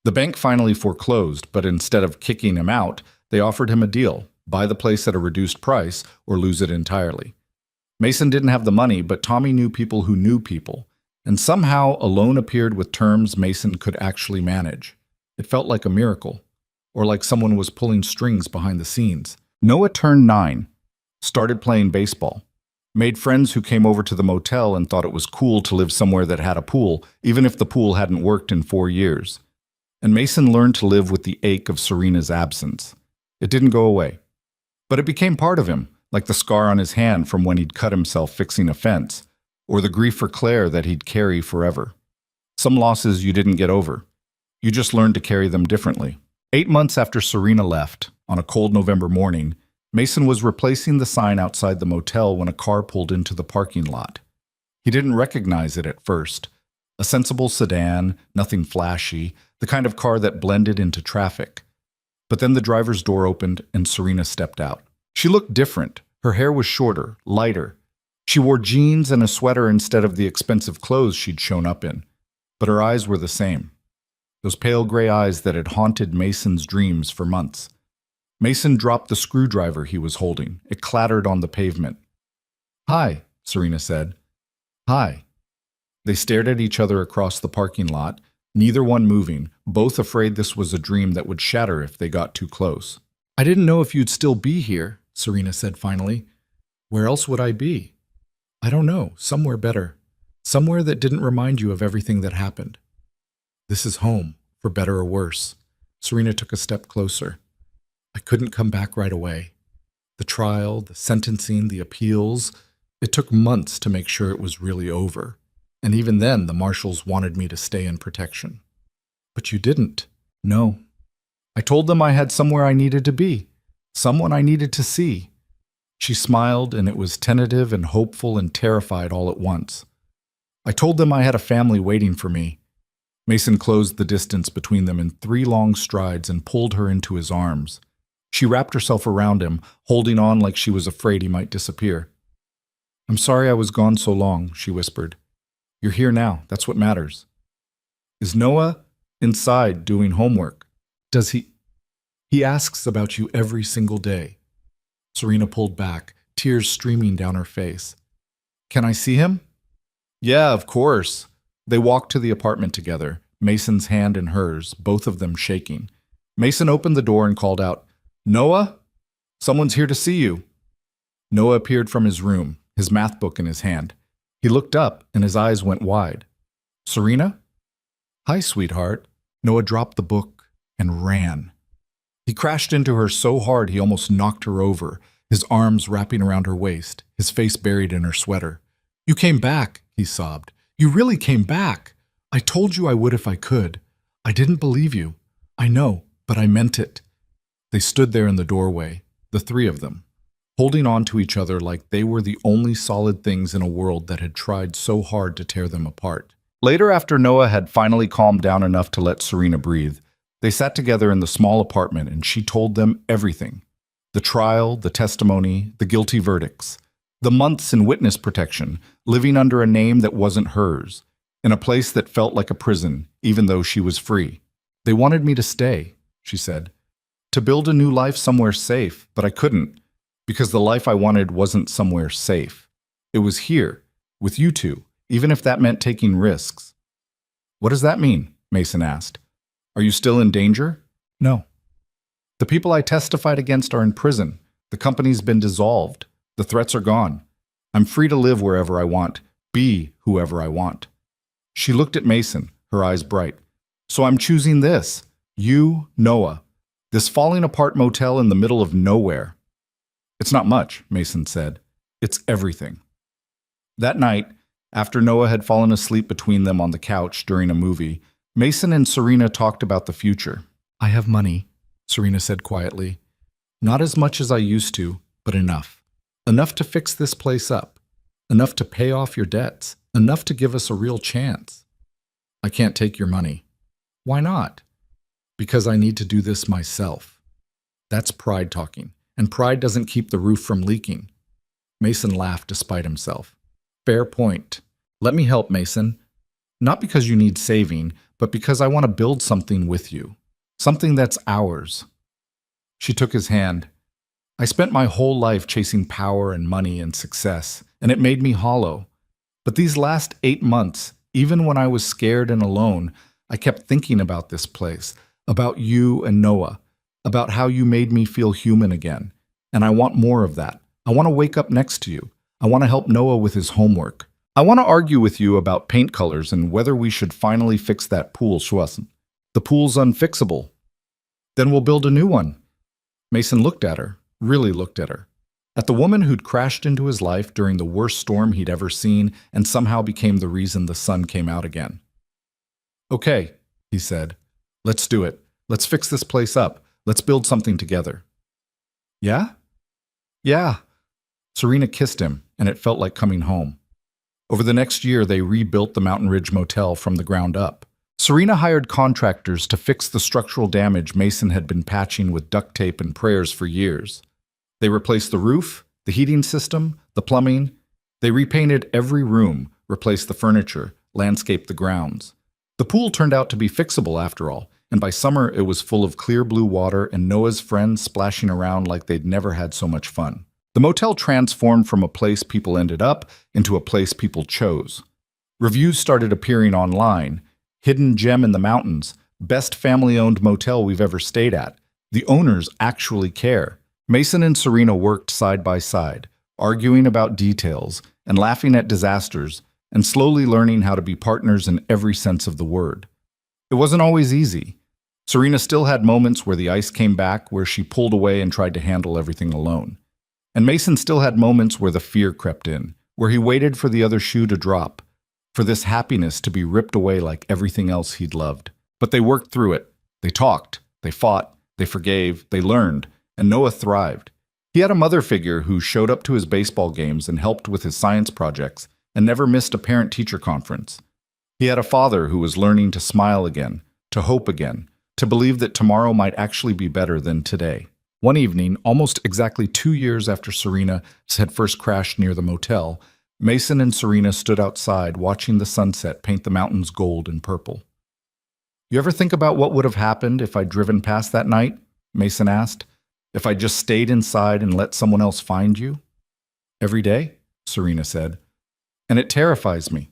The bank finally foreclosed, but instead of kicking him out, they offered him a deal. buy the place at a reduced price, or lose it entirely. Mason didn't have the money, but Tommy knew people who knew people, and somehow a loan appeared with terms Mason could actually manage. It felt like a miracle, or like someone was pulling strings behind the scenes. Noah turned 9, started playing baseball, made friends who came over to the motel and thought it was cool to live somewhere that had a pool, even if the pool hadn't worked in 4 years. And Mason learned to live with the ache of Serena's absence. It didn't go away, but it became part of him, like the scar on his hand from when he'd cut himself fixing a fence, or the grief for Claire that he'd carry forever. Some losses you didn't get over. You just learned to carry them differently. 8 months after Serena left, on a cold November morning, Mason was replacing the sign outside the motel when a car pulled into the parking lot. He didn't recognize it at first. A sensible sedan, nothing flashy, the kind of car that blended into traffic. But then the driver's door opened and Serena stepped out. She looked different. Her hair was shorter, lighter. She wore jeans and a sweater instead of the expensive clothes she'd shown up in. But her eyes were the same. Those pale gray eyes that had haunted Mason's dreams for months. Mason dropped the screwdriver he was holding. It clattered on the pavement. "Hi," Serena said. "Hi." They stared at each other across the parking lot, neither one moving, both afraid this was a dream that would shatter if they got too close. "I didn't know if you'd still be here," Serena said finally. "Where else would I be?" "I don't know, somewhere better. Somewhere that didn't remind you of everything that happened." "This is home, for better or worse." Serena took a step closer. "I couldn't come back right away. The trial, the sentencing, the appeals, it took months to make sure it was really over. And even then, the marshals wanted me to stay in protection." "But you didn't." "No. I told them I had somewhere I needed to be, someone I needed to see." She smiled, and it was tentative and hopeful and terrified all at once. "I told them I had a family waiting for me." Mason closed the distance between them in 3 long strides and pulled her into his arms. She wrapped herself around him, holding on like she was afraid he might disappear. "I'm sorry I was gone so long," she whispered. "You're here now. That's what matters." "Is Noah inside doing homework? Does he? He asks about you every single day." Serena pulled back, tears streaming down her face. "Can I see him?" "Yeah, of course." They walked to the apartment together, Mason's hand in hers, both of them shaking. Mason opened the door and called out, "Noah? Someone's here to see you." Noah appeared from his room, his math book in his hand. He looked up and his eyes went wide. "Serena?" "Hi, sweetheart." Noah dropped the book and ran. He crashed into her so hard he almost knocked her over, his arms wrapping around her waist, his face buried in her sweater. "You came back," he sobbed. "You really came back. I told you I would if I could. I didn't believe you. I know, but I meant it." They stood there in the doorway, the 3 of them, holding on to each other like they were the only solid things in a world that had tried so hard to tear them apart. Later, after Noah had finally calmed down enough to let Serena breathe, they sat together in the small apartment and she told them everything. The trial, the testimony, the guilty verdicts, the months in witness protection, living under a name that wasn't hers, in a place that felt like a prison, even though she was free. "They wanted me to stay," she said, "to build a new life somewhere safe, but I couldn't, because the life I wanted wasn't somewhere safe. It was here, with you 2, even if that meant taking risks." "What does that mean?" Mason asked. "Are you still in danger?" "No. The people I testified against are in prison. The company's been dissolved. The threats are gone. I'm free to live wherever I want, be whoever I want." She looked at Mason, her eyes bright. "So I'm choosing this. You, Noah. This falling apart motel in the middle of nowhere." "It's not much," Mason said. "It's everything." That night, after Noah had fallen asleep between them on the couch during a movie, Mason and Serena talked about the future. "I have money," Serena said quietly. "Not as much as I used to, but enough. Enough to fix this place up. Enough to pay off your debts. Enough to give us a real chance." "I can't take your money." "Why not?" "Because I need to do this myself." That's pride talking, and pride doesn't keep the roof from leaking. Mason laughed despite himself. "Fair point. Let me help, Mason. Not because you need saving, but because I want to build something with you. Something that's ours." She took his hand. I spent my whole life chasing power and money and success, and it made me hollow. But these last 8 months, even when I was scared and alone, I kept thinking about this place, about you and Noah, about how you made me feel human again. And I want more of that. I want to wake up next to you. I want to help Noah with his homework. I want to argue with you about paint colors and whether we should finally fix that pool, Schwassen. The pool's unfixable. Then we'll build a new one. Mason looked at her, really looked at her. At the woman who'd crashed into his life during the worst storm he'd ever seen and somehow became the reason the sun came out again. Okay, he said. Let's do it. Let's fix this place up. Let's build something together. Yeah? Yeah. Serena kissed him, and it felt like coming home. Over the next year, they rebuilt the Mountain Ridge Motel from the ground up. Serena hired contractors to fix the structural damage Mason had been patching with duct tape and prayers for years. They replaced the roof, the heating system, the plumbing. They repainted every room, replaced the furniture, landscaped the grounds. The pool turned out to be fixable after all, and by summer it was full of clear blue water and Noah's friends splashing around like they'd never had so much fun. The motel transformed from a place people ended up into a place people chose. Reviews started appearing online. Hidden gem in the mountains, best family-owned motel we've ever stayed at. The owners actually care. Mason and Serena worked side by side, arguing about details and laughing at disasters and slowly learning how to be partners in every sense of the word. It wasn't always easy. Serena still had moments where the ice came back, where she pulled away and tried to handle everything alone. And Mason still had moments where the fear crept in, where he waited for the other shoe to drop, for this happiness to be ripped away like everything else he'd loved. But they worked through it. They talked, they fought, they forgave, they learned, and Noah thrived. He had a mother figure who showed up to his baseball games and helped with his science projects and never missed a parent-teacher conference. He had a father who was learning to smile again, to hope again, to believe that tomorrow might actually be better than today. One evening, almost exactly 2 years after Serena had first crashed near the motel, Mason and Serena stood outside watching the sunset paint the mountains gold and purple. You ever think about what would have happened if I'd driven past that night? Mason asked. If I just stayed inside and let someone else find you? Every day, Serena said. And it terrifies me.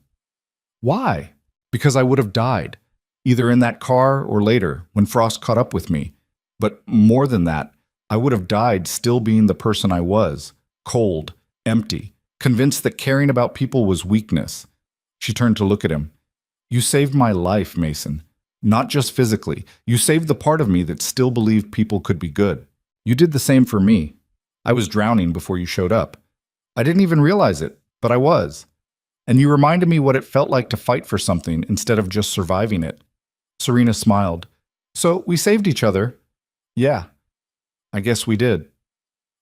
Why? Because I would have died, either in that car or later when Frost caught up with me. But more than that, I would have died still being the person I was, cold, empty, convinced that caring about people was weakness. She turned to look at him. You saved my life, Mason. Not just physically. You saved the part of me that still believed people could be good. You did the same for me. I was drowning before you showed up. I didn't even realize it, but I was. And you reminded me what it felt like to fight for something instead of just surviving it. Serena smiled. So we saved each other. Yeah, I guess we did.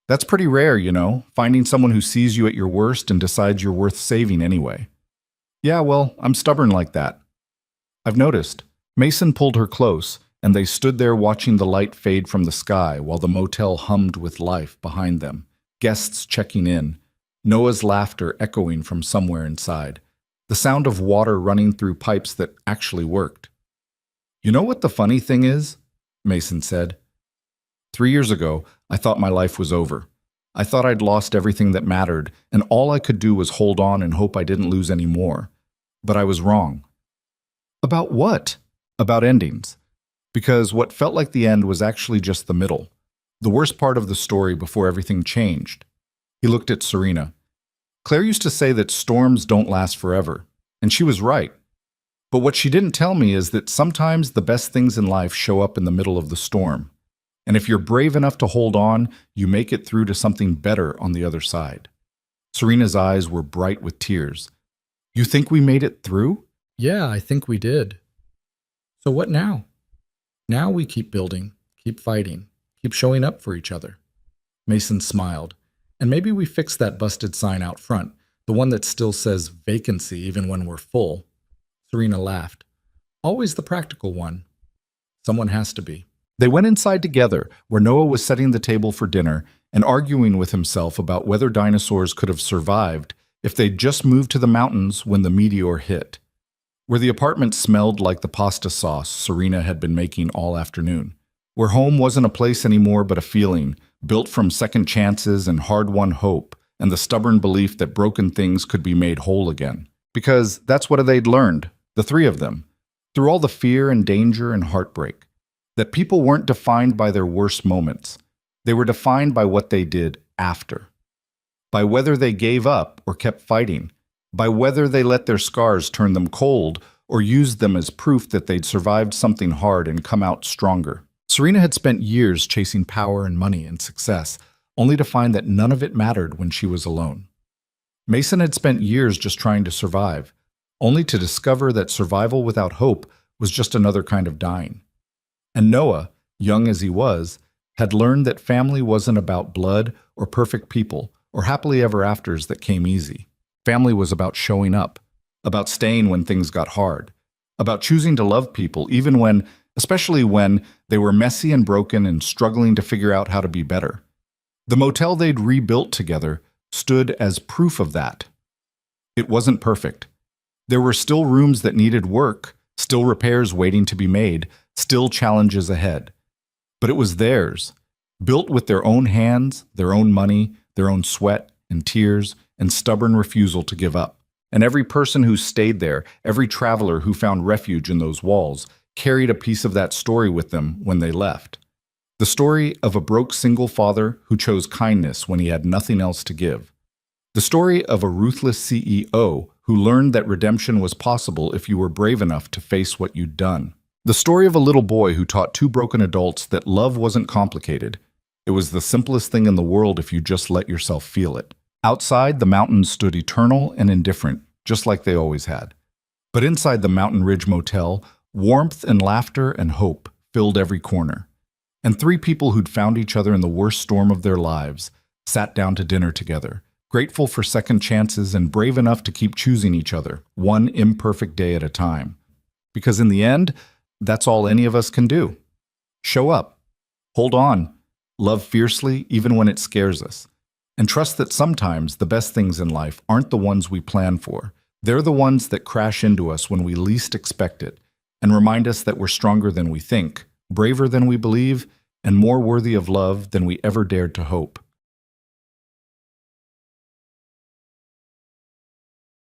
That's pretty rare, you know, finding someone who sees you at your worst and decides you're worth saving anyway. Yeah, well, I'm stubborn like that. I've noticed. Mason pulled her close, and they stood there watching the light fade from the sky while the motel hummed with life behind them, guests checking in, Noah's laughter echoing from somewhere inside, the sound of water running through pipes that actually worked. You know what the funny thing is? Mason said. 3 years ago, I thought my life was over. I thought I'd lost everything that mattered, and all I could do was hold on and hope I didn't lose any more. But I was wrong. About what? About endings. Because what felt like the end was actually just the middle, the worst part of the story before everything changed. He looked at Serena. Claire used to say that storms don't last forever, and she was right. But what she didn't tell me is that sometimes the best things in life show up in the middle of the storm. And if you're brave enough to hold on, you make it through to something better on the other side. Serena's eyes were bright with tears. You think we made it through? Yeah, I think we did. So what now? Now we keep building, keep fighting, keep showing up for each other. Mason smiled. And maybe we fix that busted sign out front, the one that still says vacancy even when we're full. Serena laughed. Always the practical one. Someone has to be. They went inside together, where Noah was setting the table for dinner and arguing with himself about whether dinosaurs could have survived if they'd just moved to the mountains when the meteor hit. Where the apartment smelled like the pasta sauce Serena had been making all afternoon. Where home wasn't a place anymore but a feeling, built from second chances and hard-won hope and the stubborn belief that broken things could be made whole again. Because that's what they'd learned, the three of them, through all the fear and danger and heartbreak, that people weren't defined by their worst moments. They were defined by what they did after, by whether they gave up or kept fighting, by whether they let their scars turn them cold or used them as proof that they'd survived something hard and come out stronger. Serena had spent years chasing power and money and success, only to find that none of it mattered when she was alone. Mason had spent years just trying to survive, only to discover that survival without hope was just another kind of dying. And Noah, young as he was, had learned that family wasn't about blood or perfect people or happily ever afters that came easy. Family was about showing up, about staying when things got hard, about choosing to love people even when, especially when, they were messy and broken and struggling to figure out how to be better. The motel they'd rebuilt together stood as proof of that. It wasn't perfect. There were still rooms that needed work, still repairs waiting to be made, still challenges ahead. But it was theirs, built with their own hands, their own money, their own sweat and tears and stubborn refusal to give up. And every person who stayed there, every traveler who found refuge in those walls, carried a piece of that story with them when they left. The story of a broke single father who chose kindness when he had nothing else to give. The story of a ruthless CEO who learned that redemption was possible if you were brave enough to face what you'd done. The story of a little boy who taught two broken adults that love wasn't complicated. It was the simplest thing in the world if you just let yourself feel it. Outside, the mountains stood eternal and indifferent, just like they always had. But inside the Mountain Ridge Motel, warmth and laughter and hope filled every corner. And three people who'd found each other in the worst storm of their lives sat down to dinner together, grateful for second chances and brave enough to keep choosing each other, one imperfect day at a time. Because in the end, that's all any of us can do. Show up. Hold on. Love fiercely even when it scares us. And trust that sometimes the best things in life aren't the ones we plan for. They're the ones that crash into us when we least expect it and remind us that we're stronger than we think, braver than we believe, and more worthy of love than we ever dared to hope.